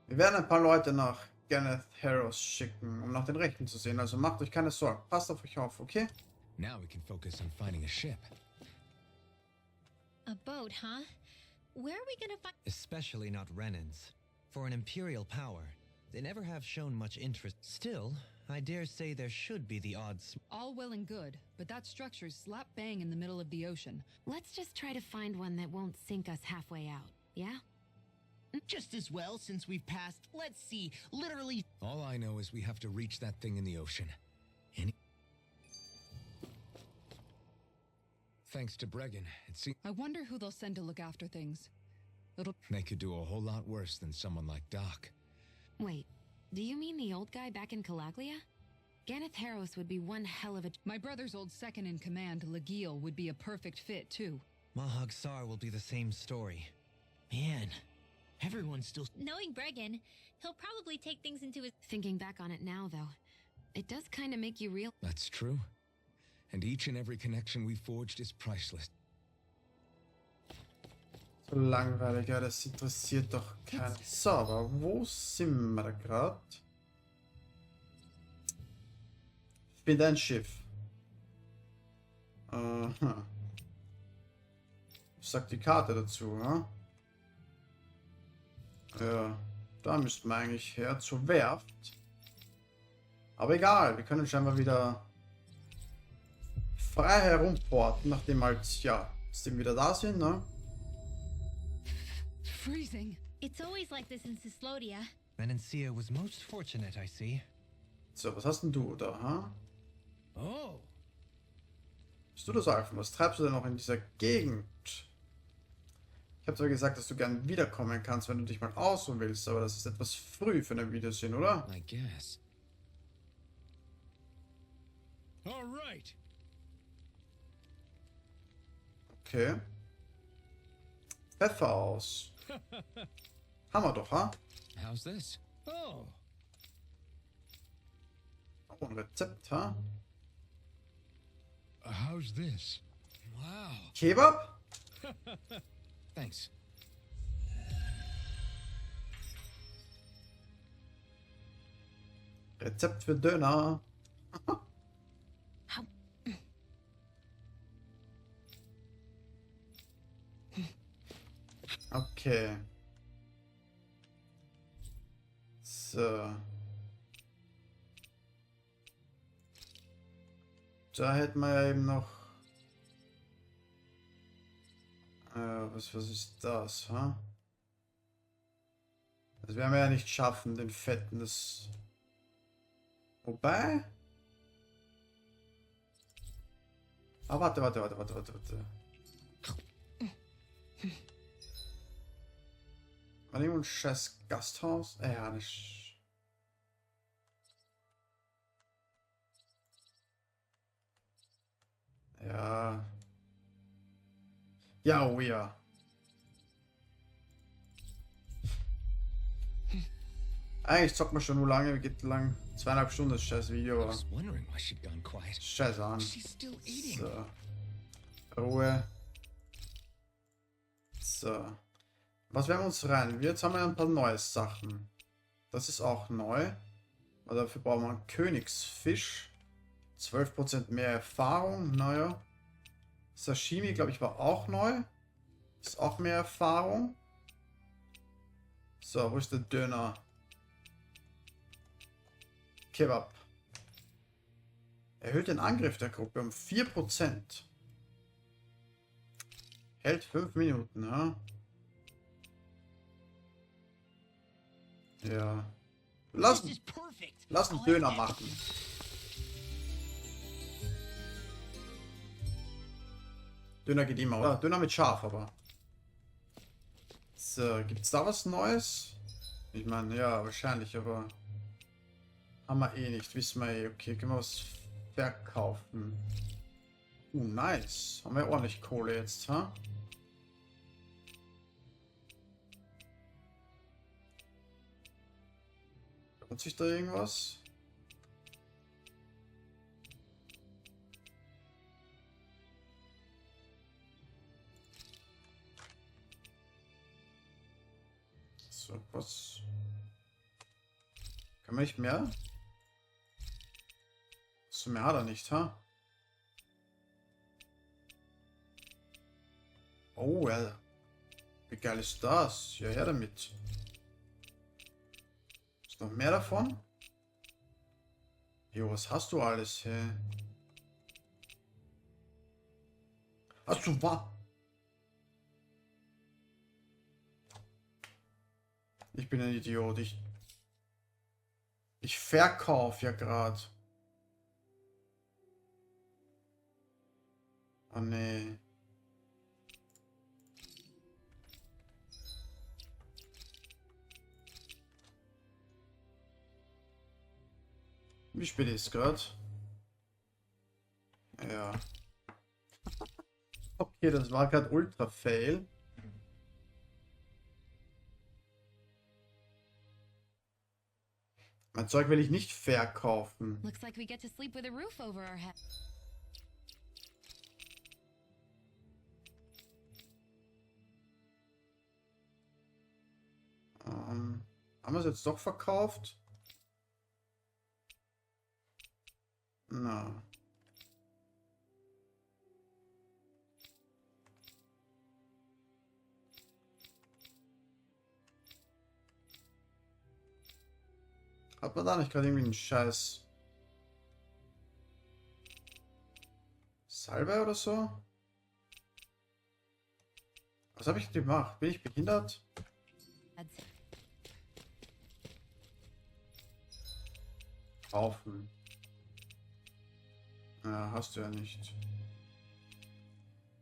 Wir werden ein paar Leute nach Kenneth Harrows schicken, um nach den Rechten zu sehen. Also macht euch keine Sorgen. Passt auf euch auf, okay? Now we can focus on finding a ship. A boat, huh? Where are we gonna find? Especially not Renans. For an Imperial power, they never have shown much interest. Still, I dare say there should be the odds. All well and good, but that structure's slap bang in the middle of the ocean. Let's just try to find one that won't sink us halfway out, yeah? Just as well, since we've passed, let's see, literally. All I know is we have to reach that thing in the ocean. And thanks to Bregan, it seems I wonder who they'll send to look after things. It'll... they could do a whole lot worse than someone like Doc. Wait, do you mean the old guy back in Calaglia? Ganeth Harros would be one hell of a... My brother's old second-in-command, Legil, would be a perfect fit, too. Mahag Sar will be the same story. Man, everyone's still. Knowing Bregan, he'll probably take things into his. Thinking back on it now, though, it does kind of make you real... That's true. And each and every connection we forged is priceless. So langweilig, ja, das interessiert doch keinen. So, aber wo sind wir da gerade? Finde ein Schiff. Aha. Was sagt die Karte dazu, ne? Ja, da müssten wir eigentlich her zur Werft. Aber egal, wir können scheinbar wieder frei herumporten, nachdem halt, ja, wir wieder da sind, ne? Freezing. It's always like this in Cislodia. Menencia was most fortunate, I see. So, was hast denn du da, ha? Oh, Bist du das, Alpha? Was treibst du denn noch in dieser Gegend? Ich habe zwar gesagt, dass du gern wiederkommen kannst, wenn du dich mal ausruhen willst, aber das ist etwas früh für eine Wiedersehen, oder? I guess. all right. Okay. Pfeffer aus. Haben wir doch, ha? How's this? Oh, Oh, ein Rezept, ha? How's this? Wow. Kebab? Thanks. Rezept für Döner. Okay. So. Da hätten wir ja eben noch. Was ist das, ha? Das werden wir ja nicht schaffen, den Fetten, das. Wobei. Ah, warte. War irgendwo ein scheiß Gasthaus? Ja, nicht. Ja. Ja, oh ja. Eigentlich zockt man schon nur lange, wie geht lang? 2,5 Stunden das scheiß Video, I aber was wondering why she'd gone quiet. scheiß an. She's still eating. So. Ruhe. So. Was werden wir uns rein? Jetzt haben wir ein paar neue Sachen. Das ist auch neu. Aber dafür brauchen wir einen Königsfisch. 12% mehr Erfahrung. Naja. Sashimi, glaube ich, war auch neu. Ist auch mehr Erfahrung. So, wo ist der Döner? Kebab. Erhöht den Angriff der Gruppe um 4%. Hält 5 Minuten, ja? Ja. Lass, This is perfect. lass einen I'll have Döner that- machen. Döner geht immer, oder? Döner mit Schaf, aber. So, gibt's da was Neues? Ich meine, ja, wahrscheinlich, aber. Haben wir eh nicht, wissen wir eh. Okay, können wir was verkaufen. Nice. Haben wir ordentlich Kohle jetzt, ha? Lohnt sich da irgendwas? So, was? Kann man nicht mehr? So, mehr hat er nicht, ha? Oh, ja. Wie geil ist das? Ja, her damit. Ist noch mehr davon? Jo, was hast du alles, hä? Hast du was? Ich bin ein Idiot. Ich verkaufe ja gerade. Oh nee. Wie spät ist es gerade? Ja. Okay, das war gerade ultra fail. Mein Zeug will ich nicht verkaufen. Looks like we get to sleep with a roof over our head. Haben wir es jetzt doch verkauft? Na. Hat man da nicht gerade irgendwie einen Scheiß Salbe oder so? Was habe ich gemacht? Bin ich behindert? Kaufen. Ja, hast du ja nicht.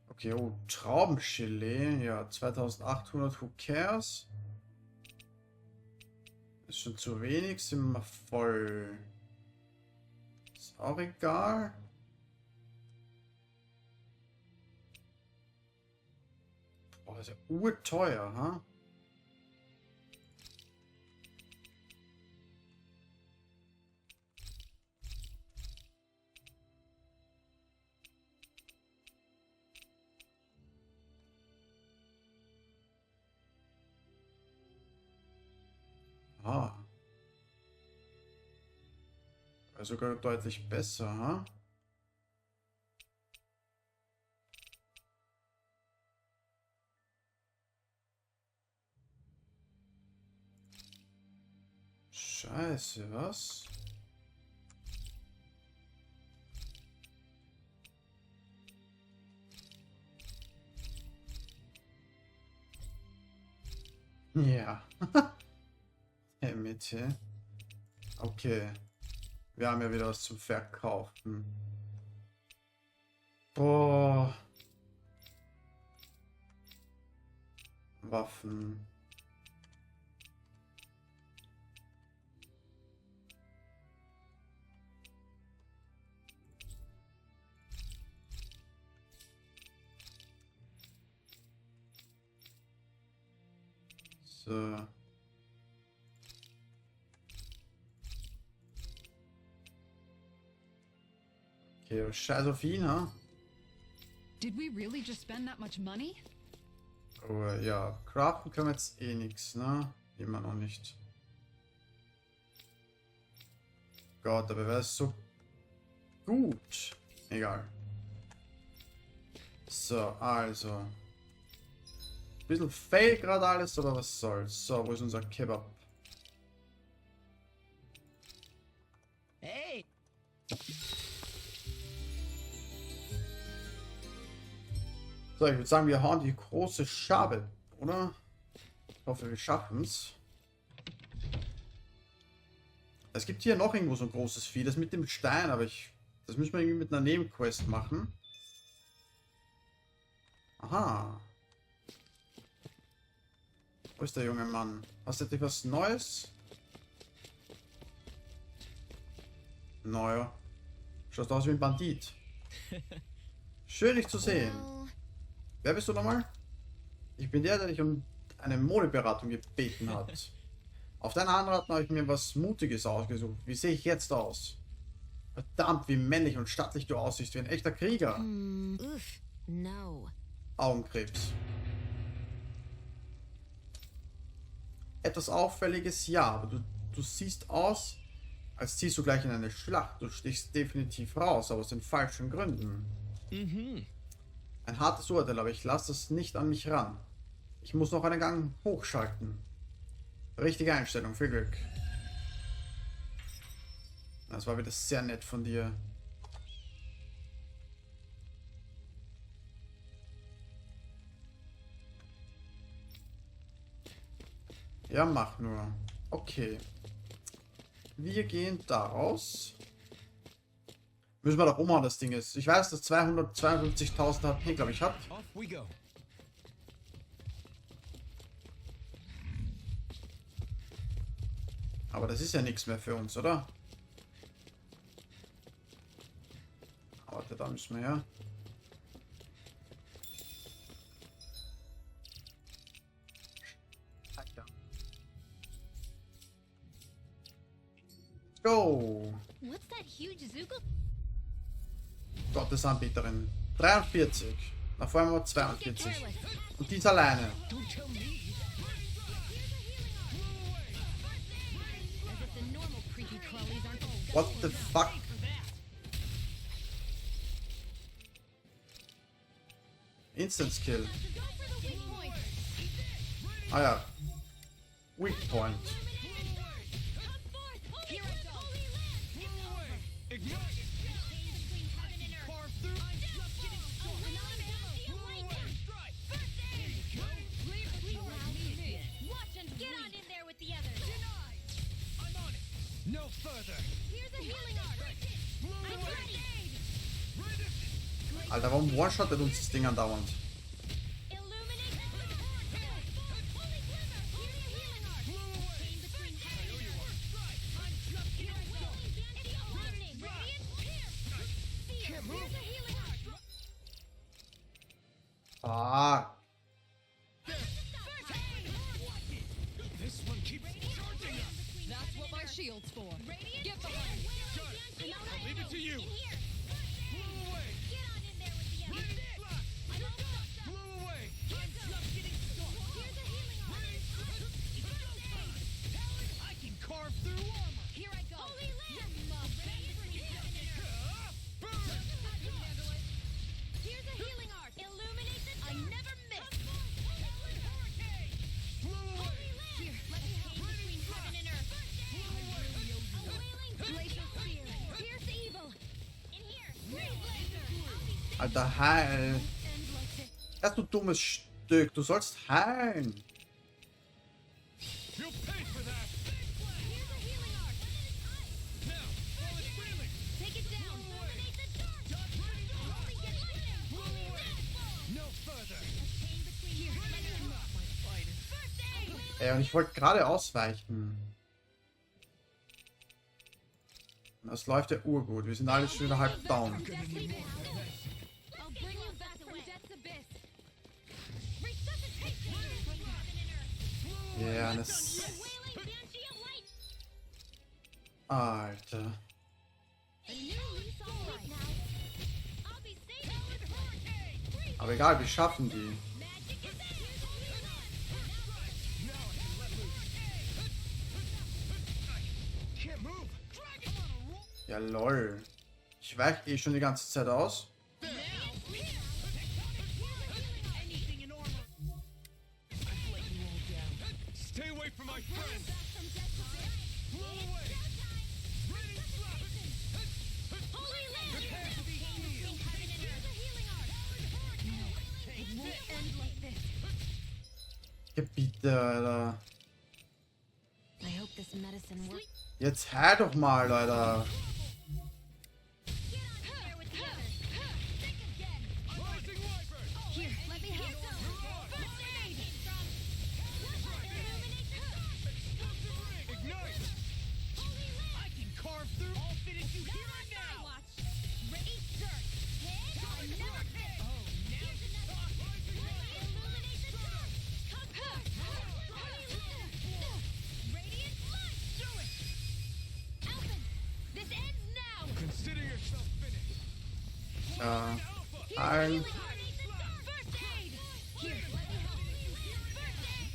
Okay, oh, Traubengelee. Ja, 2800, who cares? Ist schon zu wenig, sind wir voll. Ist auch egal. Oh, das ist ja urteuer, ha? Ah. Sogar deutlich besser, ha? Scheiße, was? Ja. Hey, Mitte. Okay. Wir haben ja wieder was zum Verkaufen. Boah. Waffen. So. Okay, scheiß auf ihn, ha? Did we really just spend that much money? Oh, ja, craften können wir jetzt eh nichts, ne? Immer noch nicht. Gott, aber wäre es so gut. Egal. So, also. Bisschen fail gerade alles, aber was soll's. So, wo ist unser Kebab? Hey, So, ich würde sagen, wir hauen die große Schabe, oder? Ich hoffe, wir schaffen's. Es gibt hier noch irgendwo so ein großes Vieh, das mit dem Stein, aber das müssen wir irgendwie mit einer Nebenquest machen. Aha. Wo ist der junge Mann? Hast du etwas Neues? Naja. Schaust aus wie ein Bandit. Schön, dich zu sehen. Well, Wer bist du nochmal? Ich bin der dich um eine Modeberatung gebeten hat. Auf deinen Anraten habe ich mir was Mutiges ausgesucht. Wie sehe ich jetzt aus? Verdammt, wie männlich und stattlich du aussiehst, wie ein echter Krieger. oof, no. Augenkrebs. Etwas Auffälliges, ja, aber du siehst aus, als ziehst du gleich in eine Schlacht. Du stichst definitiv raus, aber aus den falschen Gründen. Ein hartes Urteil, aber ich lasse es nicht an mich ran. Ich muss noch einen Gang hochschalten. Richtige Einstellung, viel Glück. Das war wieder sehr nett von dir. Ja, mach nur. Okay. Wir gehen daraus. Müssen wir doch umhauen, das Ding ist. Ich weiß, dass 252.000 HP, glaube ich, hat. Off we go. Aber das ist ja nichts mehr für uns, oder? Warte, da müssen wir her. Go! What's that huge Zuko? Gottesanbieterin. 43. Na vorher haben wir 42. Und die ist alleine. As if the normal creepy crawlies aren't What the fuck? Instant Skill. Ah ja. Weak Point. No further. Here's a healing art. I'm ready. Alter, warum one-shottet uns das Ding andauernd? Illuminate the dark. Holy glimmer. Here's a healing art. Chain between heaven and earth. I'm just getting going. Illuminate. Radiant. Here. Fear. Here's a healing art. Ah. This one keeps charging us. That's what my shield's for. Get behind. I'll leave it to you. Blow away. Get on in there with the others. Blow away. I'm just getting started. Here's a healing art. I can carve through armor. Here I go. Holy land. Here's a healing art. Illuminate the dark. I never miss. Blow away. Here, let me hang between heaven and earth. A wailing glacial spear. Here's evil. In here. Green blazer. I'll be Alter, heil. end like this. Erst du dummes Stück. Du sollst heilen. You'll pay for that. Here's a healing art. Now, while it's reeling. Take it down. Illuminate the dark. Holy get lightning. Holy death. No further. Chain between here. First aid. Ey, und ich wollte gerade ausweichen. Das läuft ja urgut. Wir sind alle schon wieder halb down. I'll bring you back from death's abyss. Resuscitation. Ja, das... Wailing banshee of light. Alter. A new lease on life now. I'll be saving hurricane. Aber egal, wir schaffen die. Magic is there. Can't move. Ja, lol. Ich weiche eh schon die ganze Zeit aus. Anything in armor. I've let you all down. Stay away from my friends. Blow away. Ready, Holy land. prepare to be healed. Here's a healing art. It won't end like this. Gebiete, Alter. I hope this medicine work. Jetzt heil doch mal, Leute. Here, let me help. First aid. Ignite! I can carve through. I'll finish you here and now. Watch. Ready, dirt. Hit. Another hit. Oh, now Illuminate the dark. Come forth. Holy land. Radiant light. do it! Alpha. This ends now. Consider yourself finished. Ja. Here's Heilen. healing heart. First aid. Here, let me help. First aid.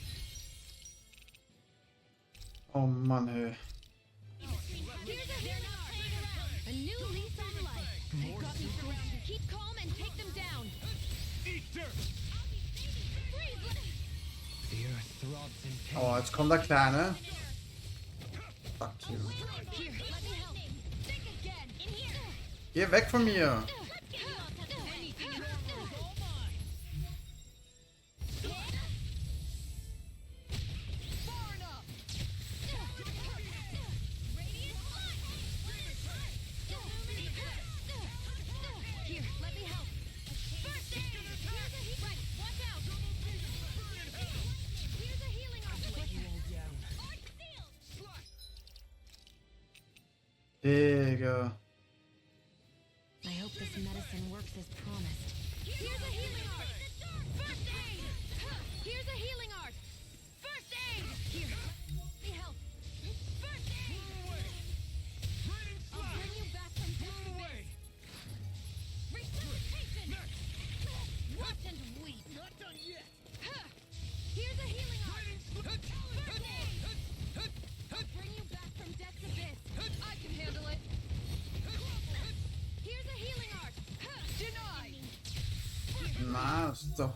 Oh Mann, ey. Here's a healing heart. A new lease on life. They've got me surrounded. Keep calm and take them down. Eat dirt! Freeze. The earth throbs in pain. Oh, jetzt kommt der Kleine. Fuck you. Here, let me help. Think again. In here. Geh weg von mir. Anything more is all mine. Far enough. Radiant light. Here, let me help. First aid. Right, watch out. Here's a healing arm. Art sealed. Digga. I hope this medicine works as promised. Here's a healing art. First aid. Here's a healing art. First aid. Here. Let me help. First aid. I'll bring you back from death to this. Resuscitation. Watch and weep. Not done yet! Here's a healing art. First aid. I'll bring you back from death to this. I can handle it. Here's a healing art. Denied. Na, ist doch.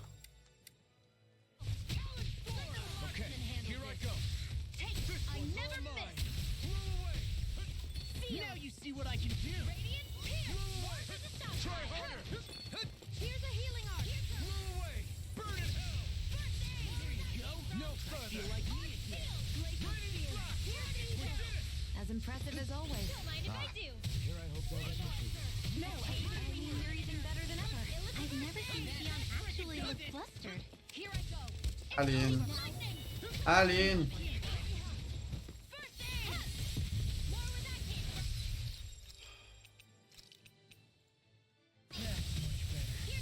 Okay, here I go. Take this. I never miss. Blow away! Now you see what I can do. Radiant pierce. Watch the stop. Try harder! Here's a healing art. Blow away! Burn in hell! First aid. There you go. No further! Feel like me again. As impressive as always. Don't mind if I do. Here I hope that No, I mean, you're even better than ever. I've never seen Theon actually look flustered. Here I go. Aline. Aline. First aid. More where that came from.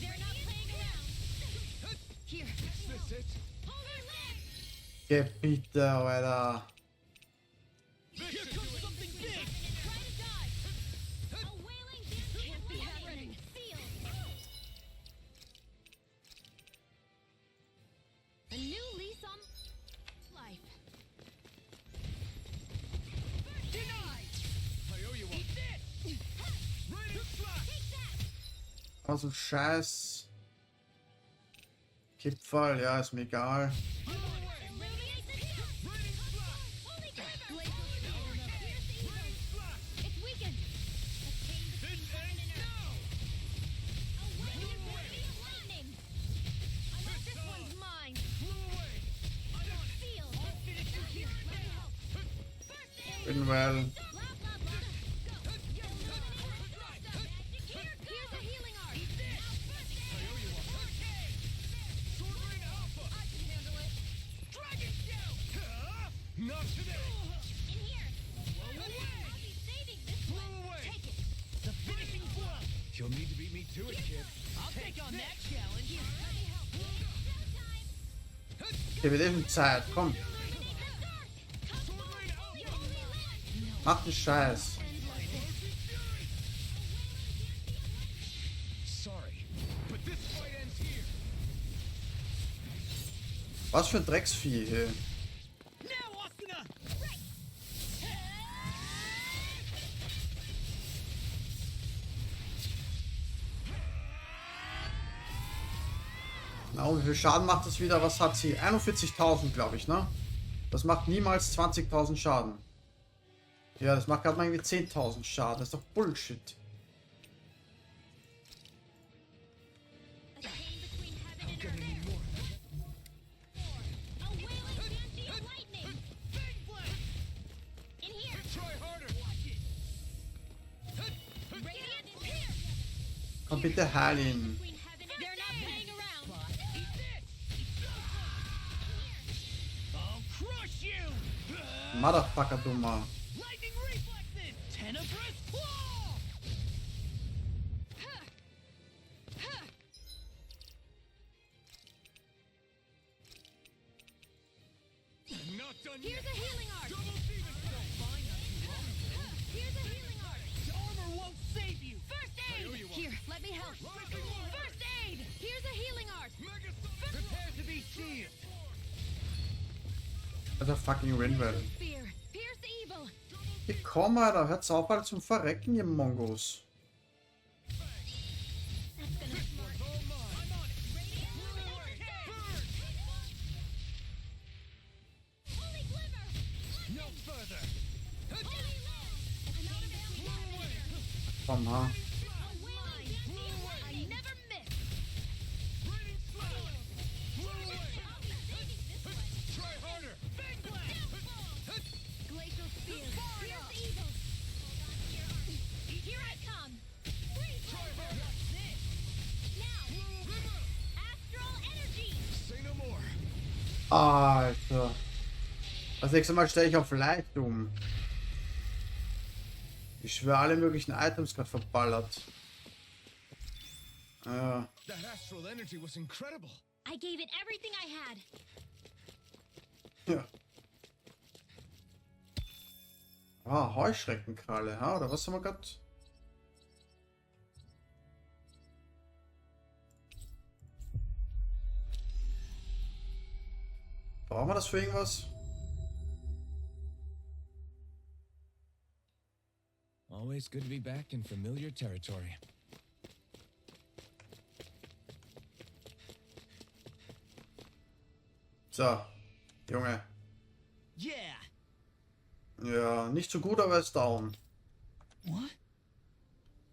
They're not playing around. Here. Is this it? Holy land. Geh bitte, Alter. Here comes something big! Try to dodge. A wailing dance can't be happening. Sealed. A new lease on life. Denied! I owe you one. Eat this! Ready, slash! Take that. Also Scheiß. Kipferl, ja, ist mir egal. Blow away! Illuminate the dark. Ready, slash! Holy glimmer. Ready, slash! It's weakened. This ends now! A wailing radiant lightning. This one's mine. Blow away! I'm on it! Sealed. I'll finish you here and Let me now! help. First aid. Bin well. Blah, blah, blah. Go. Illuminate the dark. Here's a healing art. Now first aid. First aid. Sword Ring Alpha! I can handle it. Dragon Shout! Not today! In here. I'll be saving this Blow one. away! Take it. The finishing blow! You'll need to beat me to it, kid. I'll take on that challenge. Here, let me help. Showtime. Gib mir den Zeit, komm. Illuminate the dark. Come Sword forth. Ring Alpha! Your holy land. Mach den Scheiß. Sorry. But this fight ends here! Was für ein Drecksvieh hier. Now, Asuna! Na, und wie viel Schaden macht das wieder? Was hat sie? 41.000, glaube ich, ne? Das macht niemals 20.000 Schaden. Ja, das macht gerade mal irgendwie 10.000 Schaden. Das ist doch Bullshit. A chain between heaven and earth. A wailing dancing lightning. Big blast! Oh, bitte heil ihn. They're not playing around. I'll crush you! Motherfucker, dummer. Lightning reflexes! Tenebrous claw! I'm not done Here's yet. a healing art. Double demon spell. Fine, not too long ago. Here's a healing art. Armor won't save you. First I owe aid. you one. Here, let me help. Lightning one. First aid. Here's a healing art. Prepare to be sealed. Also fucking Rinwell. Spear. Pierce evil. Hey, komm, Alter. Hört's auf, halt zum Verrecken, ihr Mongos. That's gonna smart. I'm on it. Radiant Burn. Holy glimmer. No further. Holy land. Another family. Komm, ha. I never miss. Raining slow. I'll be saving this one. Try harder. Bang blast. Glacial spear. Pierce evil. Here I come. Freeze laser. Now. Astral energy. Say no more. Alter. Das nächste Mal stelle ich auf leicht um. Ich schwöre, alle möglichen Items gerade verballert. Ja. That astral energy was incredible. I gave it everything I had. Ja. Ah, Heuschreckenkralle, ha? Oder was haben wir gerade? Brauchen wir das für irgendwas? Always good to be back in familiar territory. So, Junge. Yeah. Ja, nicht so gut, aber er ist down. What?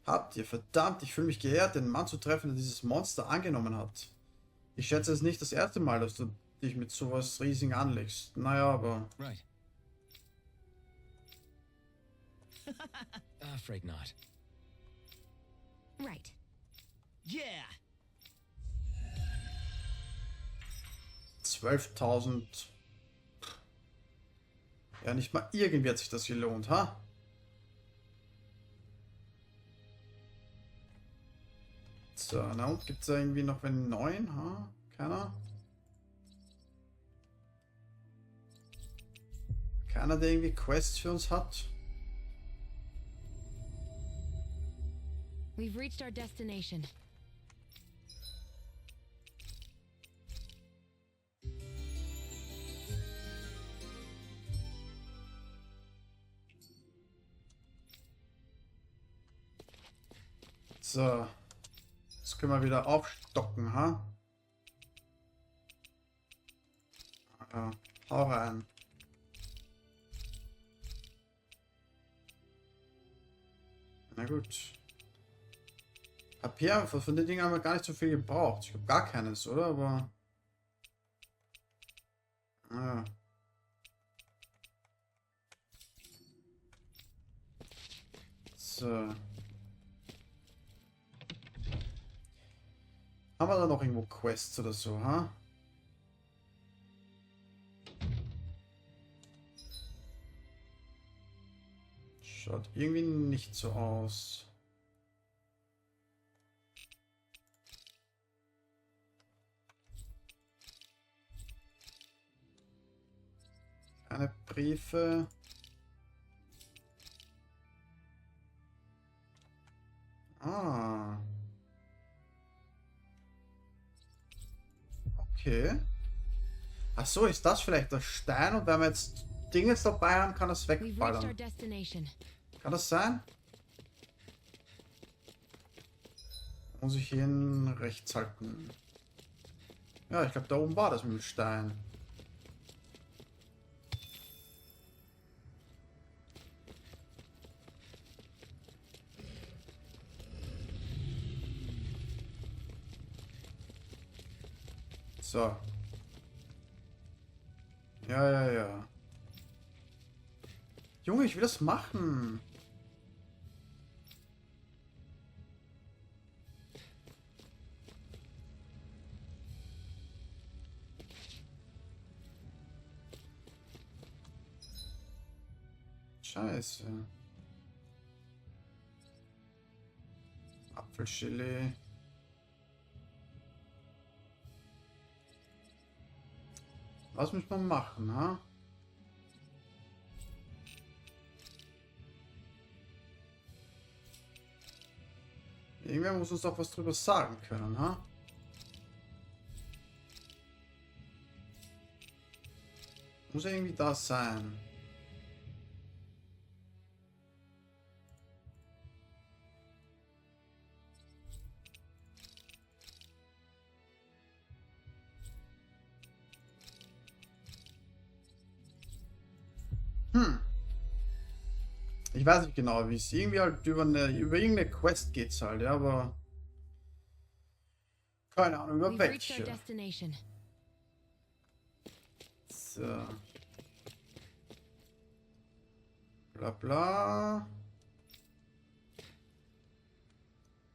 Habt ihr, verdammt, ich fühle mich geehrt, den Mann zu treffen, der dieses Monster angenommen hat. Ich schätze, es ist nicht das erste Mal, dass du dich mit sowas riesig anlegst. Naja, aber... Right. Afraid not. Right. Yeah. 12.000. Ja, nicht mal irgendwie hat sich das gelohnt, ha? So, na und gibt's da irgendwie noch einen neuen, ha? Keiner? Keiner, der irgendwie Quests für uns hat? We've reached our destination. So. Jetzt können wir wieder aufstocken, ha? Ja, hau rein. Na gut. Papier, von den Dingen haben wir gar nicht so viel gebraucht. Ich habe gar keines, oder? Aber... Ja. So. Haben wir da noch irgendwo Quests oder so, ha? Schaut irgendwie nicht so aus. Keine Briefe. Ah. Okay. Ach so, ist das vielleicht der Stein und wenn wir jetzt Dinge dabei haben, kann das We've reached our wegballern. destination. Kann das sein? Muss ich ihn rechts halten? Ja, ich glaube, da oben war das mit dem Stein. So. Ja, ja, ja. Junge, ich will das machen. Scheiße. Apfelchili. Was muss man machen, ha? Irgendwer muss uns doch was drüber sagen können, ha? Muss ja irgendwie da sein. Ich weiß nicht genau, wie es irgendwie halt über irgendeine Quest geht's halt, ja, aber keine Ahnung, über We've reached our welche. destination. So. Bla bla.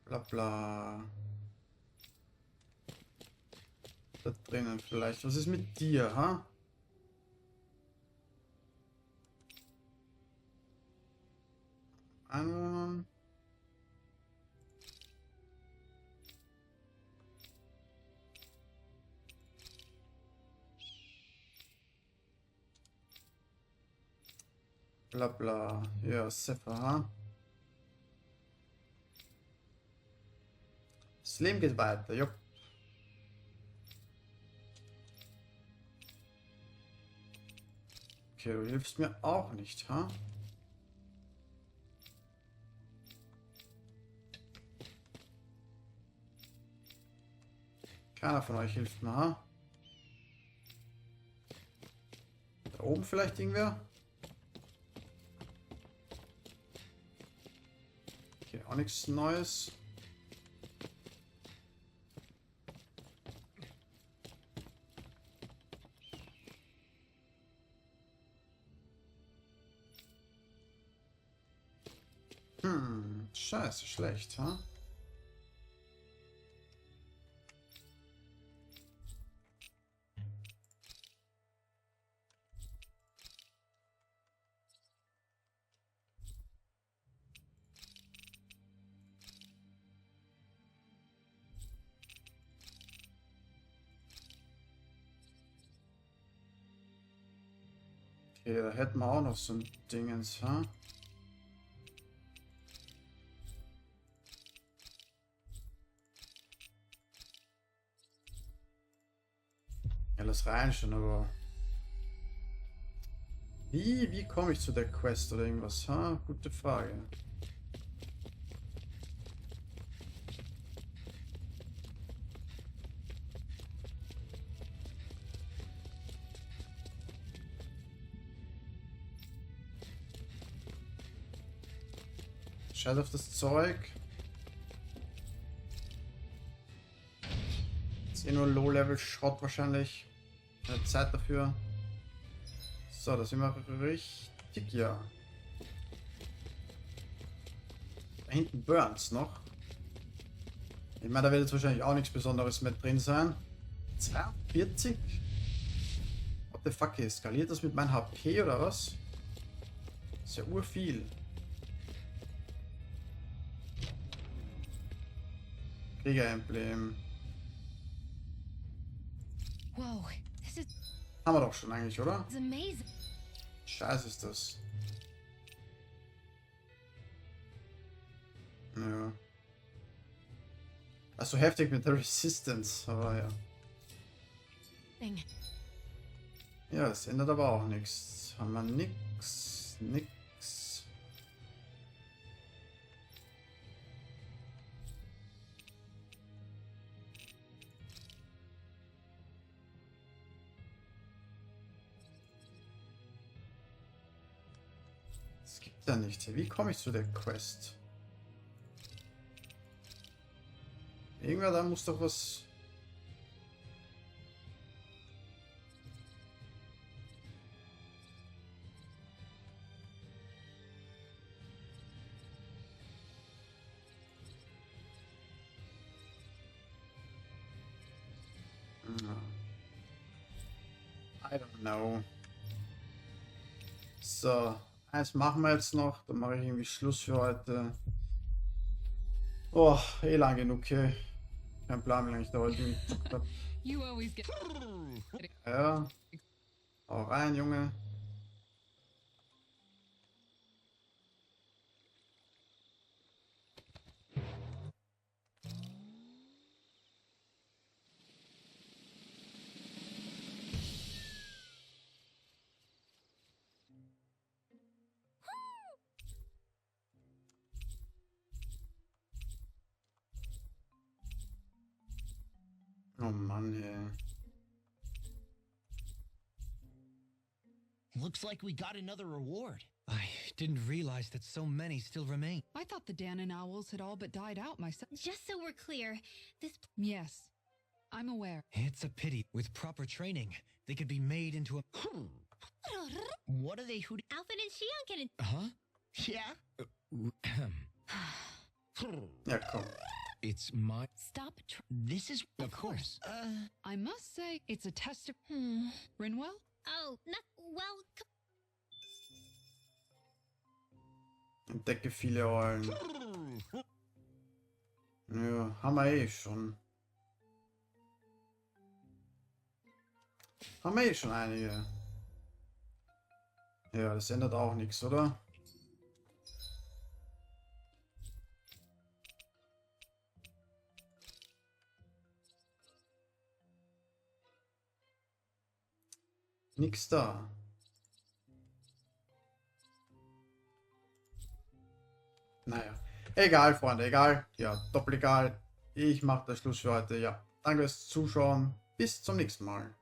Bla bla. Da drinnen vielleicht. Was ist mit dir, ha? Einwohnern. Bla bla. Ja, Sepha, ha? Das Leben geht weiter, jupp. Okay, du hilfst mir auch nicht, ha? Keiner von euch hilft mir, ha? Da oben vielleicht irgendwer? Okay, auch nichts Neues. Scheiße, schlecht, ha? Okay, da hätten wir auch noch so ein Dingens, ha? Ja, lass reinschauen, aber... Wie komme ich zu der Quest oder irgendwas, ha? Gute Frage. Scheiß auf das Zeug. Ist eh nur Low-Level-Schrott wahrscheinlich. Keine Zeit dafür. So, da sind wir richtig, ja. Da hinten burnt's noch. Ich meine, da wird jetzt wahrscheinlich auch nichts Besonderes mehr drin sein. 42? What the fuck, eskaliert das mit meinem HP oder was? Das ist ja urviel. Krieger-Emblem. Whoa, this is Haben wir doch schon eigentlich, oder? amazing. Scheiße ist das. Ja. Also heftig mit der Resistance, aber ja. Ja, es ändert aber auch nichts. Haben wir nix. Es gibt ja nicht. Wie komme ich zu der Quest? Irgendwer da muss doch was... I don't know. So, Eins machen wir jetzt noch, dann mache ich irgendwie Schluss für heute. Oh, eh lang genug, okay. Kein Plan, wie lange ich da heute gezockt habe. You always get. Ja. Hau rein, Junge. Oh Mann, ey. Looks like we got another reward. I didn't realize that so many still remain. I thought the Danon owls had all but died out myself. Just so we're clear, this Yes, I'm aware. It's a pity. With proper training, they could be made into a... What are they who? Alphen and Shion can. Huh? Yeah. Ja, komm. It's my... Stop. This is Of course. I must say, it's a test of. Rinwell? Oh, not well. Entdecke viele Eulen. Ja, haben wir eh schon. Haben wir eh schon einige. Ja, das ändert auch nichts, oder? Nix da. Naja. Egal, Freunde, egal. Ja, doppelt egal. Ich mache das Schluss für heute. Ja, danke fürs Zuschauen. Bis zum nächsten Mal.